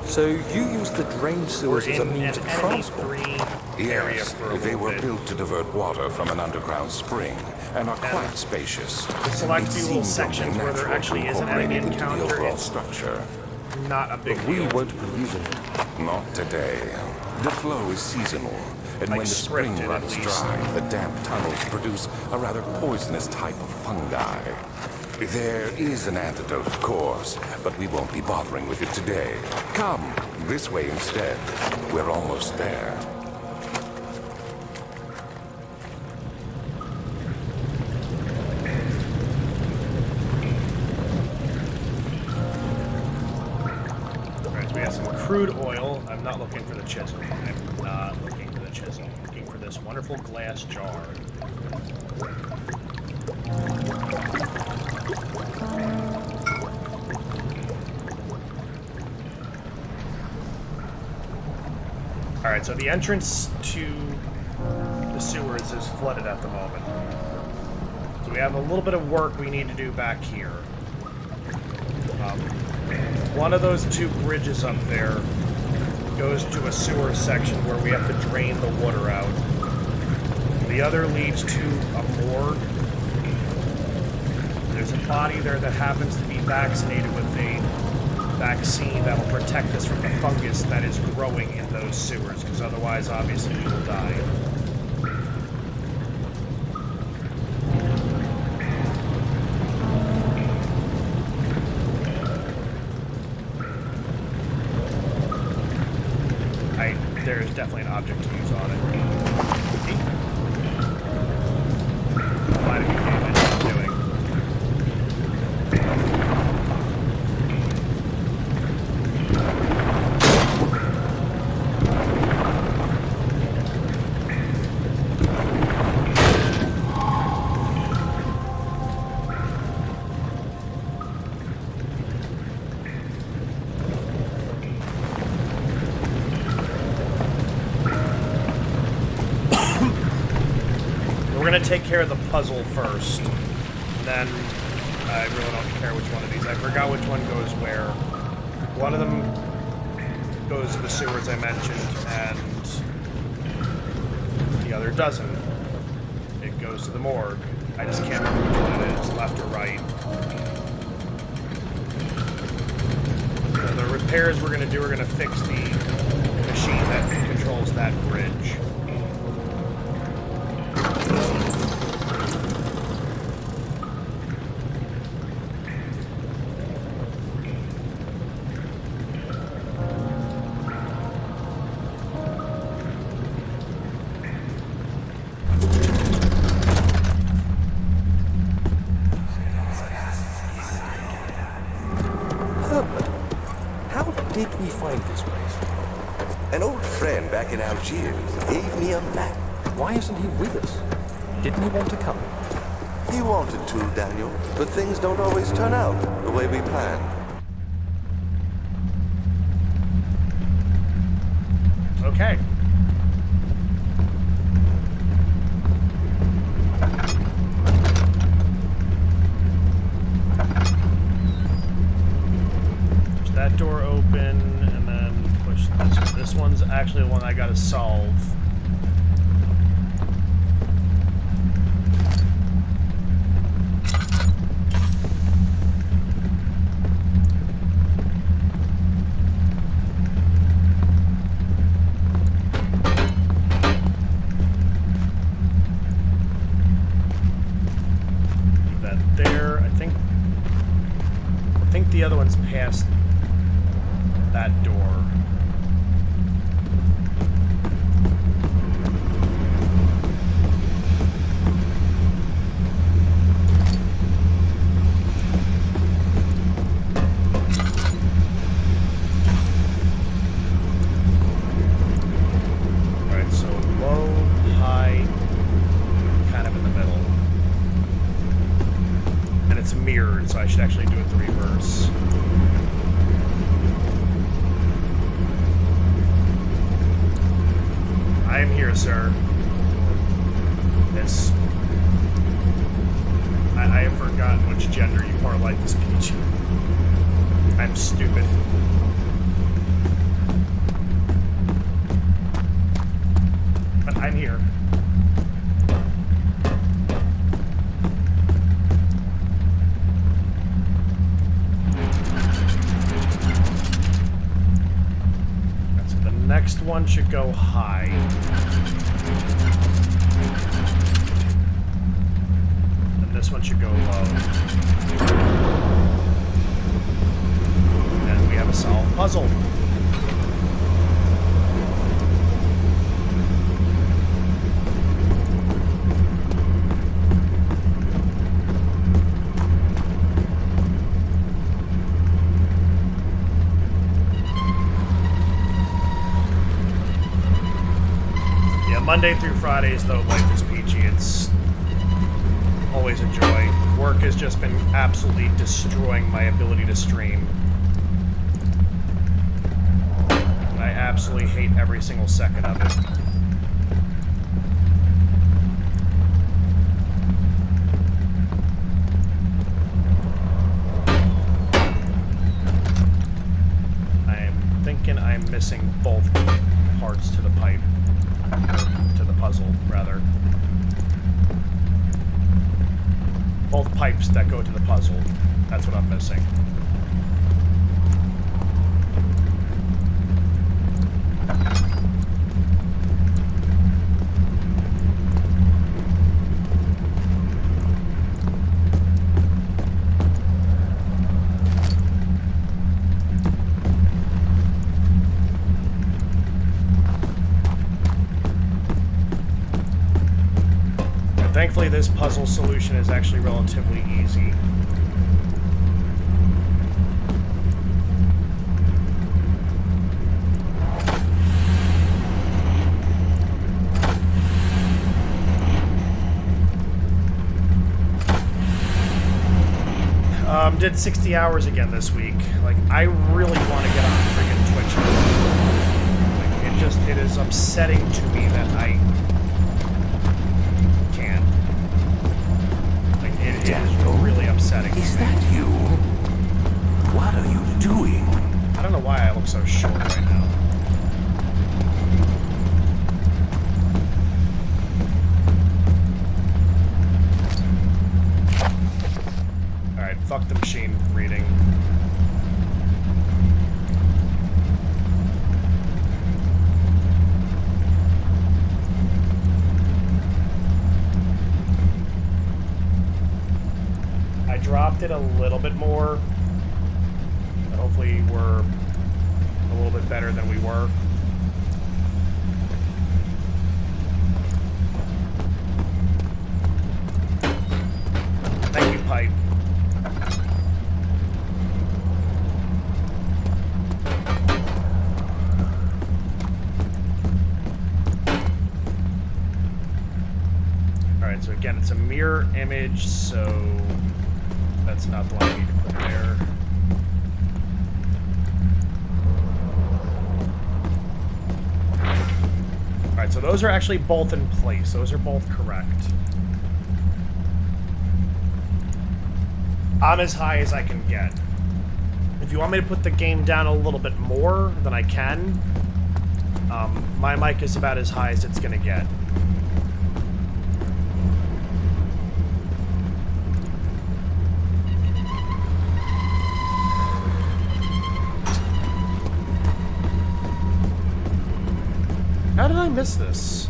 So you use the drain We're sewers as a in means an of enemy transport? 3 area Yes, for a they little were bit. built to divert water from an underground spring and are quite spacious. The select It few little seems only sections where there natural actually to is an incorporate enemy it into the encounter, overall it's structure. not a big But we deal. won't be using it. Not today. The flow is seasonal, and Like when the spring scripted, at runs least. dry, the damp tunnels produce a rather poisonous type of fungi. There is an antidote, of course, but we won't be bothering with it today. Come, this way instead. We're almost there. Alright, so we have some crude oil. I'm not looking for the chisel. I'm not looking for the chisel. I'm looking for this wonderful glass jar. Alright, so the entrance to the sewers is flooded at the moment. So we have a little bit of work we need to do back here. One of those 2 bridges up there goes to a sewer section where we have to drain the water out. The other leads to a morgue. There's a body there that happens to be vaccinated with a vaccine that will protect us from the fungus that is growing in those sewers, because otherwise, obviously, we will die. There's definitely an object to use on it. Might have been what I'm doing. We're gonna take care of the puzzle first. Then I really don't care which one of these. I forgot which one goes where. One of them goes to the sewers I mentioned, and the other doesn't. It goes to the morgue. I just can't remember which one it is, left or right. So the repairs we're gonna do, we're gonna fix the machine that controls that bridge. How did we find this place? An old friend back in Algiers gave me a map. Why isn't he with us? Didn't he want to come? He wanted to, Daniel, but things don't always turn out the way we planned. Okay. Push that door open, and then push this. This one's actually the one I gotta solve. The other one's past that door. Alright, so low, high, kind of in the middle. And it's mirrored, so I should actually do it the reverse. I am here, sir. Yes. I have forgotten which gender you are like this speech. I'm stupid. But I'm here. So the next one should go high. And this one should go low. And we have a solved puzzle. Monday through Fridays, though, life is peachy. It's always a joy. Work has just been absolutely destroying my ability to stream. And I absolutely hate every single second of it. I'm thinking I'm missing both parts to the pipe. To the puzzle, rather. Both pipes that go to the puzzle. That's what I'm missing. Thankfully, this puzzle solution is actually relatively easy. Did 60 hours again this week. Like, I really want to get on freaking Twitch. Like, it is upsetting to me that I can't. Like, it is really upsetting. Is that you? What are you doing? I don't know why I look so short right now. Alright, fuck the machine reading. I dropped it a little bit more. Hopefully we're a little bit better than we were. Thank you, Pipe. Alright, so again, it's a mirror image, so that's not the one I need to put there. Alright, so those are actually both in place. Those are both correct. I'm as high as I can get. If you want me to put the game down a little bit more, then I can. My mic is about as high as it's gonna get. How did I miss this?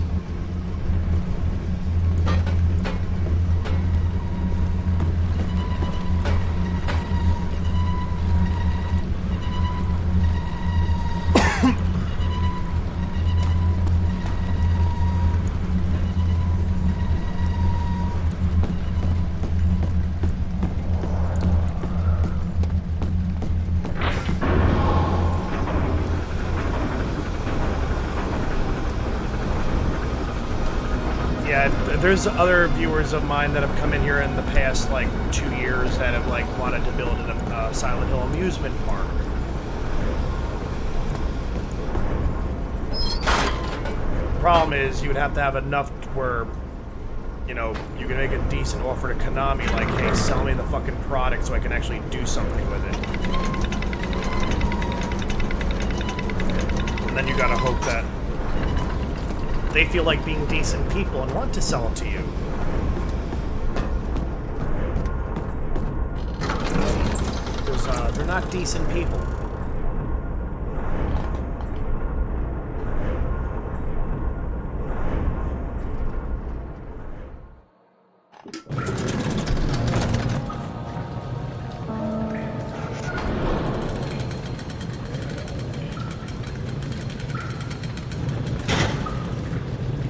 There's other viewers of mine that have come in here in the past, like, 2 years that have, like, wanted to build a Silent Hill amusement park. The problem is you would have to have enough where, you know, you can make a decent offer to Konami, like, hey, sell me the fucking product so I can actually do something with it. And then you gotta hope that they feel like being decent people and want to sell it to you. Because they're not decent people.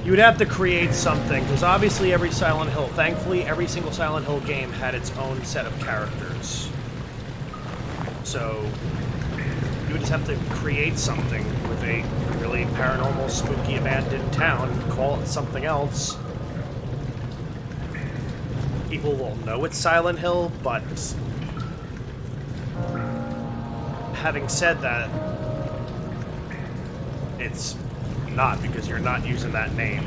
You would have to create something, because obviously every Silent Hill, thankfully every single Silent Hill game had its own set of characters. So, you would just have to create something with a really paranormal, spooky, abandoned town, call it something else. People will know it's Silent Hill, but having said that, it's not, because you're not using that name.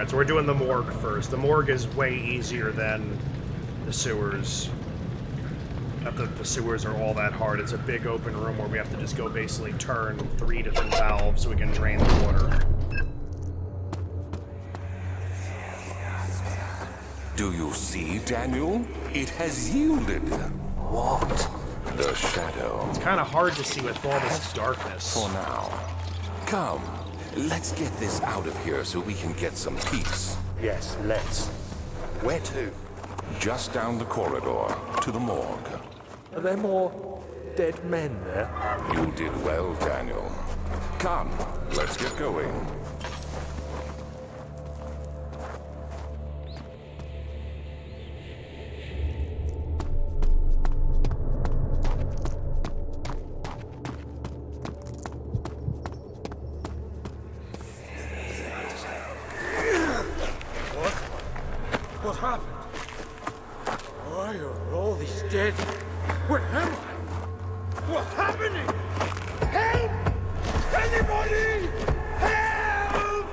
So we're doing the morgue first. The morgue is way easier than the sewers. Not that the sewers are all that hard. It's a big open room where we have to just go basically turn 3 different valves so we can drain the water. Do you see, Daniel? It has yielded. What? The shadow. It's kind of hard to see with all this darkness. For now. Come, let's get this out of here so we can get some peace. Yes, let's. Where to? Just down the corridor to the morgue. Are there more dead men there? You did well, Daniel. Come, let's get going. What happened? Why are all these dead? Where am I? What's happening? Help! Anybody! Help!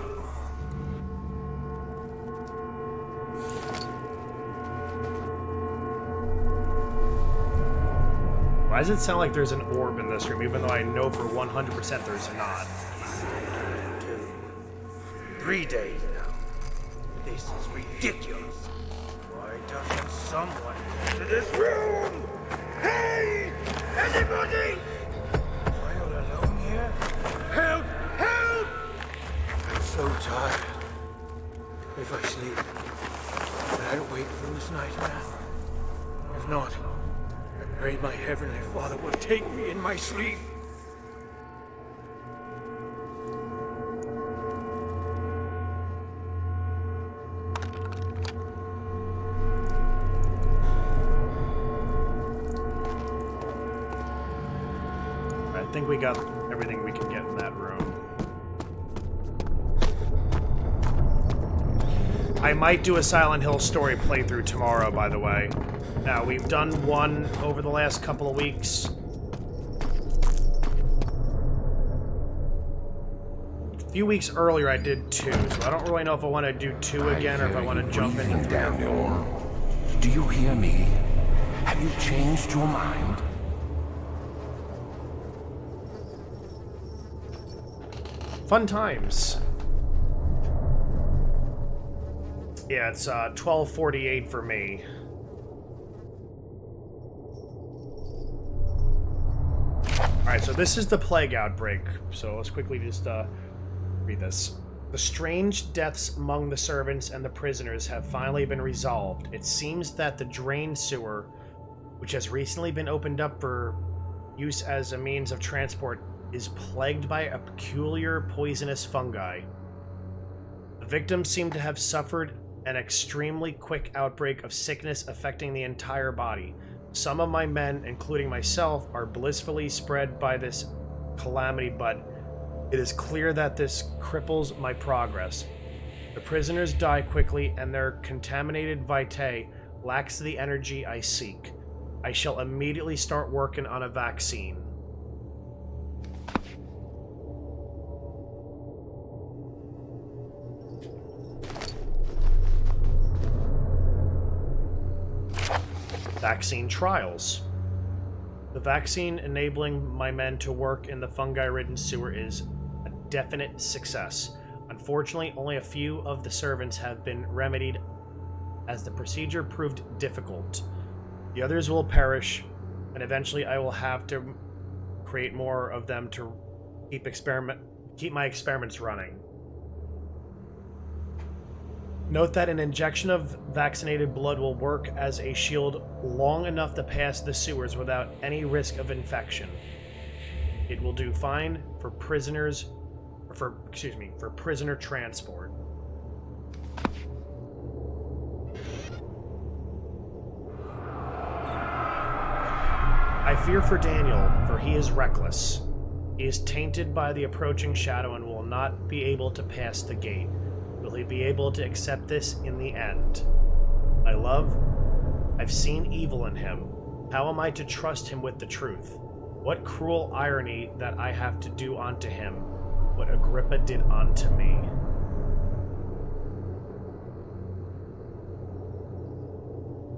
Why does it sound like there's an orb in this room, even though I know for 100% there's not? 3 days now. This is ridiculous. Why doesn't someone get to this room? Hey! Anybody? Am I all alone here? Help! Help! I'm so tired. If I sleep, will I wake from this nightmare? If not, I pray my Heavenly Father will take me in my sleep. I think we got everything we can get in that room. I might do a Silent Hill story playthrough tomorrow, by the way. Now, we've done one over the last couple of weeks. A few weeks earlier, I did 2, so I don't really know if I want to do 2 again or if I want to jump into 3 or 4. Daniel. Do you hear me? Have you changed your mind? Fun times. Yeah, it's 12:48 for me. Alright, so this is the plague outbreak. So let's quickly just read this. The strange deaths among the servants and the prisoners have finally been resolved. It seems that the drain sewer, which has recently been opened up for use as a means of transport, is plagued by a peculiar poisonous fungi. The victims seem to have suffered an extremely quick outbreak of sickness affecting the entire body. Some of my men, including myself, are blissfully spread by this calamity, but It is clear that this cripples my progress. The prisoners die quickly, and their contaminated vitae lacks the energy I seek. I shall immediately start working on a vaccine. Vaccine trials. The vaccine enabling my men to work in the fungi-ridden sewer is a definite success. Unfortunately, only a few of the servants have been remedied, as the procedure proved difficult. The others will perish, and eventually I will have to create more of them to keep my experiments running. Note that an injection of vaccinated blood will work as a shield long enough to pass the sewers without any risk of infection. It will do fine for prisoners, for prisoner transport. I fear for Daniel, for he is reckless. He is tainted by the approaching shadow and will not be able to pass the gate. Will he be able to accept this in the end? My love, I've seen evil in him. How am I to trust him with the truth? What cruel irony that I have to do unto him what Agrippa did unto me.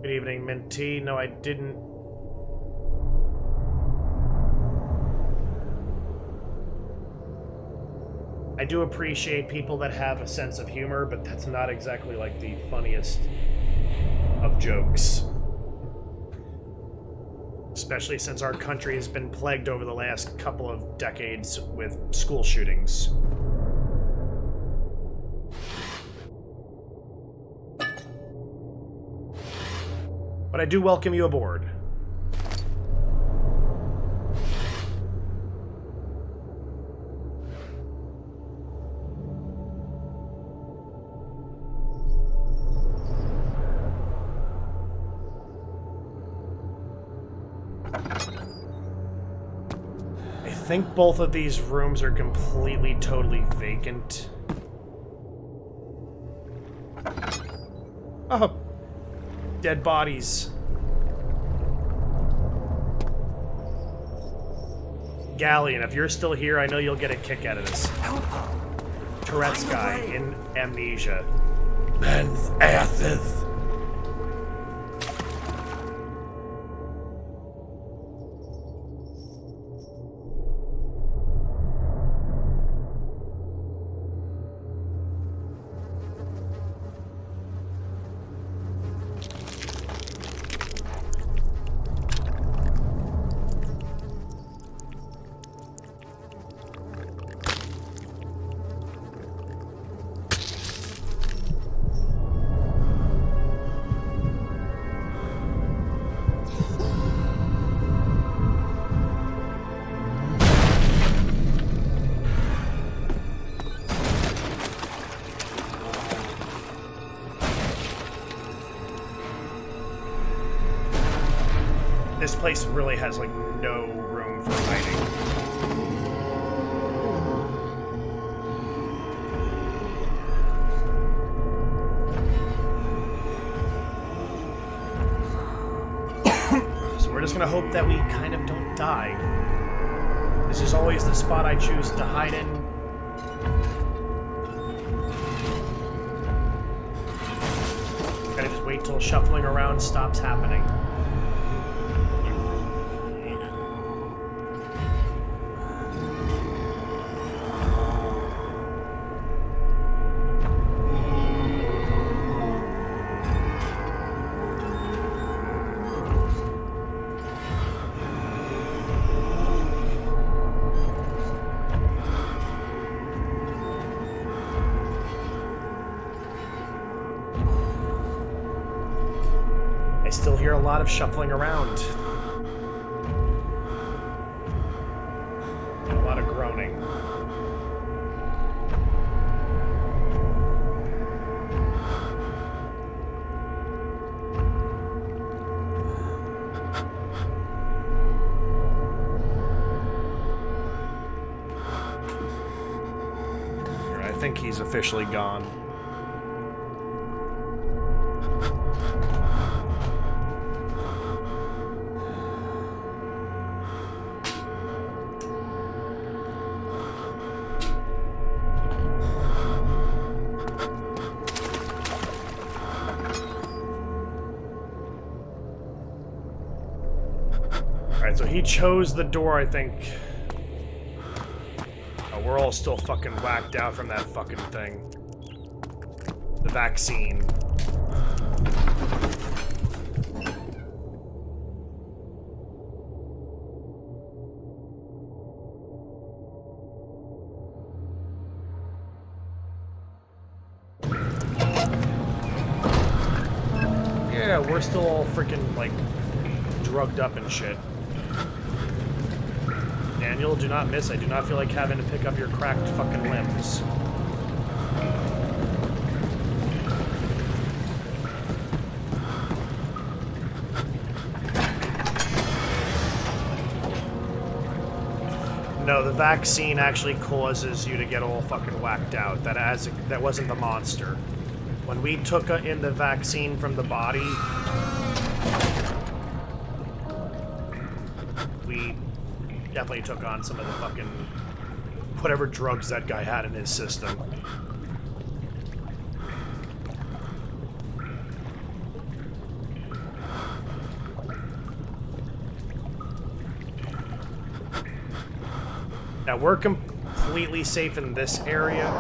Good evening, Minty. No, I didn't. I do appreciate people that have a sense of humor, but that's not exactly like the funniest of jokes. Especially since our country has been plagued over the last couple of decades with school shootings. But I do welcome you aboard. I think both of these rooms are completely, totally vacant. Oh! Dead bodies. Galleon, if you're still here, I know you'll get a kick out of this. Tourette's guy in Amnesia. Men's asses. This place really has, like, no room for hiding. So we're just gonna hope that we kind of don't die. This is always the spot I choose to hide in. Gotta just wait till shuffling around stops happening. I still hear a lot of shuffling around. And a lot of groaning. think he's officially gone. Alright, so he chose the door, I think. Oh, we're all still fucking whacked out from that fucking thing. The vaccine. Yeah, we're still all freaking, like, drugged up and shit. Daniel, do not miss. I do not feel like having to pick up your cracked fucking limbs. No, the vaccine actually causes you to get all fucking whacked out. That wasn't the monster. When we took in the vaccine from the body, we definitely took on some of the fucking whatever drugs that guy had in his system. Now we're completely safe in this area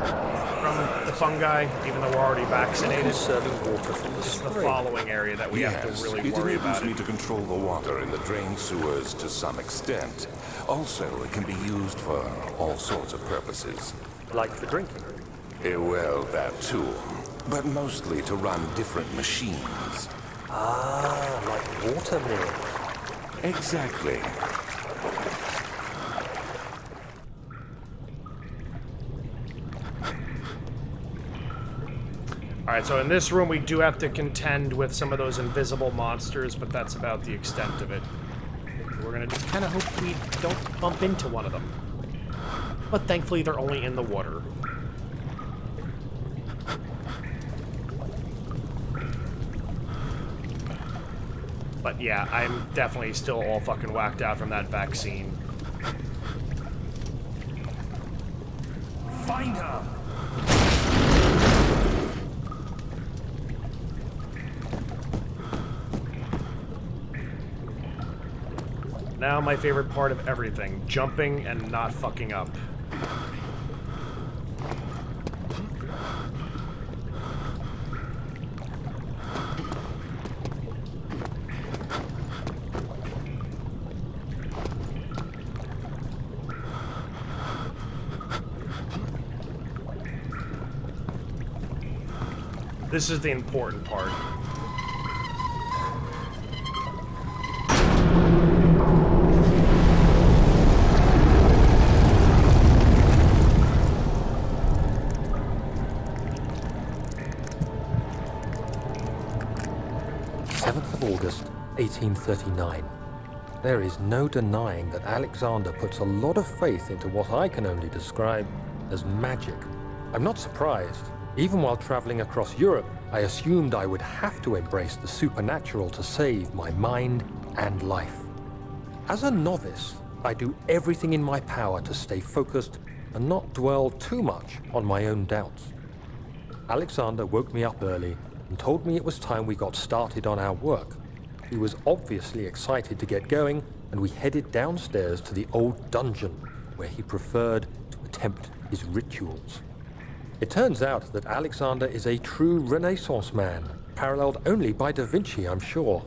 from the fungi, even though we're already vaccinated. Conserving water from the It's the spring. following area that we have to really it worry enables about. me to control the water in the drain sewers to some extent. Also, it can be used for all sorts of purposes. Like for drinking. Well, that too. But mostly to run different machines. Ah, like water mill. Exactly. Alright, so in this room we do have to contend with some of those invisible monsters, but that's about the extent of it. We're gonna just kind of hope we don't bump into one of them. But thankfully they're only in the water. But yeah, I'm definitely still all fucking whacked out from that vaccine. Find her! Now my favorite part of everything, jumping and not fucking up. This is the important part. August 1839. There is no denying that Alexander puts a lot of faith into what I can only describe as magic. I'm not surprised. Even while traveling across Europe, I assumed I would have to embrace the supernatural to save my mind and life. As a novice, I do everything in my power to stay focused and not dwell too much on my own doubts. Alexander woke me up early and told me it was time we got started on our work. He was obviously excited to get going, and we headed downstairs to the old dungeon, where he preferred to attempt his rituals. It turns out that Alexander is a true Renaissance man, paralleled only by Da Vinci, I'm sure.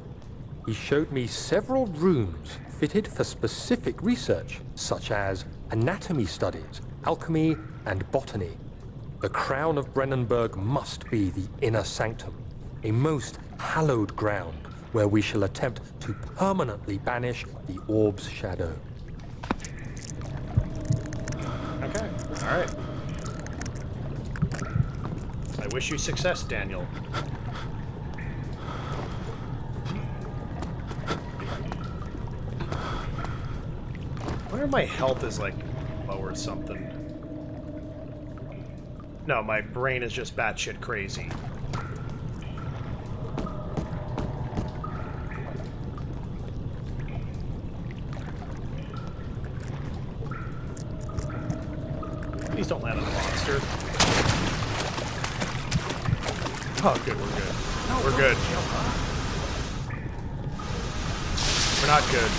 He showed me several rooms fitted for specific research, such as anatomy studies, alchemy, and botany. The crown of Brennenburg must be the inner sanctum, a most hallowed ground where we shall attempt to permanently banish the orb's shadow. Okay, alright. I wish you success, Daniel. I wonder if my health is, like, low or something. No, my brain is just batshit crazy. Please don't land on the monster. Oh, good, we're good. We're good. We're not good.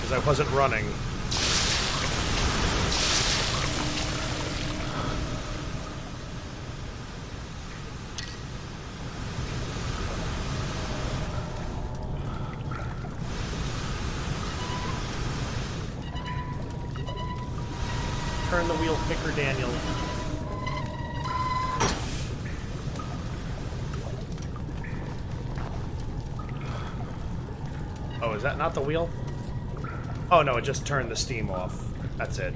Because I wasn't running. Turn the wheel quicker, Daniel. Oh, is that not the wheel? Oh no, it just turned the steam off. That's it.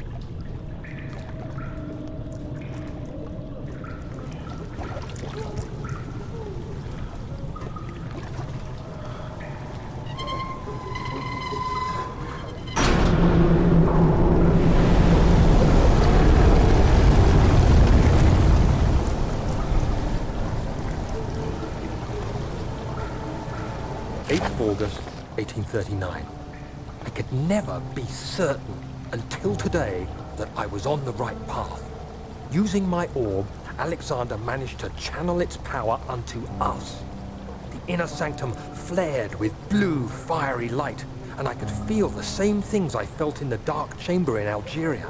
August 1839. I could never be certain until today that I was on the right path. Using my orb, Alexander managed to channel its power unto us. The inner sanctum flared with blue, fiery light, and I could feel the same things I felt in the dark chamber in Algeria.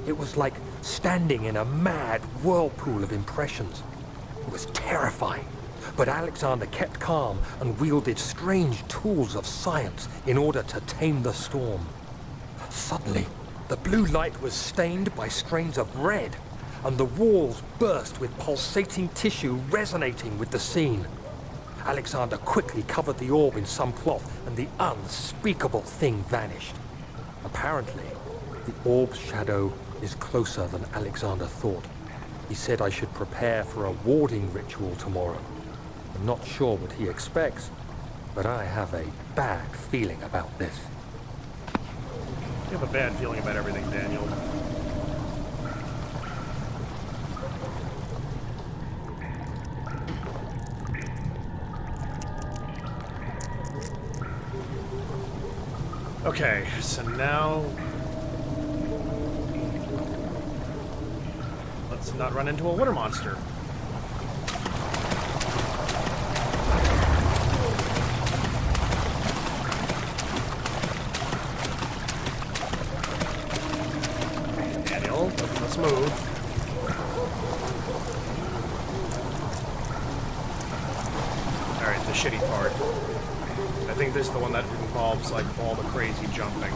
It was like standing in a mad whirlpool of impressions. It was terrifying. But Alexander kept calm and wielded strange tools of science in order to tame the storm. Suddenly, the blue light was stained by strains of red, and the walls burst with pulsating tissue resonating with the scene. Alexander quickly covered the orb in some cloth, and the unspeakable thing vanished. Apparently, the orb's shadow is closer than Alexander thought. He said I should prepare for a warding ritual tomorrow. I'm not sure what he expects, but I have a bad feeling about this. You have a bad feeling about everything, Daniel. Okay, so now let's not run into a water monster. Let's move. Alright, the shitty part. I think this is the one that involves, like, all the crazy jumping.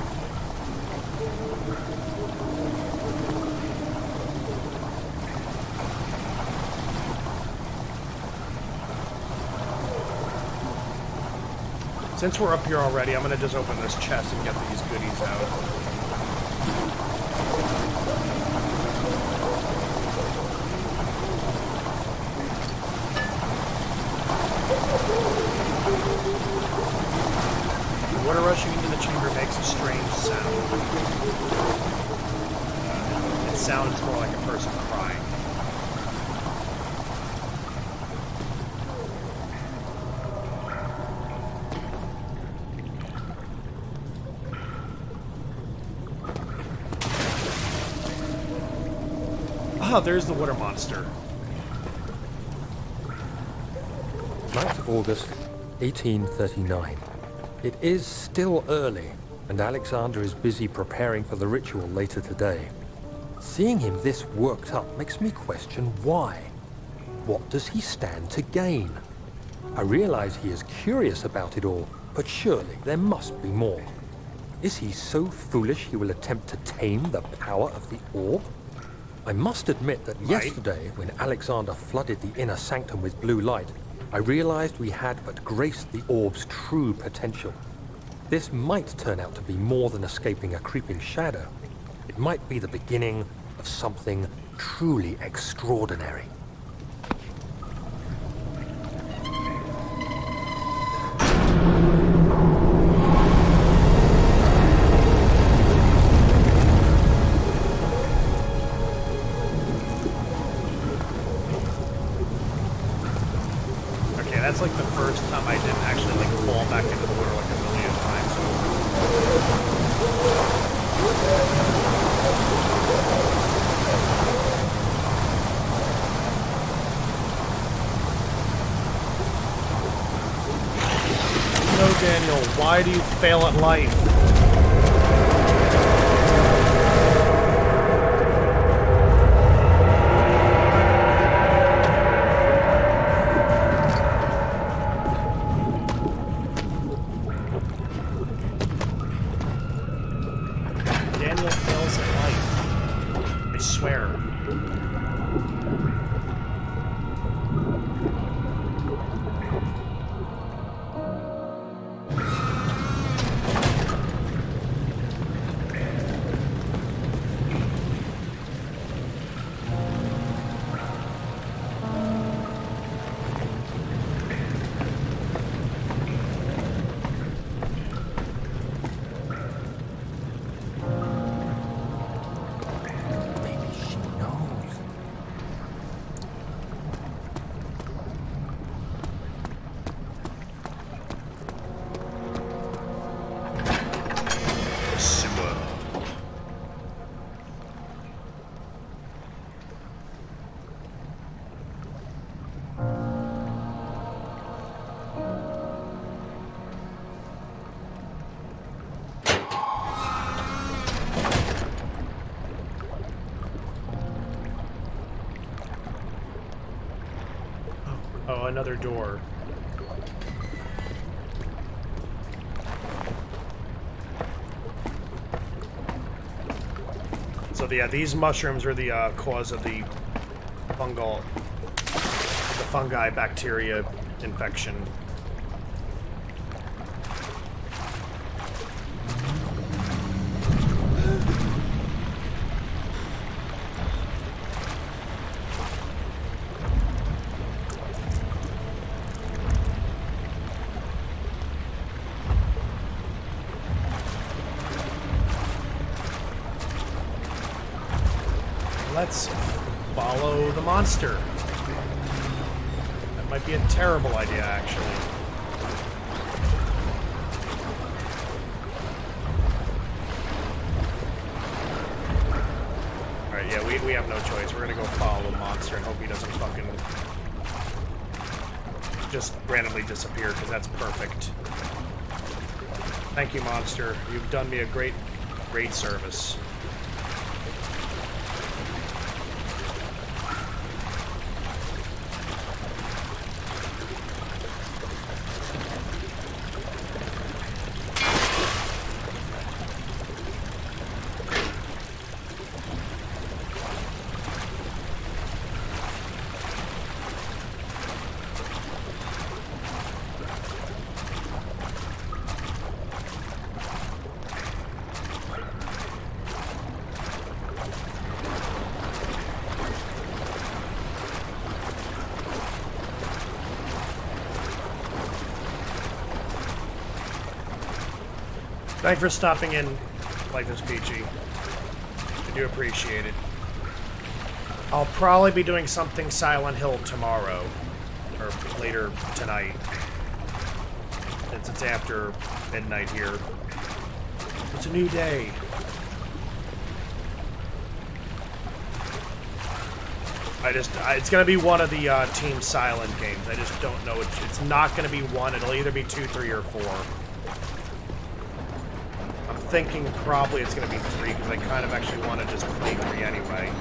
Since we're up here already, I'm gonna just open this chest and get these goodies out. Water rushing into the chamber makes a strange sound. It sounds more like a person crying. Ah, there's the water monster. 9th of August, 1839. It is still early, and Alexander is busy preparing for the ritual later today. Seeing him this worked up makes me question why. What does he stand to gain? I realize he is curious about it all, but surely there must be more. Is he so foolish he will attempt to tame the power of the orb? I must admit that yesterday, when Alexander flooded the inner sanctum with blue light, I realized we had but graced the orb's true potential. This might turn out to be more than escaping a creeping shadow. It might be the beginning of something truly extraordinary. Why do you fail at life? Daniel fails at life. I swear. Maybe she knows. Sewer. Oh, another door. So yeah, these mushrooms are the cause of the fungi bacteria infection. Let's follow the monster. That might be a terrible idea, actually. Alright, yeah, we have no choice. We're gonna go follow the monster and hope he doesn't fucking just randomly disappear, because that's perfect. Thank you, monster. You've done me a great service. Thanks for stopping in, Life is Peachy. I do appreciate it. I'll probably be doing something Silent Hill tomorrow, or later tonight, since it's after midnight here. It's a new day. It's gonna be one of the Team Silent games. I just don't know. It's not gonna be one. It'll either be 2, 3, or 4. I'm thinking probably it's gonna be 3 because I kind of actually want to just play 3 anyway.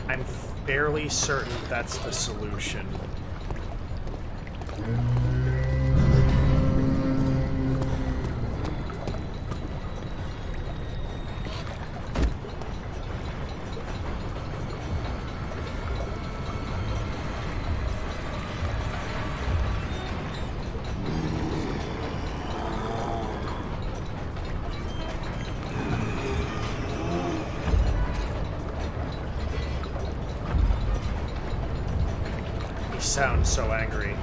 I'm fairly certain that's the solution. sounds so angry.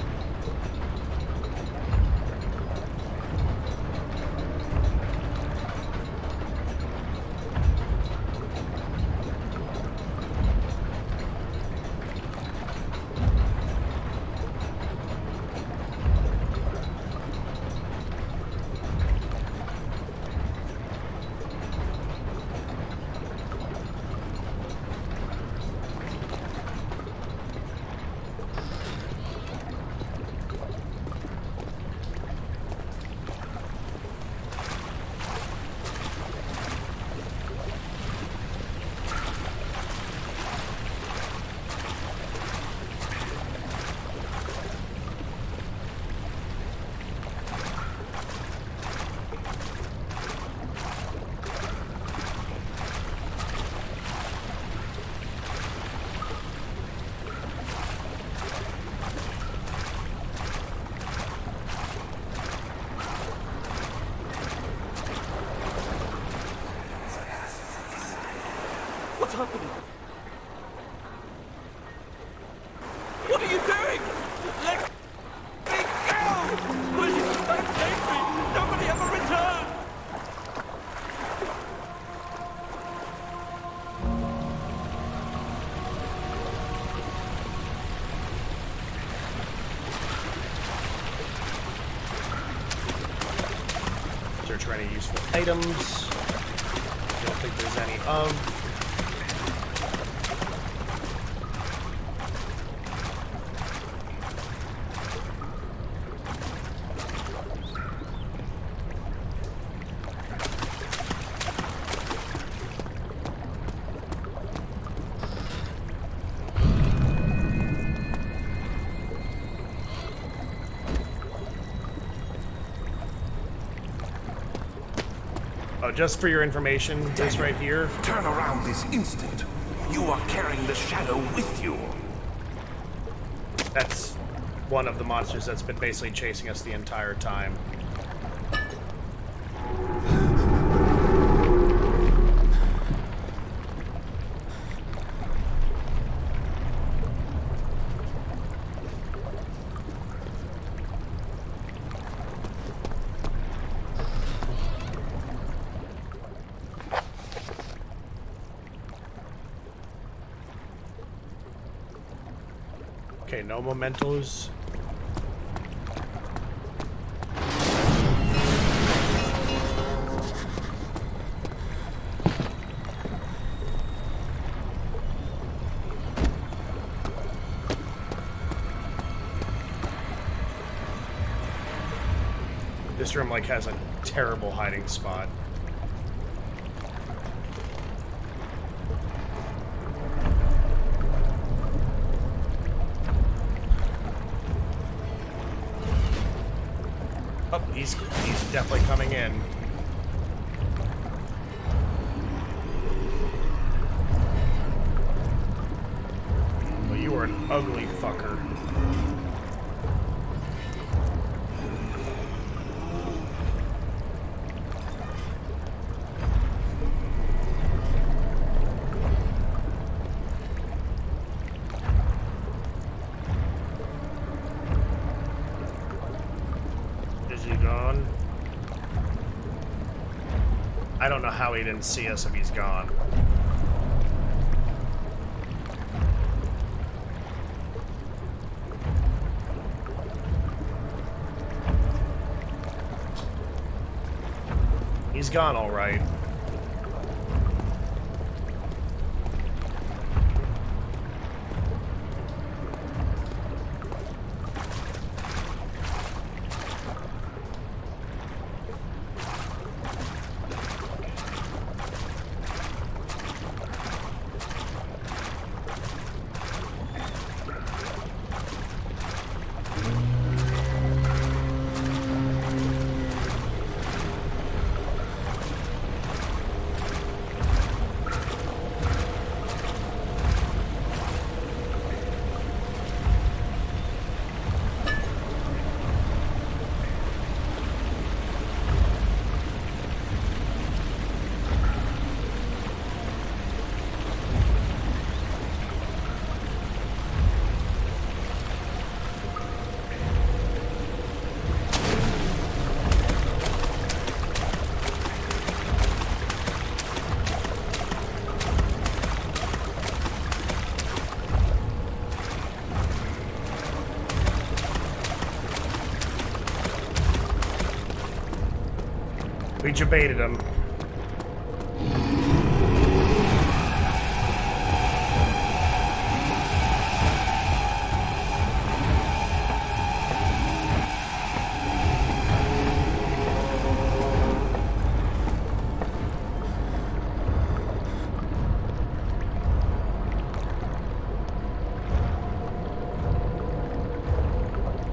What's happening? What are you doing? Let me go! Please, don't take me! Nobody ever return! Search for any useful items. Don't think there's any of. Oh, just for your information, this right here. Turn around this instant. You are carrying the shadow with you. That's one of the monsters that's been basically chasing us the entire time. Okay, no mementos. This room like has a terrible hiding spot. Oh, he's definitely coming in. Well, you are an ugly fucker. Is he gone? I don't know how he didn't see us if he's gone. He's gone, all right. We debated him.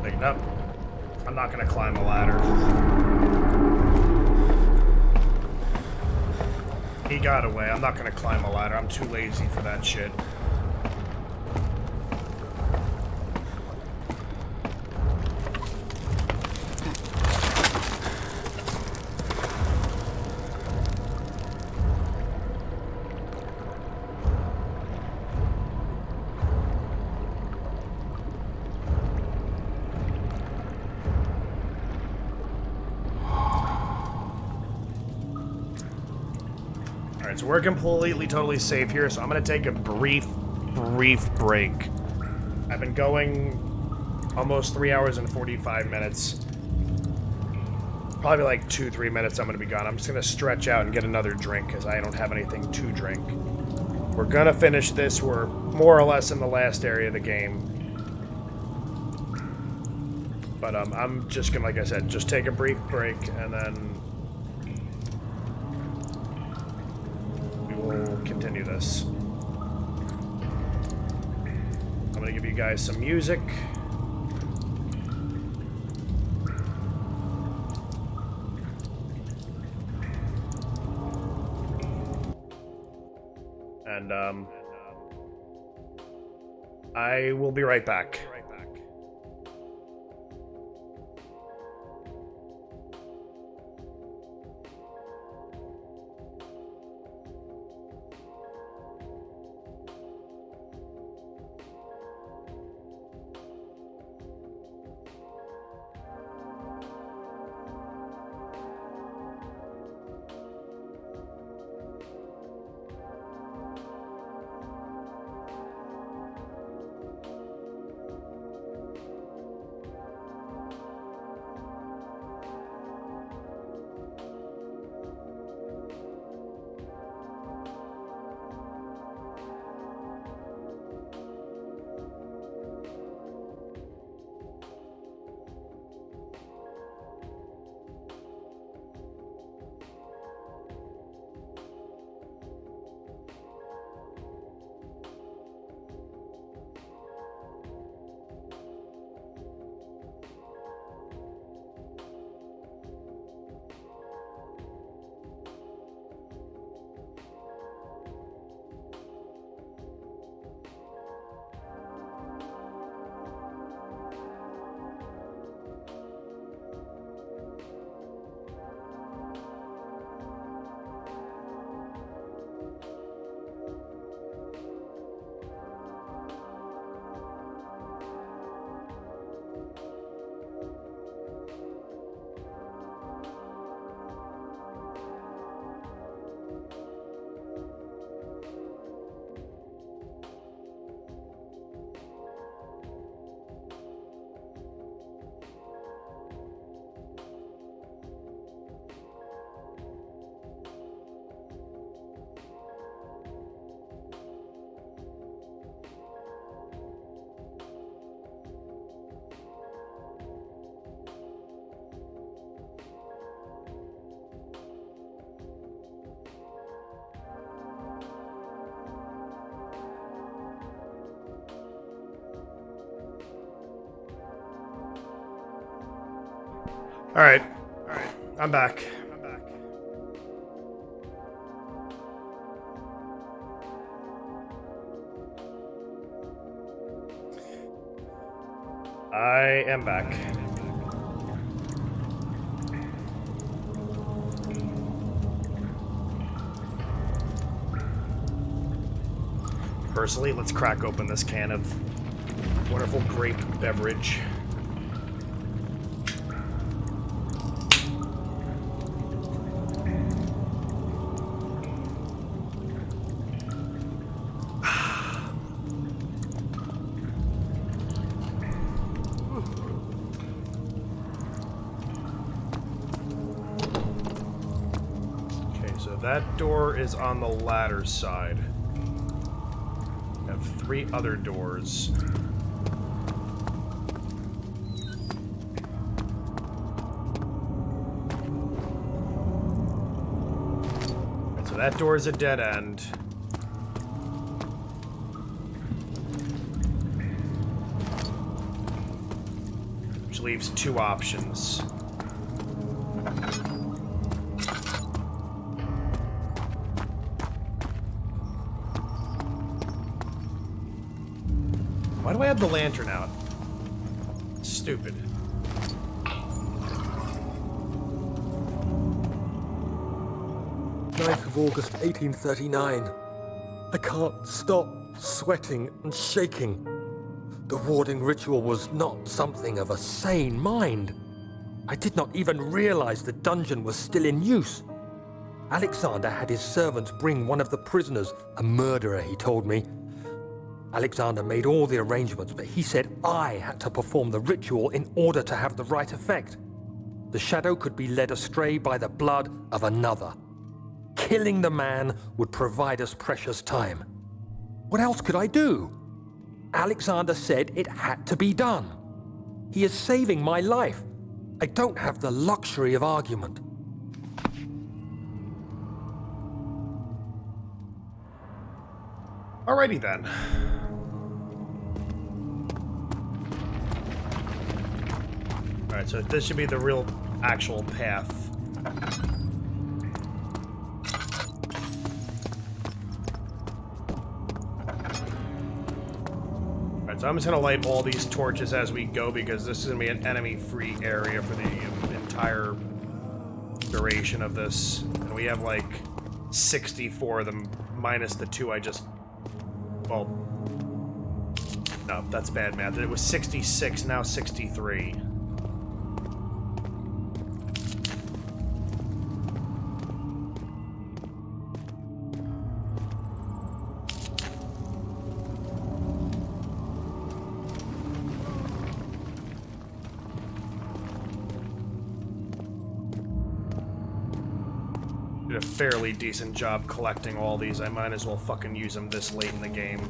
Like, nope. I'm not gonna climb a ladder. He got away. I'm not gonna climb a ladder. I'm too lazy for that shit. Alright, so we're completely, totally safe here, so I'm gonna take a brief break. I've been going almost 3 hours and 45 minutes. Probably like 2-3 minutes I'm gonna be gone. I'm just gonna stretch out and get another drink, because I don't have anything to drink. We're gonna finish this. We're more or less in the last area of the game. But I'm just gonna, like I said, just take a brief break, and then we'll continue this. I'm gonna give you guys some music. And I will be right back. Alright, I'm back. I am back. Firstly, let's crack open this can of wonderful grape beverage. that door is on the ladder side. We have 3 other doors. So that door is a dead end. Which leaves 2 options. Why do I have the lantern out? Stupid. 9th of August, 1839. I can't stop sweating and shaking. The warding ritual was not something of a sane mind. I did not even realize the dungeon was still in use. Alexander had his servants bring one of the prisoners, a murderer, he told me. Alexander made all the arrangements, but he said I had to perform the ritual in order to have the right effect. The shadow could be led astray by the blood of another. Killing the man would provide us precious time. What else could I do? Alexander said it had to be done. He is saving my life. I don't have the luxury of argument. Alrighty then. Alright, so this should be the real, actual path. Alright, so I'm just gonna light all these torches as we go because this is gonna be an enemy-free area for the entire duration of this. And we have like 64 of them, minus the 2 I just... Well, no, that's bad math. It was 66, now 63. Did a fairly decent job collecting all these. I might as well fucking use them this late in the game.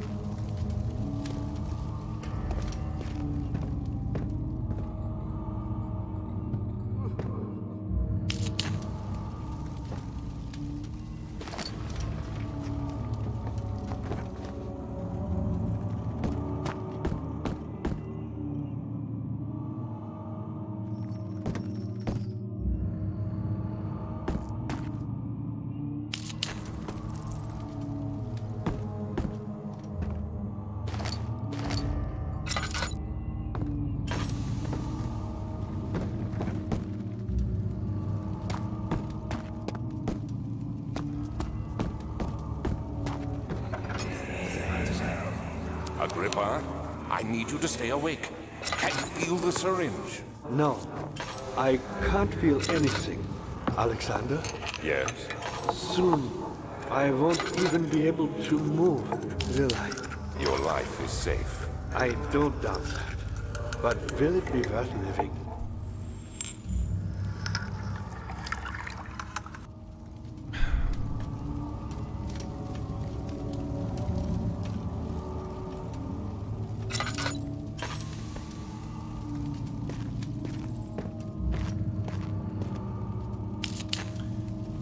Agrippa, I need you to stay awake. Can you feel the syringe? No, I can't feel anything. Alexander, Yes. soon I won't even be able to move, will I? Your life is safe. I don't doubt that. But will it be worth living?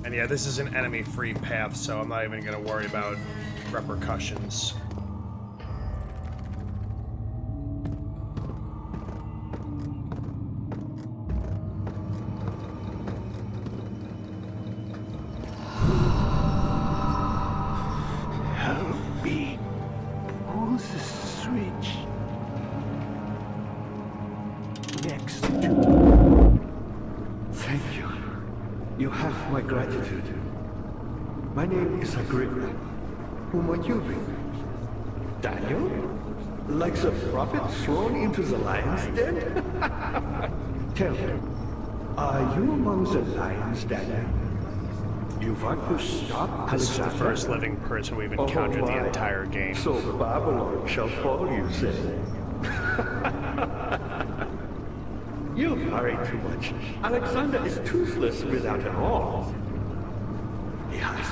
And yeah, this is an enemy-free path, so I'm not even gonna worry about repercussions. Help me. Pull the switch. Next to... Thank you. You have my gratitude. My name is Agrippa. Who might you be? Daniel? Like the prophet thrown into the lion's den? Tell me, are you among the lions, Daniel? You want to stop This is the Alexander? first living person we've encountered Oh, the my. entire game. So Babylon shall fall, you say? You've hurried too much. Alexander is toothless without an arm. He has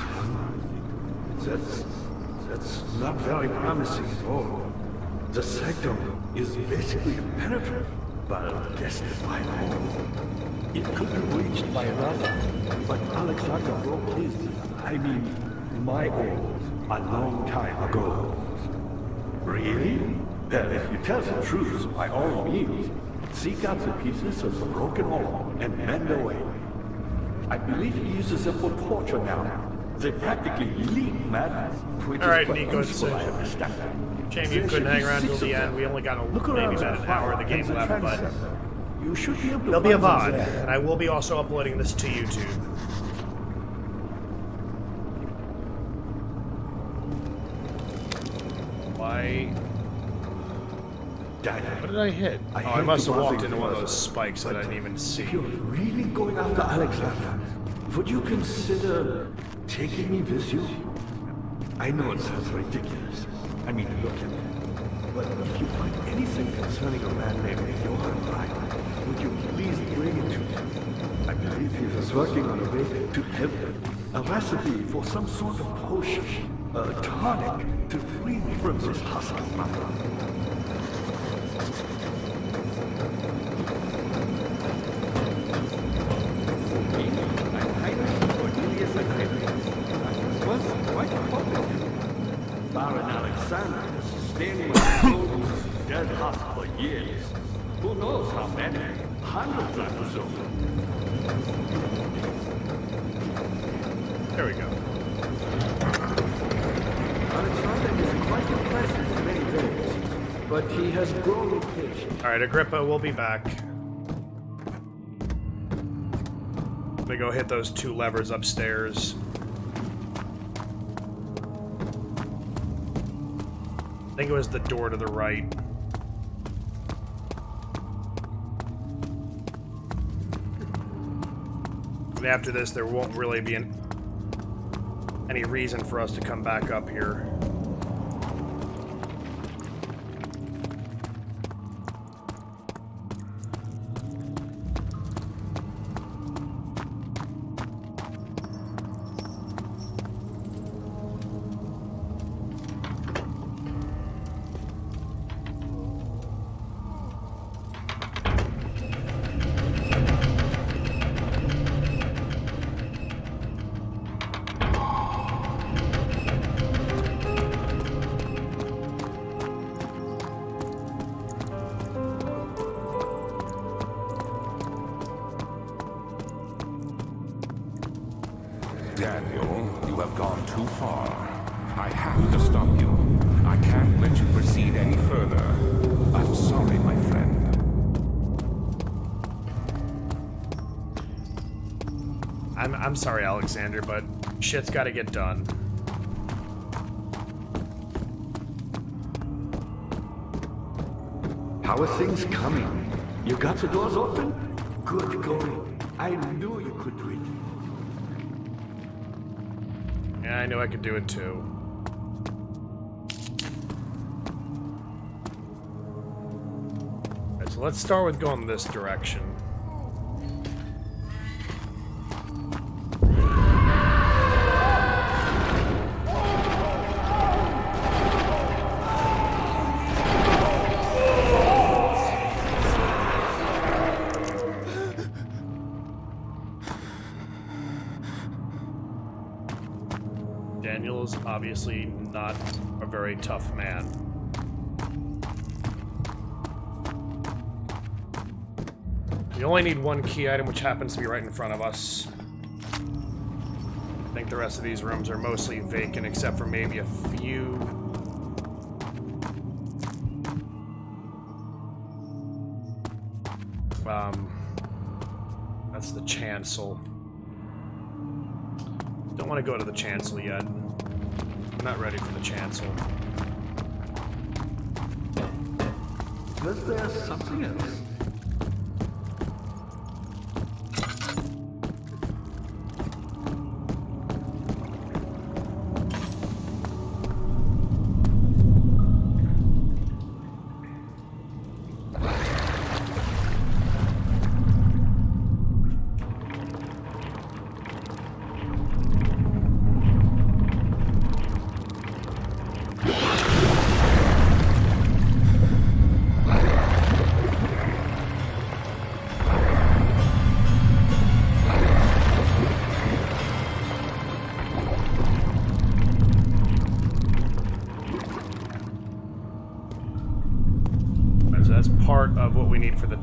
That's not very promising at all. The sanctum is basically impenetrable, but tested by all. It could be breached by another, but Alexander broke his, my old, a long time ago. Really? Well, if you tell the truth, by all means, seek out the pieces of the broken wall and mend away. I believe he uses them for torture now. They practically leak madness. Alright, Nico, it's shame you couldn't hang around till the end. We only got maybe about an hour of the game left, but you should be able to there'll be a find VOD, and I will be also uploading this to YouTube. Why? What did I hit? Oh, I must have walked into one of those spikes that I didn't even see. If you're really going after Alexander, would you consider taking me with you? I know it sounds ridiculous. I mean, look at me. But if you find anything concerning a man named Johann Breyer, would you please bring it to me? I believe he was working on a way to heaven. A recipe for some sort of potion, a tonic to free me from this husk of mine. Baron Alexander has sustained my soldiers dead hot for years. Who knows how many? Hundreds, I presume. There we go. Alexander is quite impressive in many ways, but he has grown impatient. Alright, Agrippa, we'll be back. Let me go hit those 2 levers upstairs. I think it was the door to the right. And after this, there won't really be any reason for us to come back up here. Daniel, you have gone too far. I have to stop you. I can't let you proceed any further. I'm sorry, my friend. I'm sorry, Alexander, but shit's gotta get done. How are things coming? You got the doors open? Good going. I knew you could do it. Yeah, I knew I could do it too. Alright, so let's start with going this direction. Daniel's obviously not a very tough man. We only need one key item, which happens to be right in front of us. I think the rest of these rooms are mostly vacant, except for maybe a few. That's the chancel. Don't want to go to the chancel yet. I'm not ready for the chancel. Was there something else?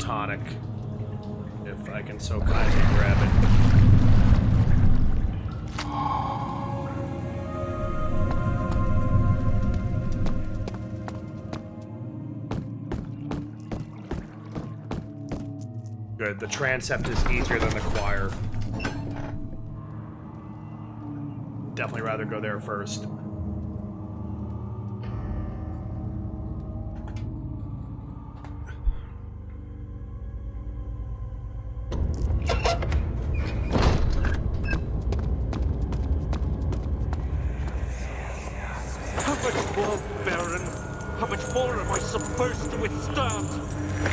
tonic. If I can so kindly grab it. Good, the transept is easier than the choir. Definitely rather go there first. How much more, Baron? How much more am I supposed to withstand?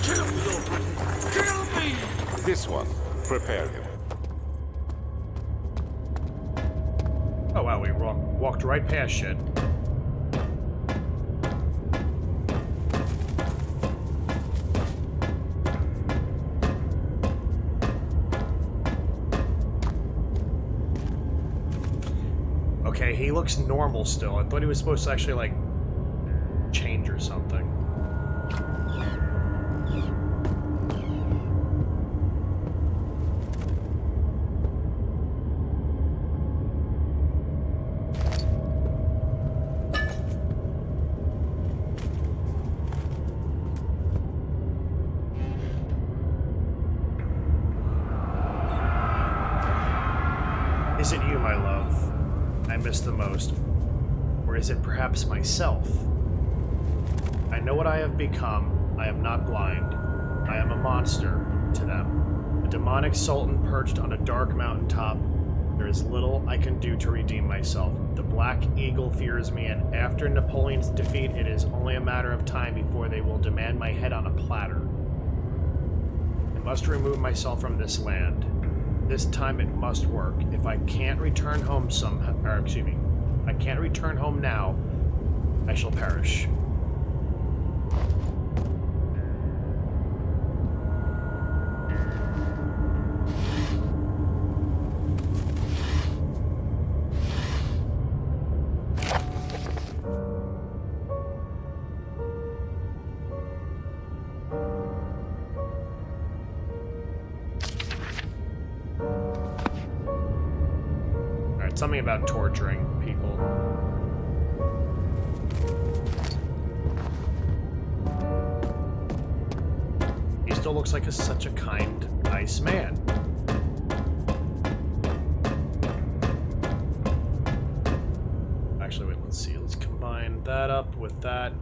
Kill me already! Kill me! This one, prepare him. Oh wow, we walked right past shit. Okay, he looks normal still. I thought he was supposed to actually, like, change or something. Is it you, my love, I miss the most? Or is it perhaps myself? I know what I have become. I am not blind. I am a monster to them. A demonic sultan perched on a dark mountaintop. There is little I can do to redeem myself. The Black Eagle fears me, and after Napoleon's defeat, it is only a matter of time before they will demand my head on a platter. I must remove myself from this land. This time it must work. If I can't return home I can't return home now, I shall perish. Something about torturing people. He still looks like such a kind, nice man. Actually, wait, let's see. Let's combine that up with that.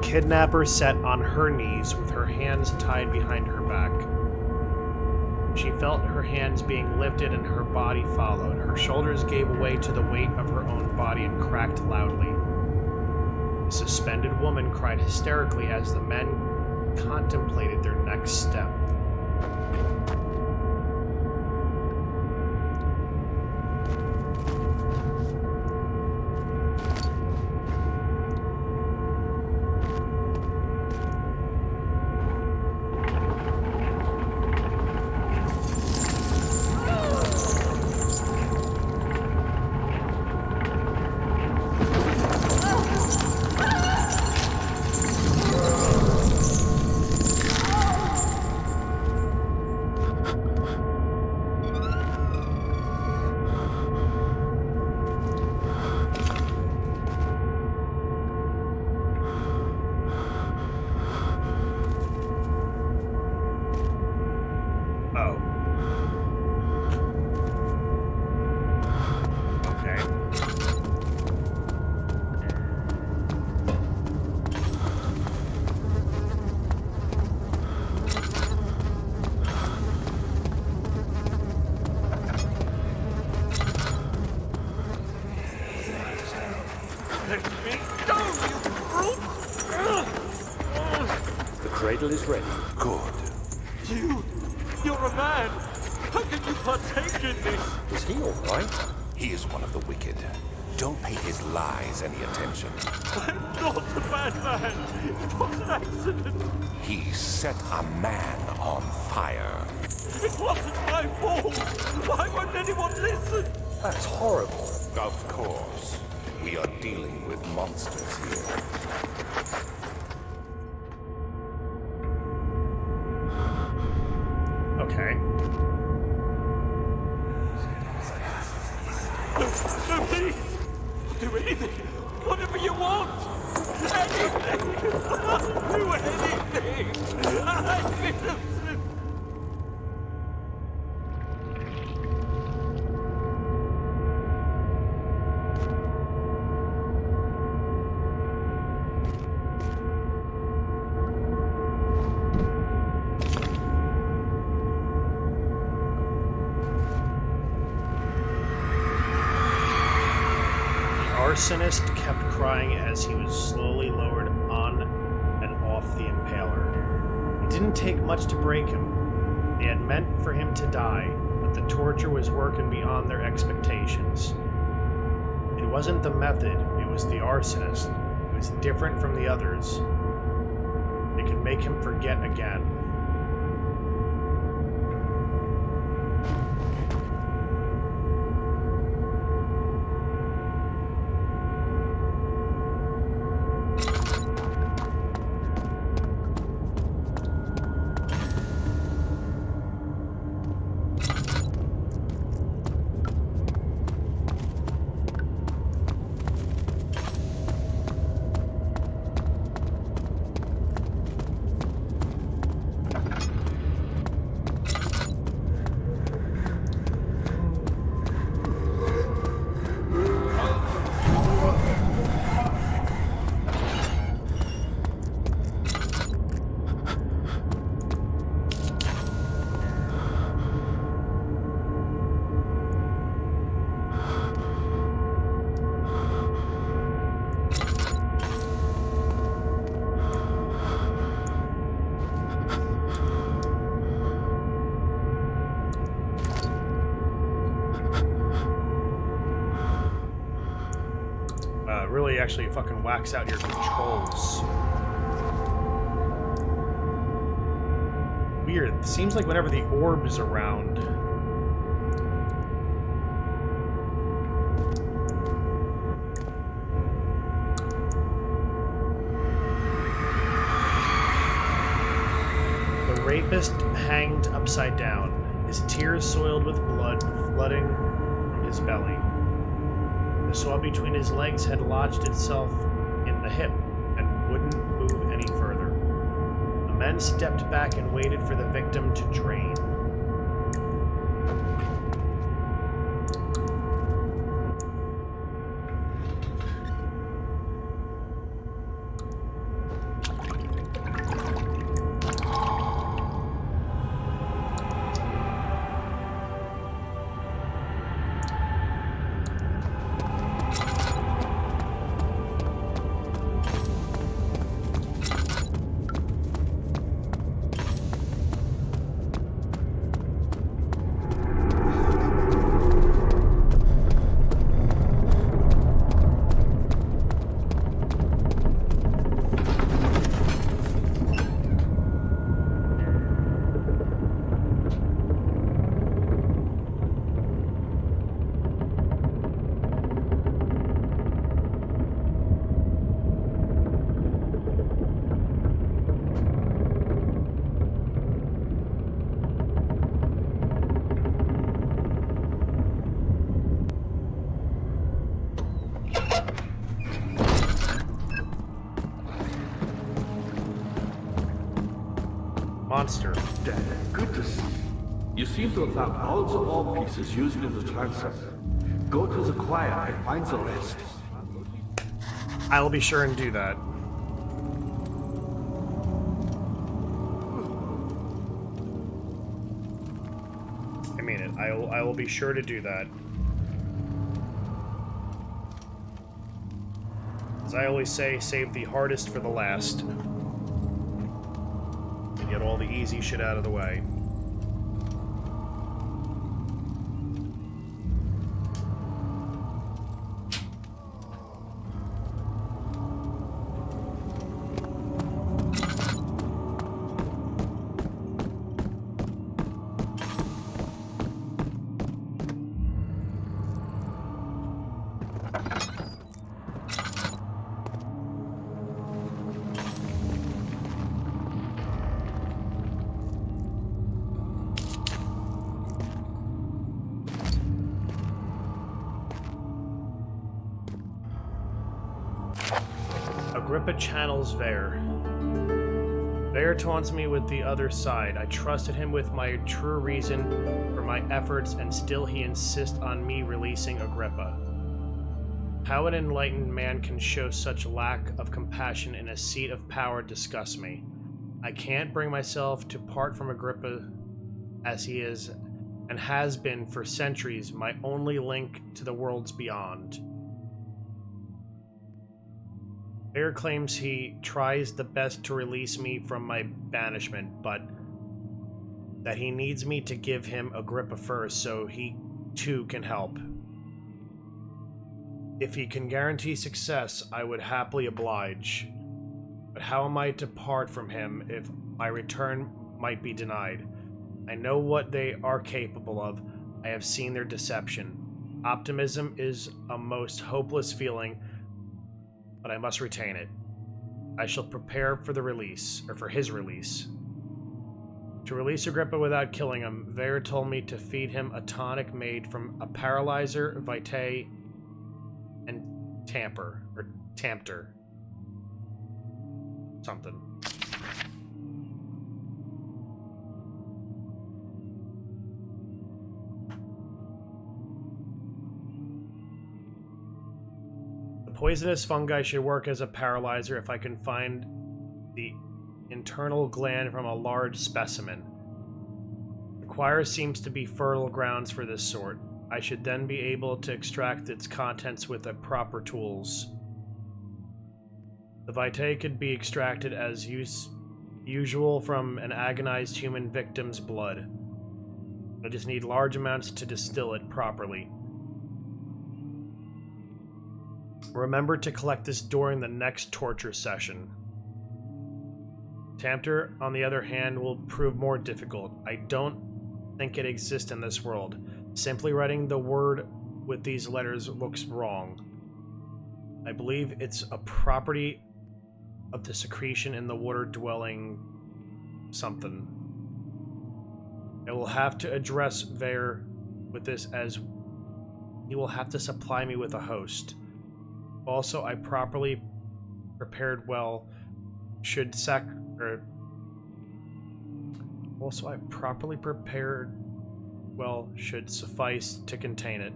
Kidnapper sat on her knees with her hands tied behind her back. She felt her hands being lifted and her body followed. Her shoulders gave way to the weight of her own body and cracked loudly. The suspended woman cried hysterically as the men contemplated their next step. The cradle is ready. Good. You You're a man. How can you partake in this? Is he all right? He is one of the wicked. Don't pay his lies any attention. I'm not a bad man. It was an accident. He set a man on fire. It wasn't my fault. Why won't anyone listen? That's horrible. Of course. We are dealing with monsters here. Okay. No, please. I'll do anything. Whatever you want. Anything. I'll do anything. I'm innocent. Arsonist kept crying as he was slowly lowered on and off the impaler. It didn't take much to break him. They had meant for him to die, but the torture was working beyond their expectations. It wasn't the method, it was the arsonist. It was different from the others. It could make him forget again. Really actually fucking whacks out your controls. Weird. It seems like whenever the orb is around, the rapist hanged upside down, his tears soiled with blood flooding from his belly. The saw between his legs had lodged itself in the hip and wouldn't move any further. The men stepped back and waited for the victim to drain. Monster. Dad, good to see you. You seem to have found all the all pieces used in the transport. Go to the choir and find the rest. I will be sure and do that. I mean it. I will be sure to do that. As I always say, save the hardest for the last. And get all the easy shit out of the way. Agrippa channels Vare. Vare taunts me with the other side. I trusted him with my true reason for my efforts, and still he insists on me releasing Agrippa. How an enlightened man can show such lack of compassion in a seat of power disgusts me. I can't bring myself to part from Agrippa, as he is and has been for centuries my only link to the worlds beyond. Vare claims he tries the best to release me from my banishment, but that he needs me to give him Agrippa first so he too can help. If he can guarantee success, I would happily oblige. But how am I to part from him if my return might be denied? I know what they are capable of. I have seen their deception. Optimism is a most hopeless feeling, but I must retain it. I shall prepare for the release, or for his release. To release Agrippa without killing him, Vare told me to feed him a tonic made from a paralyzer, vitae, and tampter. Something. Poisonous fungi should work as a paralyzer if I can find the internal gland from a large specimen. The choir seems to be fertile grounds for this sort. I should then be able to extract its contents with the proper tools. The vitae could be extracted as usual from an agonized human victim's blood. I just need large amounts to distill it properly. Remember to collect this during the next torture session. Tampter, on the other hand, will prove more difficult. I don't think it exists in this world. Simply writing the word with these letters looks wrong. I believe it's a property of the secretion in the water-dwelling something. I will have to address Vare with this, as he will have to supply me with a host. Also, I properly prepared well should suffice to contain it.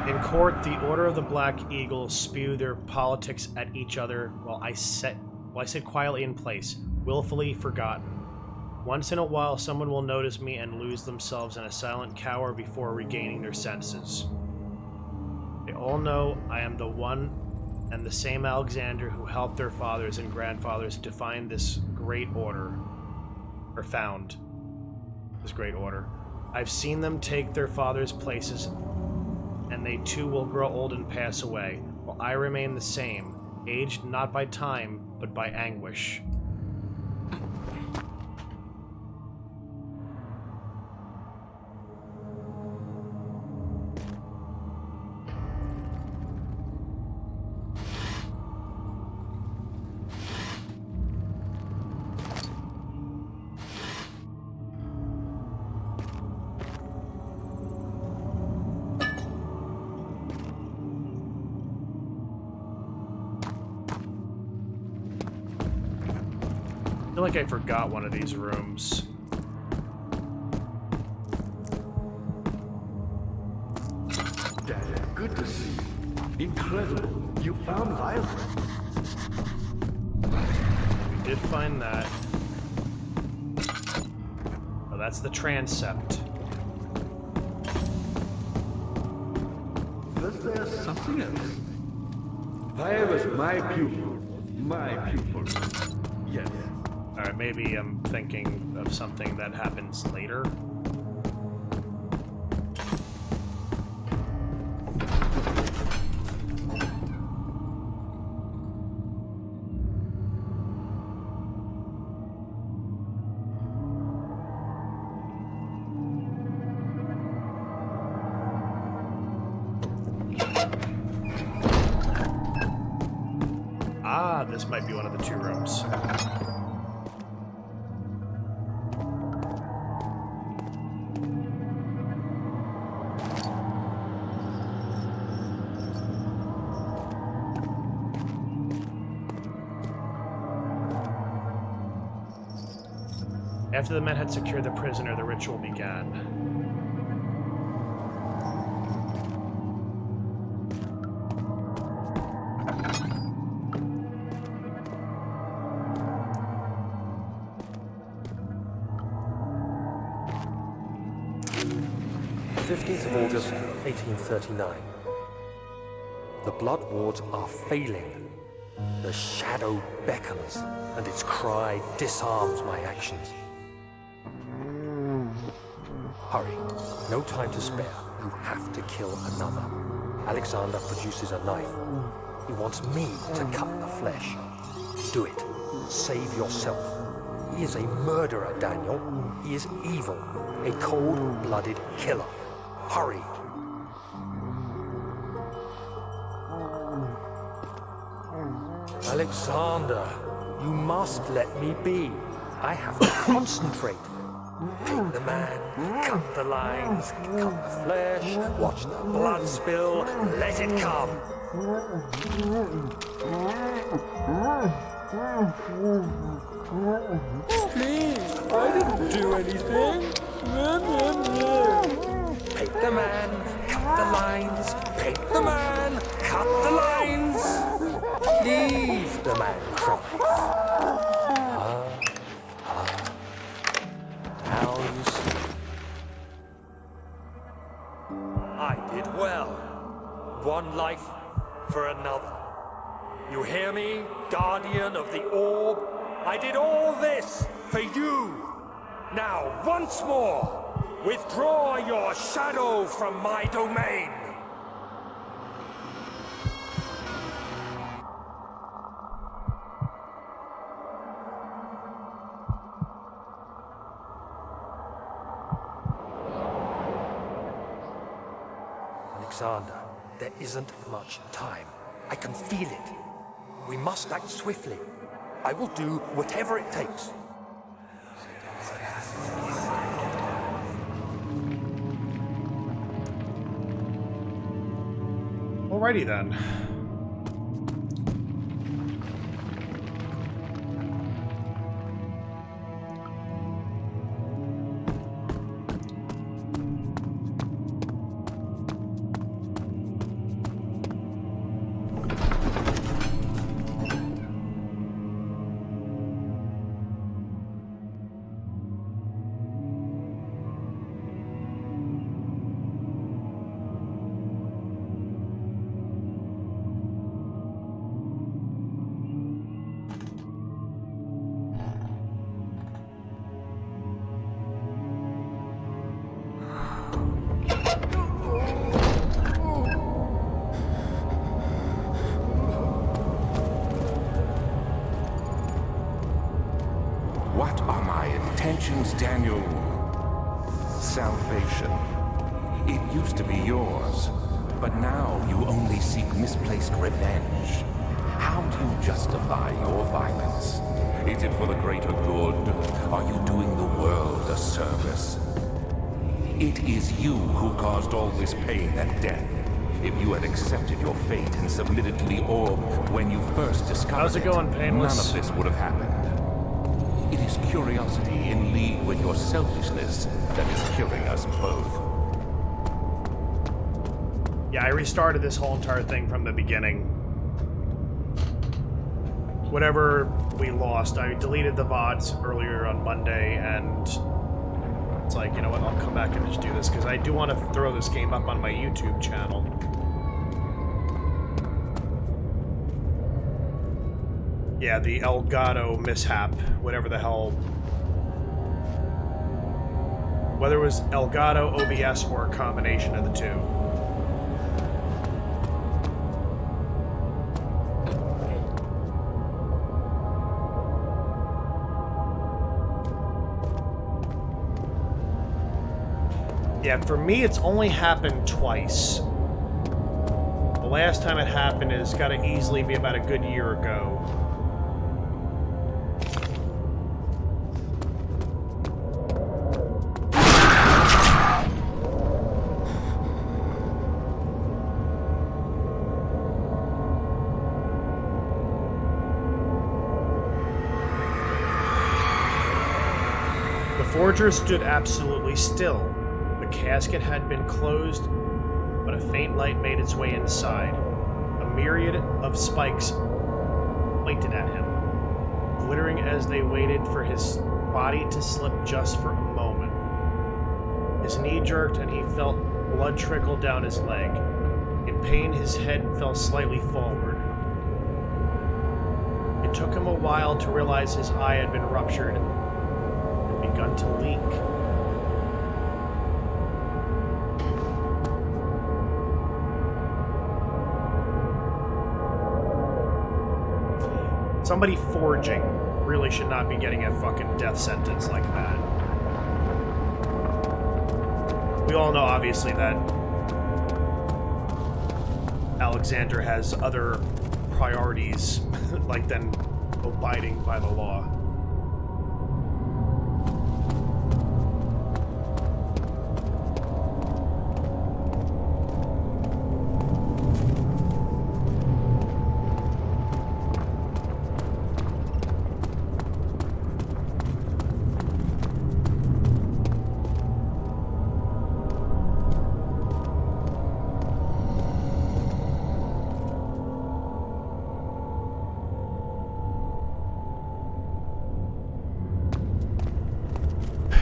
In court, the Order of the Black Eagle spew their politics at each other while I sit quietly in place, willfully forgotten. Once in a while, someone will notice me and lose themselves in a silent cower before regaining their senses. They all know I am the one and the same Alexander who helped their fathers and grandfathers to find this great order, or found this great order. I've seen them take their fathers' places, and they too will grow old and pass away, while I remain the same, aged not by time, but by anguish. I feel like I forgot one of these rooms. Dad, good to see you. Incredible. You found Violet. We did find that. Oh, that's the transept. Was there something else? Violet's my pupil. My pupil. Yes. Alright, maybe I'm thinking of something that happens later. this might be one of the 2 rooms. After the men had secured the prisoner, the ritual began. August 1839. The blood wards are failing. The shadow beckons, and its cry disarms my actions. Hurry. No time to spare. You have to kill another. Alexander produces a knife. He wants me to cut the flesh. Do it. Save yourself. He is a murderer, Daniel. He is evil. A cold-blooded killer. Hurry. Alexander, you must let me be. I have to concentrate. Take the man, cut the lines, cut the flesh, watch the blood spill, let it come. Please, I didn't do anything. Paint the man, cut the lines, paint the man, cut the lines. Leave the man cries. Now you see. I did well. One life for another. You hear me, guardian of the orb? I did all this for you. Now, once more, withdraw your shadow from my domain. Alexander, there isn't much time. I can feel it. We must act swiftly. I will do whatever it takes. Alrighty then. What are my intentions, Daniel? Salvation. It used to be yours, but now you only seek misplaced revenge. How do you justify your violence? Is it for the greater good? Are you doing the world a service? It is you who caused all this pain and death. If you had accepted your fate and submitted to the orb when you first discovered How's it going, Painless? none of this would have happened. It is curiosity in league with your selfishness that is killing us both. Yeah, I restarted this whole entire thing from the beginning. Whatever we lost, I deleted the VODs earlier on Monday, and it's like, you know what, I'll come back and just do this, because I do want to throw this game up on my YouTube channel. Yeah, the Elgato mishap, whatever the hell. Whether it was Elgato, OBS, or a combination of the two. Yeah, for me, it's only happened twice. The last time it happened is got to easily be about a good year ago. forger stood absolutely still. The casket had been closed, but a faint light made its way inside. A myriad of spikes pointed at him, glittering as they waited for his body to slip just for a moment. His knee jerked and he felt blood trickle down his leg. In pain, his head fell slightly forward. It took him a while to realize his eye had been ruptured and begun to leak. Somebody forging really should not be getting a fucking death sentence like that. We all know, obviously, that Alexander has other priorities, like, than abiding by the law.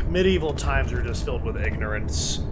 Medieval times are just filled with ignorance.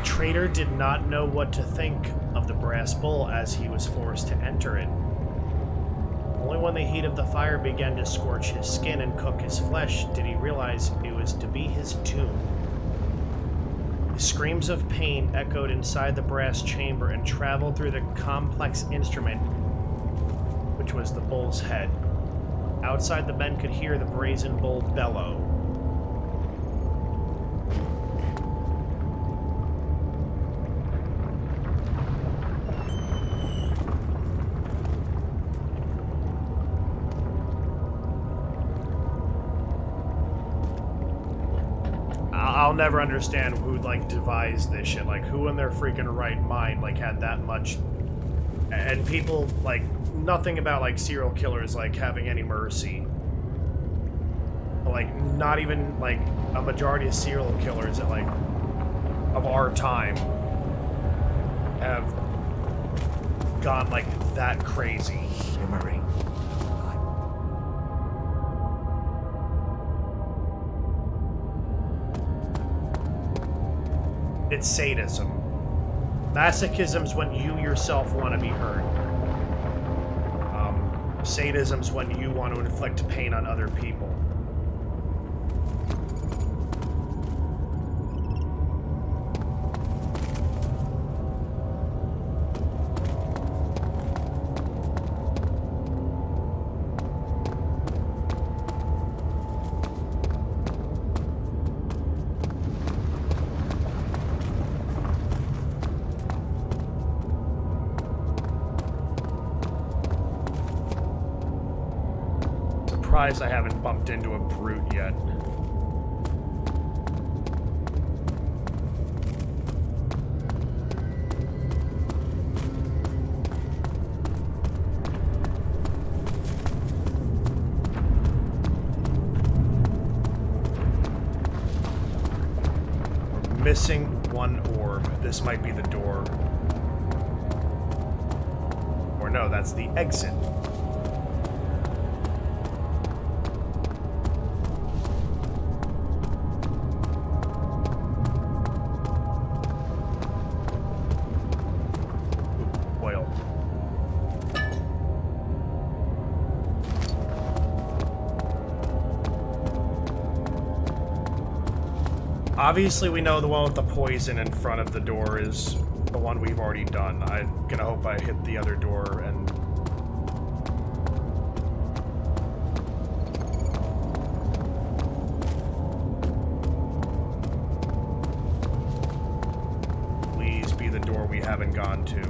Trader did not know what to think of the brass bowl as he was forced to enter it. Only when the heat of the fire began to scorch his skin and cook his flesh did he realize it was to be his tomb. The screams of pain echoed inside the brass chamber and traveled through the complex instrument, which was the bull's head. Outside, the men could hear the brazen bull bellow. I'll never understand who, like, devised this shit. Like, who in their freaking right mind, like, had that much... And people, like, nothing about, like, serial killers, like, having any mercy. Like, not even, like, a majority of serial killers that, like, of our time have gone, like, that crazy. Shimmering. It's sadism. Masochism's when you yourself want to be hurt. Sadism's when you want to inflict pain on other people. surprised I haven't bumped into a brute yet. We're missing one orb. This might be the door. Or no, that's the exit. Obviously, we know the one with the poison in front of the door is the one we've already done. I'm gonna hope I hit the other door and... Please be the door we haven't gone to.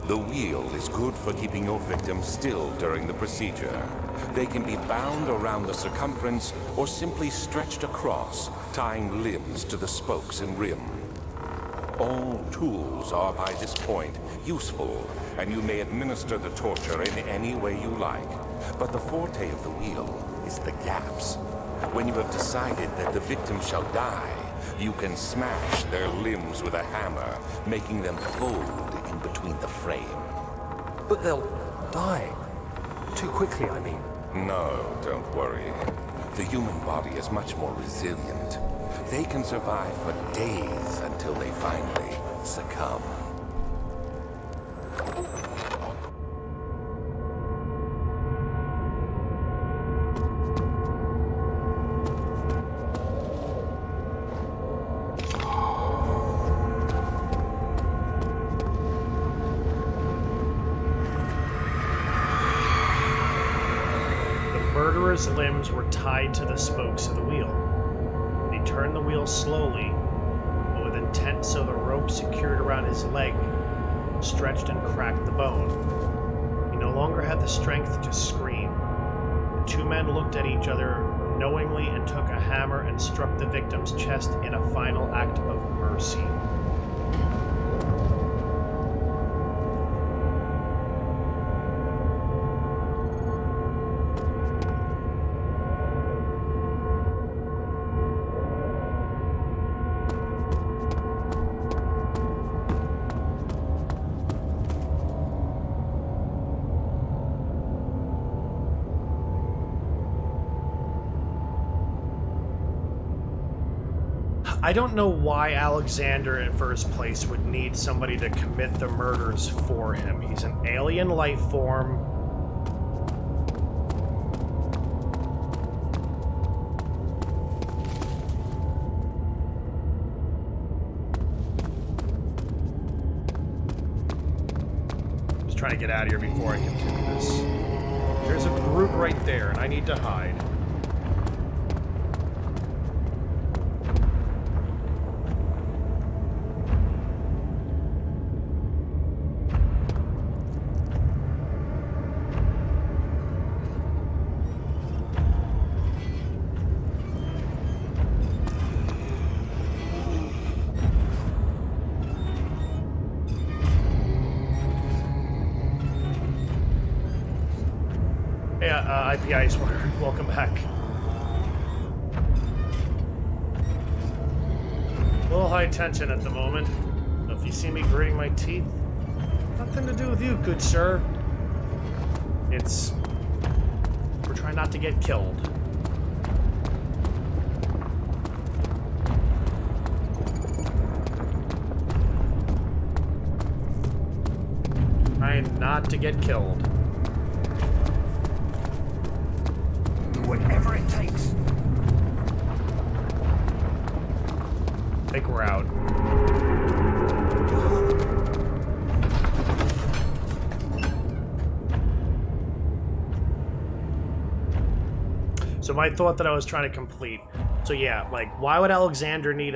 The wheel is good for keeping your victim still during the procedure. They can be bound around the circumference or simply stretched across, tying limbs to the spokes and rim. All tools are by this point useful, and you may administer the torture in any way you like. But the forte of the wheel is the gaps. When you have decided that the victim shall die, you can smash their limbs with a hammer, making them fold in between the frame. But they'll die. Too quickly, I mean. No, don't worry. The human body is much more resilient. They can survive for days until they finally succumb. Murderer's limbs were tied to the spokes of the wheel. They turned the wheel slowly, but with intent so the rope secured around his leg stretched and cracked the bone. He no longer had the strength to scream. The two men looked at each other knowingly and took a hammer and struck the victim's chest in a final act of mercy. I don't know why Alexander in first place would need somebody to commit the murders for him. He's an alien life form. Just trying to get out of here before I continue this. There's a brute right there, and I need to hide. IP Ice Water, welcome back. A little high tension at the moment. If you see me gritting my teeth, nothing to do with you, good sir. We're trying not to get killed. Trying not to get killed. Whatever it takes. I think we're out. So my thought that I was trying to complete. So yeah, like, why would Alexander need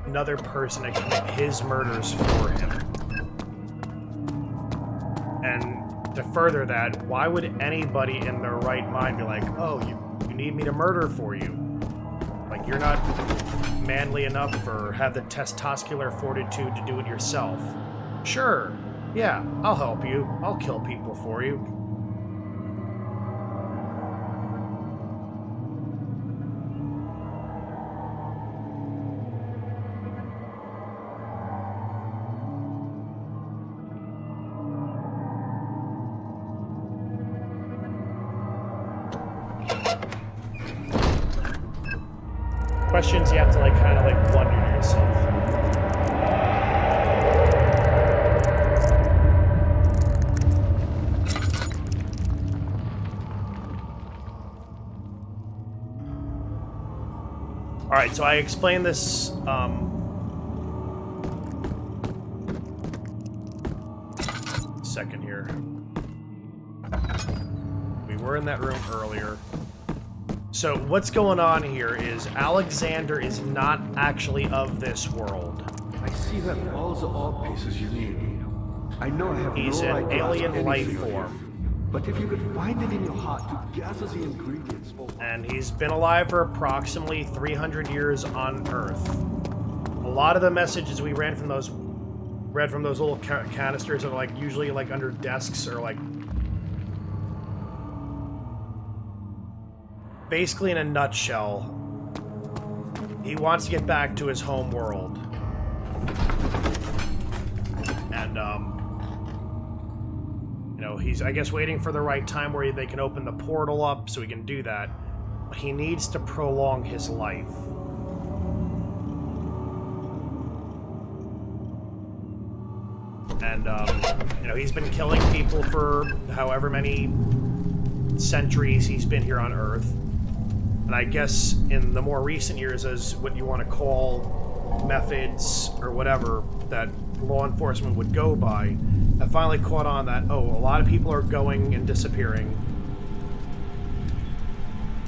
another person to commit his murders for him? to further that, why would anybody in their right mind be like, oh, you need me to murder for you? Like, you're not manly enough or have the testosterone fortitude to do it yourself. Sure, yeah, I'll help you. I'll kill people for you. Questions you have to, like, kind of, like, wonder to yourself. Alright, so I explained this, second here. We were in that room earlier. So what's going on here is Alexander is not actually of this world. I see that all the art pieces you need. I know I have He's no an right to ask alien life anything of you, form. but if you could find it in your heart to gather the ingredients for... And he's been alive for approximately 300 years on Earth. A lot of the messages we read from those little canisters are like usually like under desks or like... Basically, in a nutshell, he wants to get back to his home world. And, you know, he's, I guess, waiting for the right time where they can open the portal up so he can do that. But he needs to prolong his life. And, you know, he's been killing people for however many centuries he's been here on Earth. And I guess in the more recent years, as what you want to call methods or whatever that law enforcement would go by, I finally caught on that, oh, a lot of people are going and disappearing.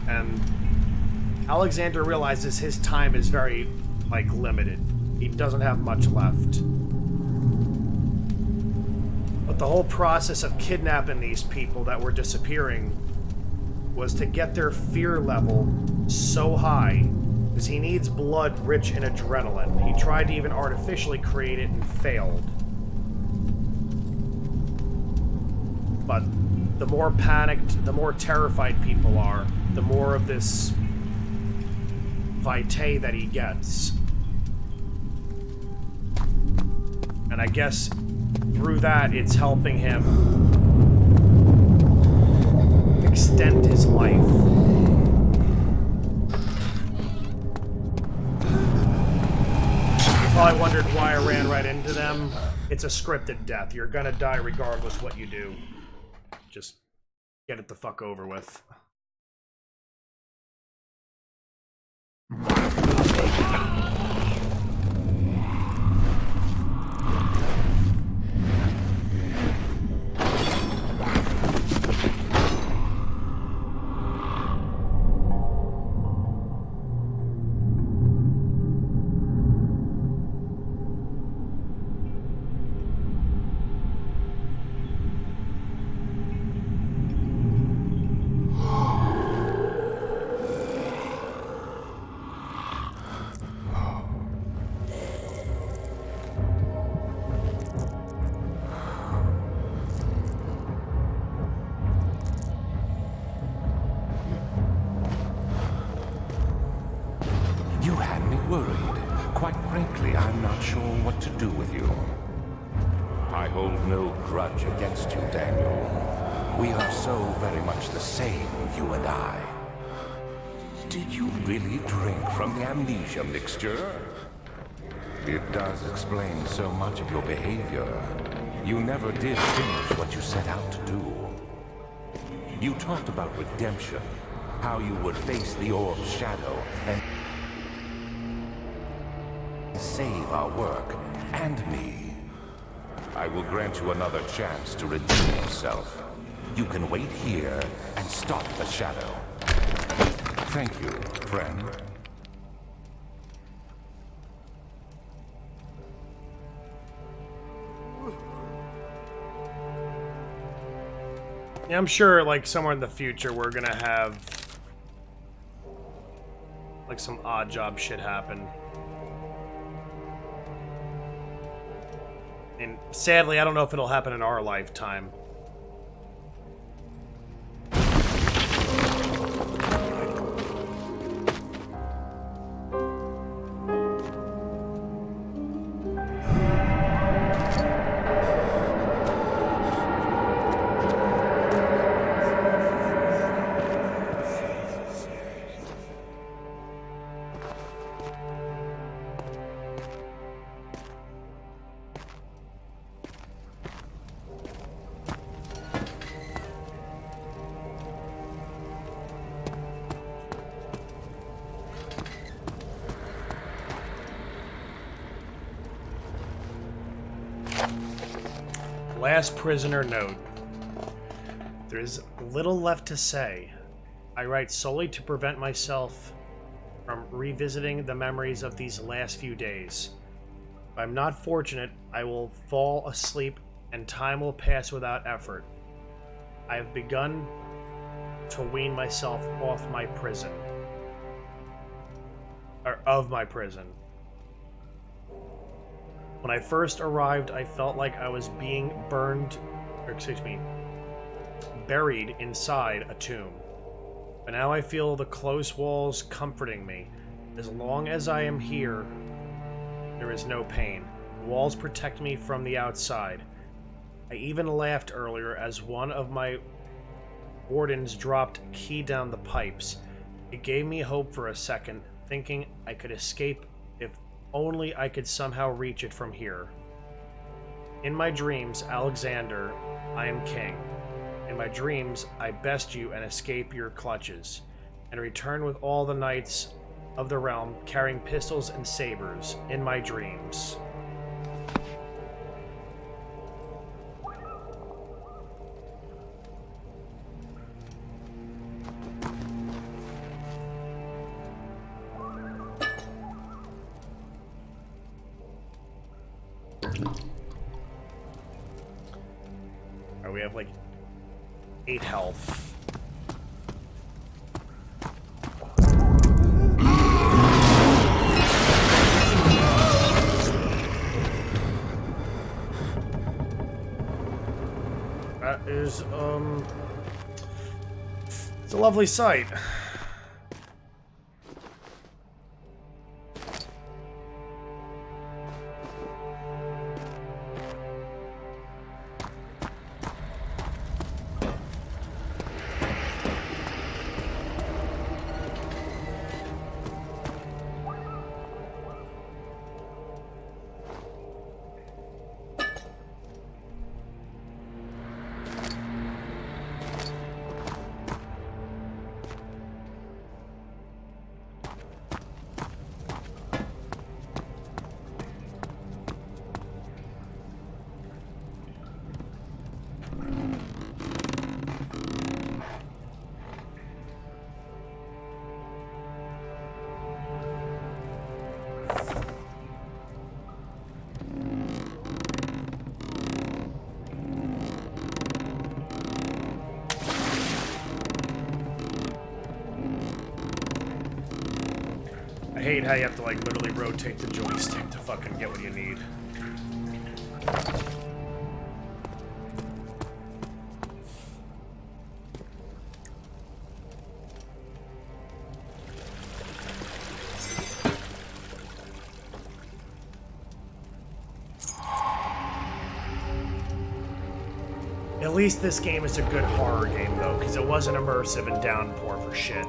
And Alexander realizes his time is very, like, limited. He doesn't have much left. But the whole process of kidnapping these people that were disappearing was to get their fear level so high, because he needs blood rich in adrenaline. He tried to even artificially create it and failed. But the more panicked, the more terrified people are, the more of this vitae that he gets. And I guess through that, it's helping him extend his life. You probably wondered why I ran right into them. It's a scripted death. You're gonna die regardless what you do. Just get it the fuck over with. You had me worried. Quite frankly, I'm not sure what to do with you. I hold no grudge against you, Daniel. We are so very much the same, you and I. Did you really drink from the amnesia mixture? It does explain so much of your behavior. You never did finish what you set out to do. You talked about redemption, how you would face the orb's shadow and save our work and me. I will grant you another chance to redeem yourself. You can wait here and stop the shadow. Thank you, friend. Yeah, I'm sure, like, somewhere in the future we're gonna have, like, some odd job shit happen. And sadly, I don't know if it'll happen in our lifetime. Last prisoner note. There is little left to say. I write solely to prevent myself from revisiting the memories of these last few days. If I'm not fortunate, I will fall asleep and time will pass without effort. I have begun to wean myself off my prison. Or of my prison. When I first arrived, I felt like I was being buried inside a tomb. But now I feel the close walls comforting me. As long as I am here, there is no pain. The walls protect me from the outside. I even laughed earlier as one of my wardens dropped a key down the pipes. It gave me hope for a second, thinking I could escape if only I could somehow reach it from here. In my dreams, Alexander, I am king. In my dreams, I best you and escape your clutches, and return with all the knights of the realm carrying pistols and sabers in my dreams. We have like 8 health. That is it's a lovely sight. I hate how you have to like literally rotate the joystick to fucking get what you need. At least this game is a good horror game though, because it wasn't immersive and downpour for shit.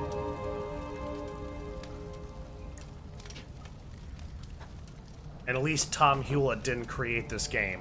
And at least Tom Hewlett didn't create this game.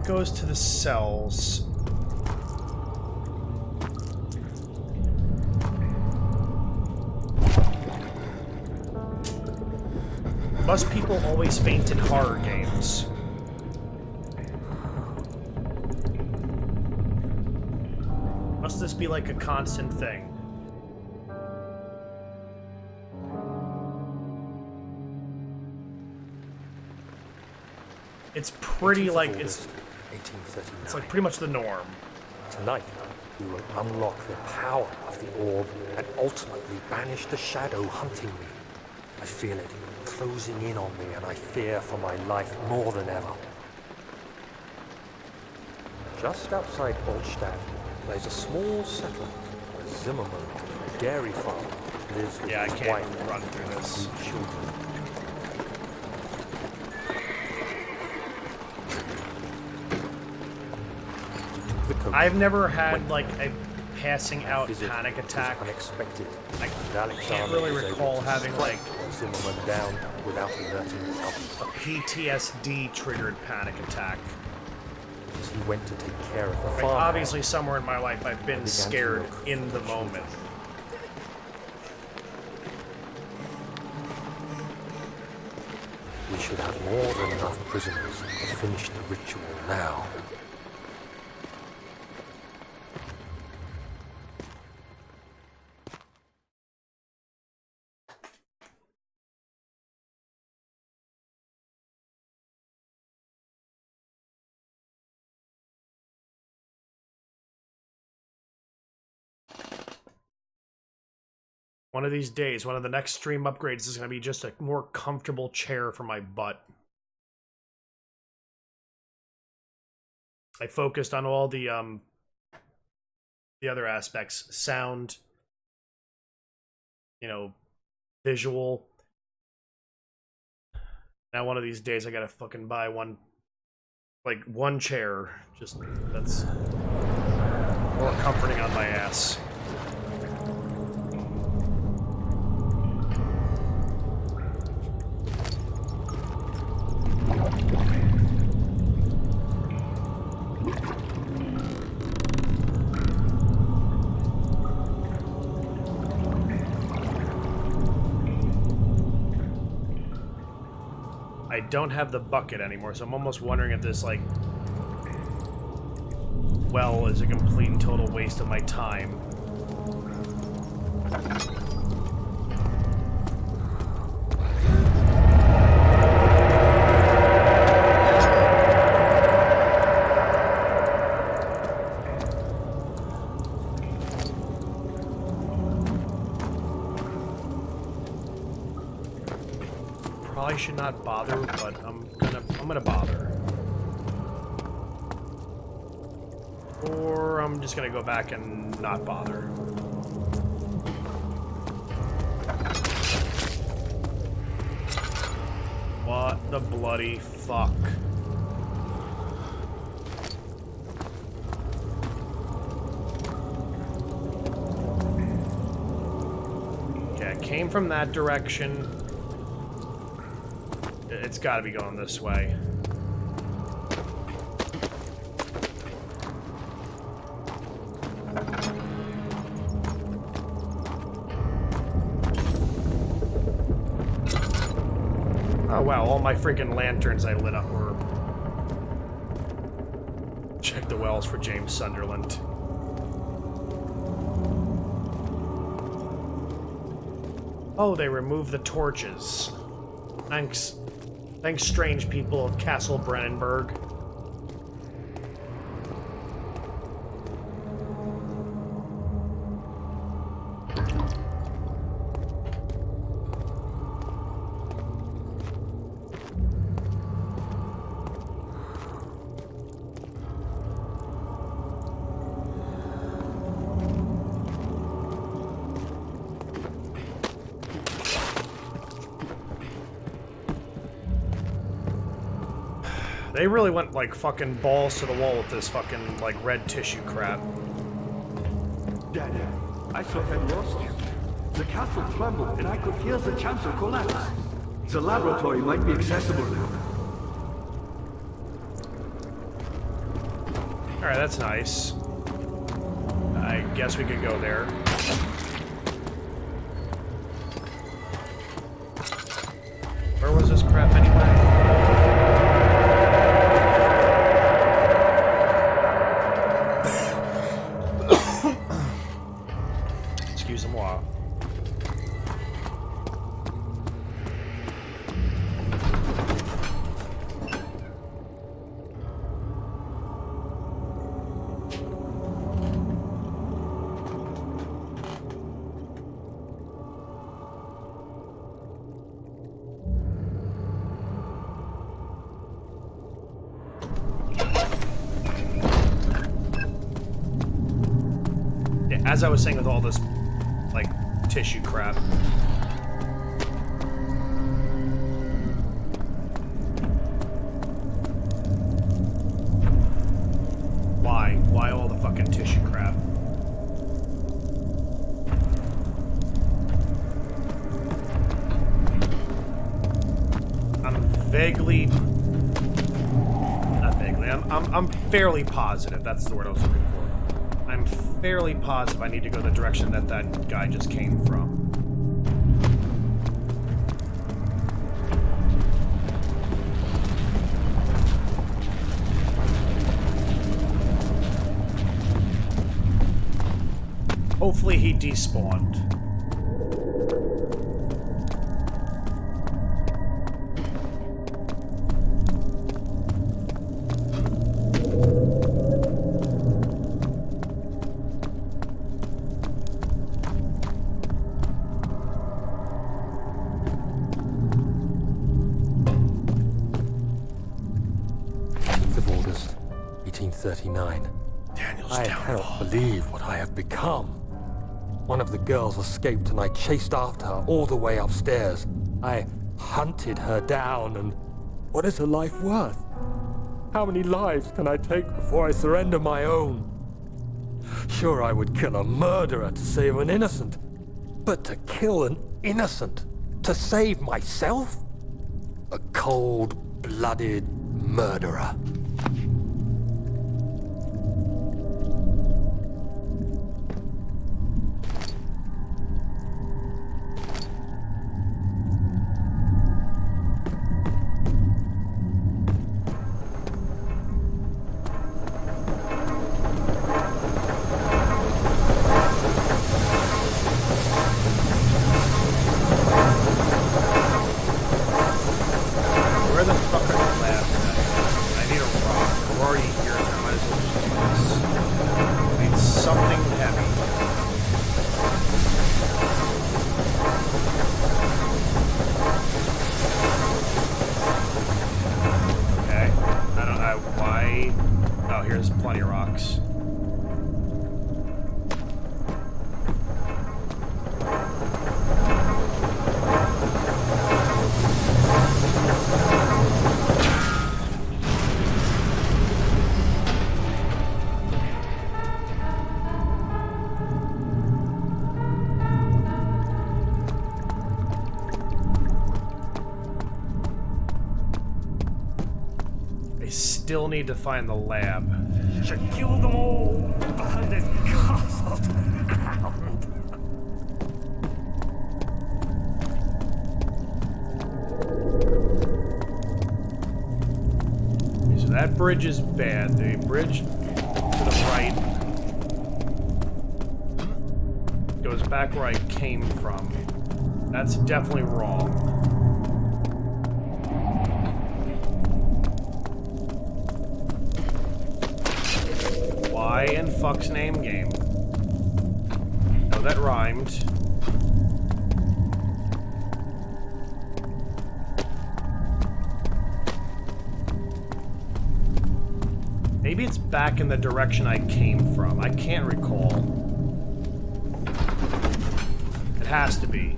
goes to the cells. Must people always faint in horror games? Must this be like a constant thing? It's pretty like it's 1839. like pretty much the norm. Tonight, we will unlock the power of the orb and ultimately banish the shadow hunting me. I feel it closing in on me, and I fear for my life more than ever. Just outside Altstadt lies a small settlement where Zimmerman, a dairy farmer, lives with Yeah, I his can't wife run through and this. 3 children. I've never had like a passing out Visit panic was attack. unexpected. I And Alexander can't really was able recall to having strike like Zimmerman down without alerting the others. a PTSD triggered panic attack. As he went to take care of the Like, farm. obviously somewhere in my life I've been began to scared look in the for moment. We should have more than enough prisoners to finish the ritual now. One of these days, one of the next stream upgrades is going to be just a more comfortable chair for my butt. I focused on all the other aspects, sound, you know, visual. Now one of these days I gotta fucking buy one chair. Just, that's more comforting on my ass. I don't have the bucket anymore, so I'm almost wondering if this, like, well is a complete and total waste of my time. Probably should not bother, but I'm gonna bother. Or I'm just gonna go back and not bother. What the bloody fuck? Okay, I came from that direction. It's gotta be going this way. Oh wow, all my freaking lanterns I lit up were... Check the wells for James Sunderland. Oh, they removed the torches. Thanks. Thanks, strange people of Castle Brennenburg. They really went, like, fucking balls to the wall with this fucking, like, red tissue crap. Dad, I thought I'd lost you. The castle trembled, and I could hear the chancel collapse. The laboratory might be accessible now. Alright, that's nice. I guess we could go there. Where was this crap anyway? Excusez-moi. As I was saying with all this, like, tissue crap. Why? Why all the fucking tissue crap? I'm vaguely... Not vaguely, I'm fairly positive, that's the word I was looking for. I'm fairly positive I need to go the direction that that guy just came from. Hopefully he despawned. I cannot believe what I have become. One of the girls escaped and I chased after her all the way upstairs. I hunted her down, and what is her life worth? How many lives can I take before I surrender my own? Sure, I would kill a murderer to save an innocent, but to kill an innocent to save myself? A cold-blooded murderer. Still need to find the lab. Should kill them all behind this castle. Okay, so that bridge is bad. The bridge to the right goes back where I came from. That's definitely wrong. Why in fuck's name game? No, that rhymed. Maybe it's back in the direction I came from. I can't recall. It has to be.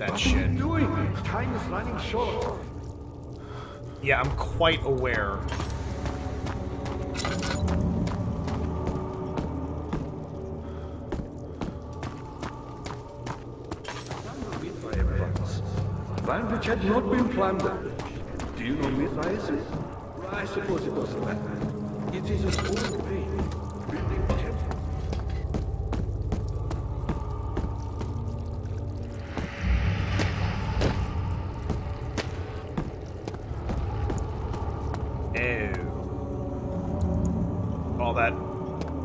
that What shit. are you doing? Time is running short. Yeah, I'm quite aware. One which had not been plundered. Do you know Mithrais's? I suppose it doesn't matter. It is an old way. Building temple. All that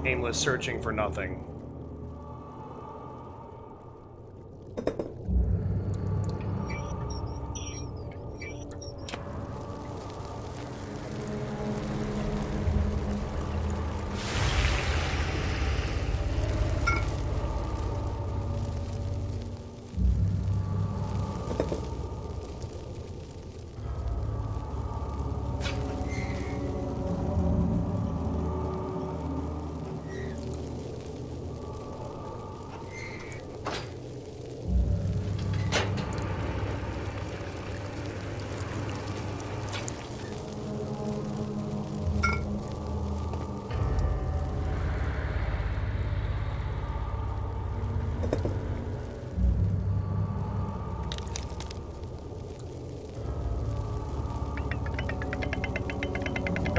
aimless searching for nothing.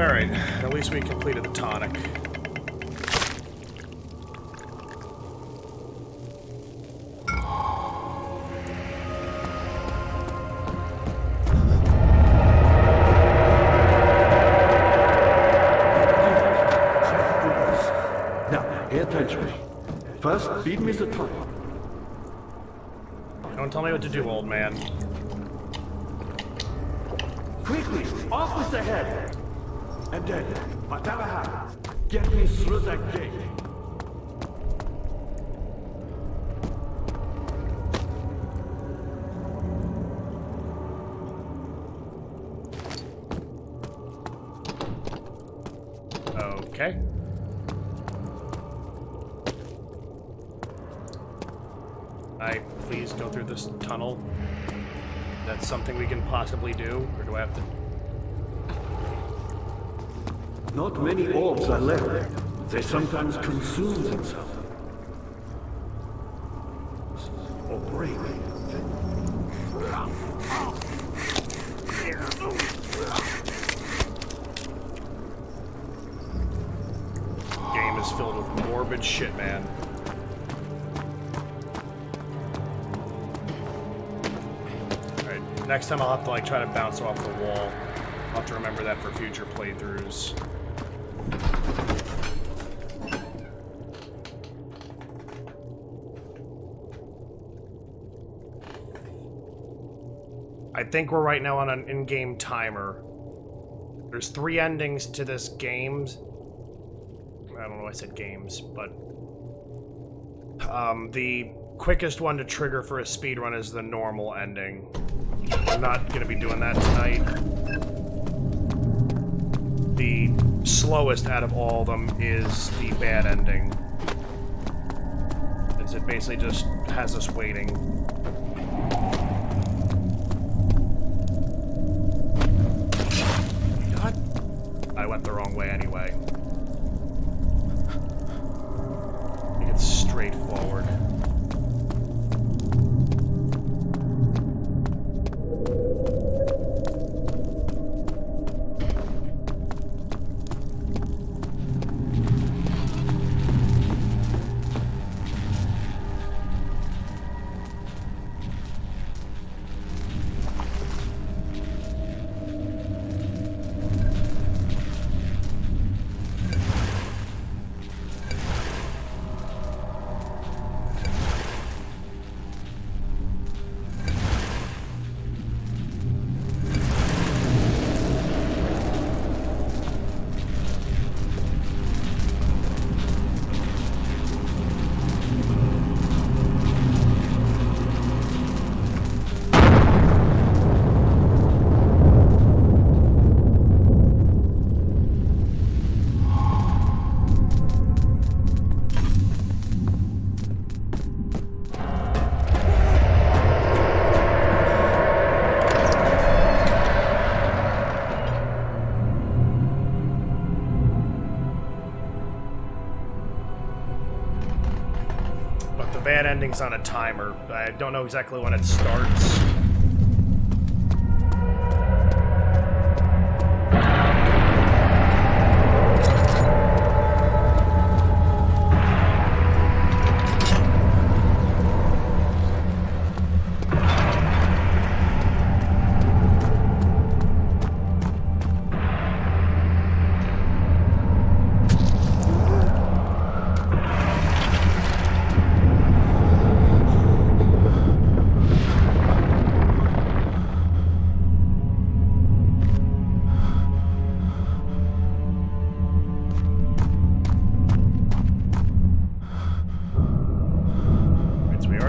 Alright, at least we completed the tonic. Now, pay attention. First, feed me the tonic. Don't tell me what to do, old man. Quickly, off with the head. And then, whatever happens, get me through that gate. Okay. Please go through this tunnel. That's something we can possibly do, or do I have to... Not many orbs are left. They sometimes consume themselves. Or break. Game is filled with morbid shit, man. Alright, next time I'll have to, like, try to bounce off the wall. I'll have to remember that for future playthroughs. I think we're right now on an in-game timer. There's 3 endings to this game. I don't know why I said games, but... the quickest one to trigger for a speedrun is the normal ending. I'm not going to be doing that tonight. The slowest out of all of them is the bad ending. As it basically just has us waiting. I went the wrong way anyway. I think it's straightforward. ending's on a timer. I don't know exactly when it starts.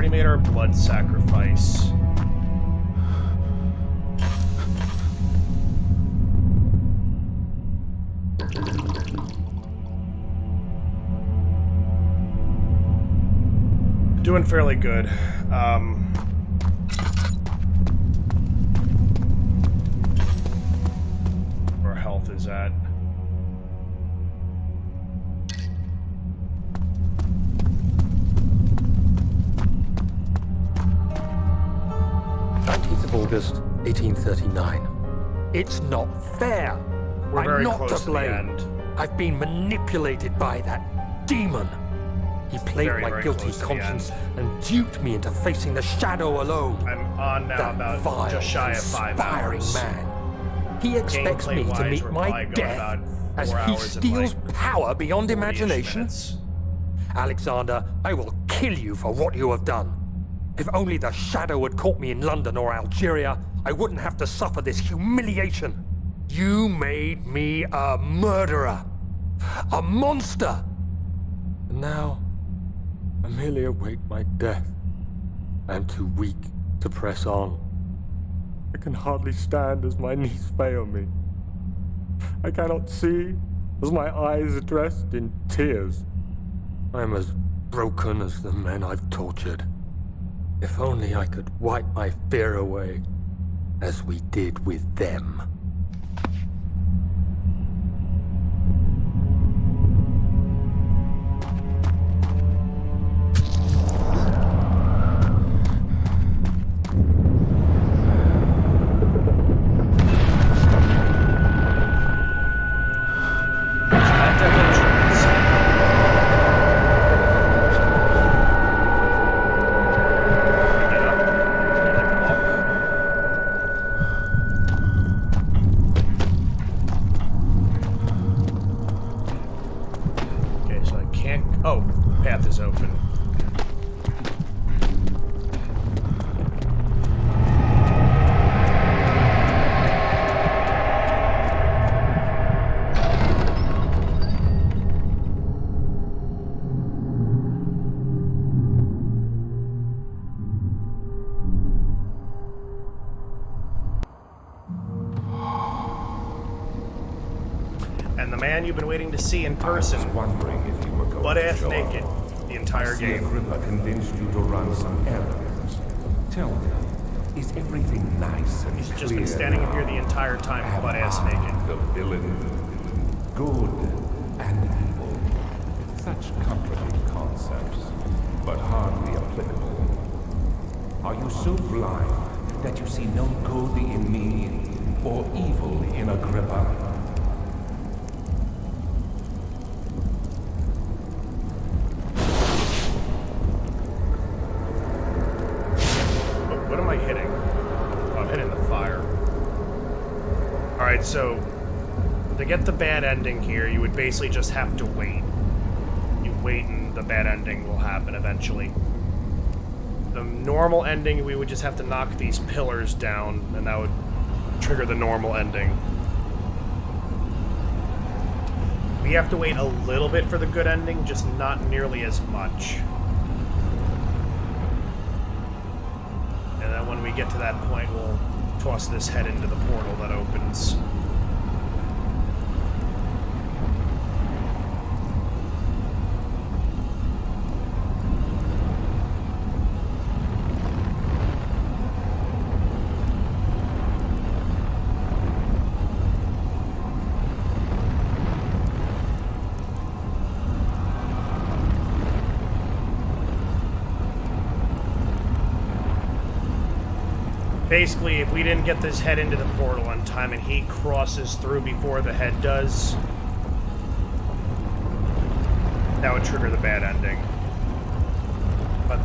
Made our blood sacrifice. Doing fairly good. Where our health is at. August 1839. It's not fair. We're very I'm not close to to the blame. end. I've been manipulated by that demon. He played Very, my very guilty close to the conscience and duped me into facing the shadow alone. I'm on now That about vile, just shy of 5 conspiring hours. man. He expects me to Gameplay-wise, meet we're my probably going death about 4 as he hours and, steals like, power beyond 40-ish imagination. minutes. Alexander, I will kill you for what you have done. If only the shadow had caught me in London or Algeria, I wouldn't have to suffer this humiliation. You made me a murderer, a monster. And now, I merely await my death. I am too weak to press on. I can hardly stand as my knees fail me. I cannot see as my eyes are dressed in tears. I am as broken as the men I've tortured. If only I could wipe my fear away, as we did with them. And the man you've been waiting to see in person, I was wondering if you were going butt-ass to show naked, up. the entire game. Agrippa convinced you to run some errands. Tell me, is everything nice and He's clear just been standing now? here the entire time, Am butt-ass I naked. the villain, good and evil. Such comforting concepts, but hardly applicable. Are you so blind that you see no good in me or evil in Agrippa? What am I hitting? Oh, I'm hitting the fire. Alright, so to get the bad ending here, you would basically just have to wait. You wait and the bad ending will happen eventually. The normal ending, we would just have to knock these pillars down, and that would trigger the normal ending. We have to wait a little bit for the good ending, just not nearly as much. And then when we get to that point, we'll toss this head into the portal that opens. Basically, if we didn't get this head into the portal on time and he crosses through before the head does, that would trigger the bad ending. But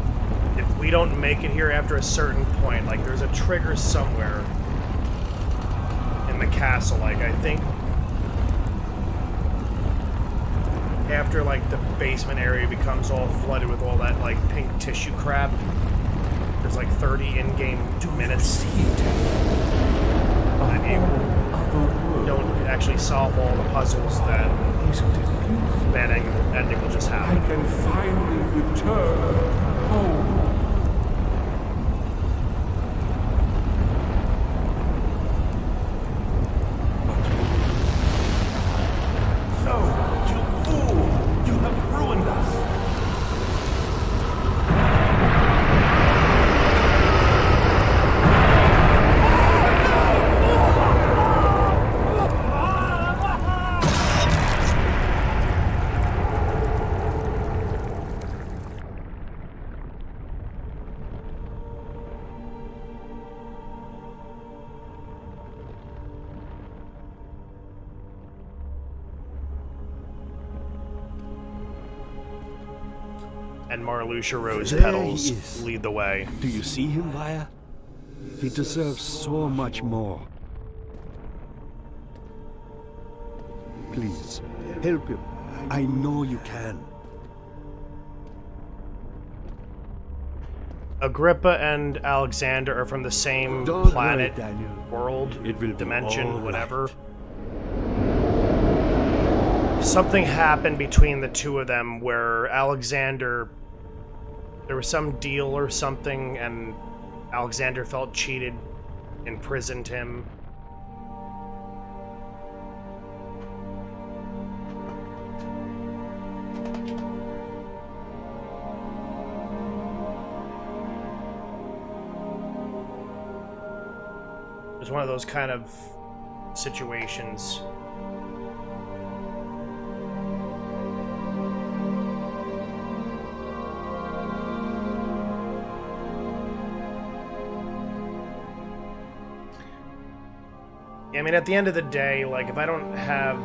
if we don't make it here after a certain point, like there's a trigger somewhere in the castle, like I think after like the basement area becomes all flooded with all that like pink tissue crap, there's like 30 in-game minutes. And if you don't actually solve all the puzzles, then bad ending will just happen. I can finally return home. So, you fool! You have ruined us! And Marluxia Rose There petals he is. lead the way. Do you see him, Vaya? He deserves so much more. Please, help him. I know you can. Agrippa and Alexander are from the same Don't planet, worry, Daniel. world, It will be dimension, all whatever. Something happened between the two of them where Alexander, there was some deal or something, and Alexander felt cheated, imprisoned him. It was one of those kind of situations. I mean, at the end of the day, like, if I don't have,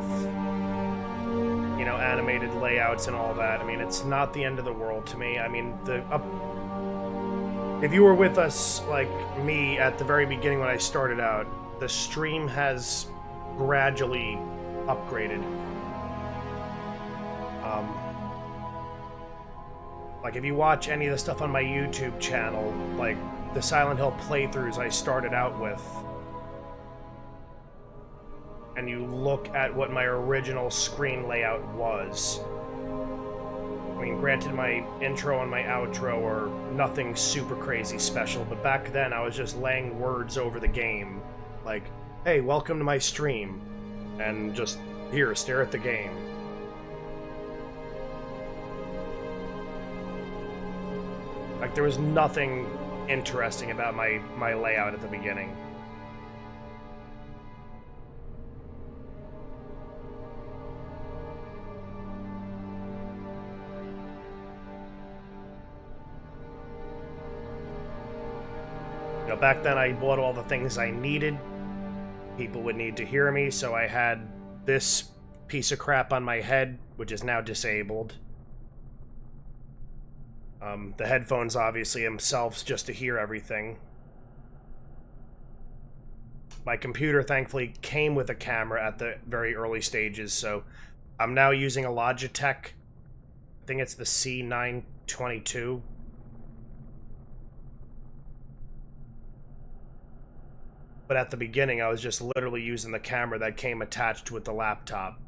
you know, animated layouts and all that, I mean, it's not the end of the world to me. I mean, if you were with us, like me, at the very beginning when I started out, the stream has gradually upgraded. Like, if you watch any of the stuff on my YouTube channel, like, the Silent Hill playthroughs I started out with, and you look at what my original screen layout was. I mean, granted, my intro and my outro are nothing super crazy special, but back then I was just laying words over the game. Like, hey, welcome to my stream. And just, here, stare at the game. Like, there was nothing interesting about my layout at the beginning. Back then I bought all the things I needed. People would need to hear me, so I had this piece of crap on my head, which is now disabled. The headphones obviously themselves just to hear everything. My computer thankfully came with a camera at the very early stages, so I'm now using a Logitech. I think it's the C922. But at the beginning, I was just literally using the camera that came attached with the laptop.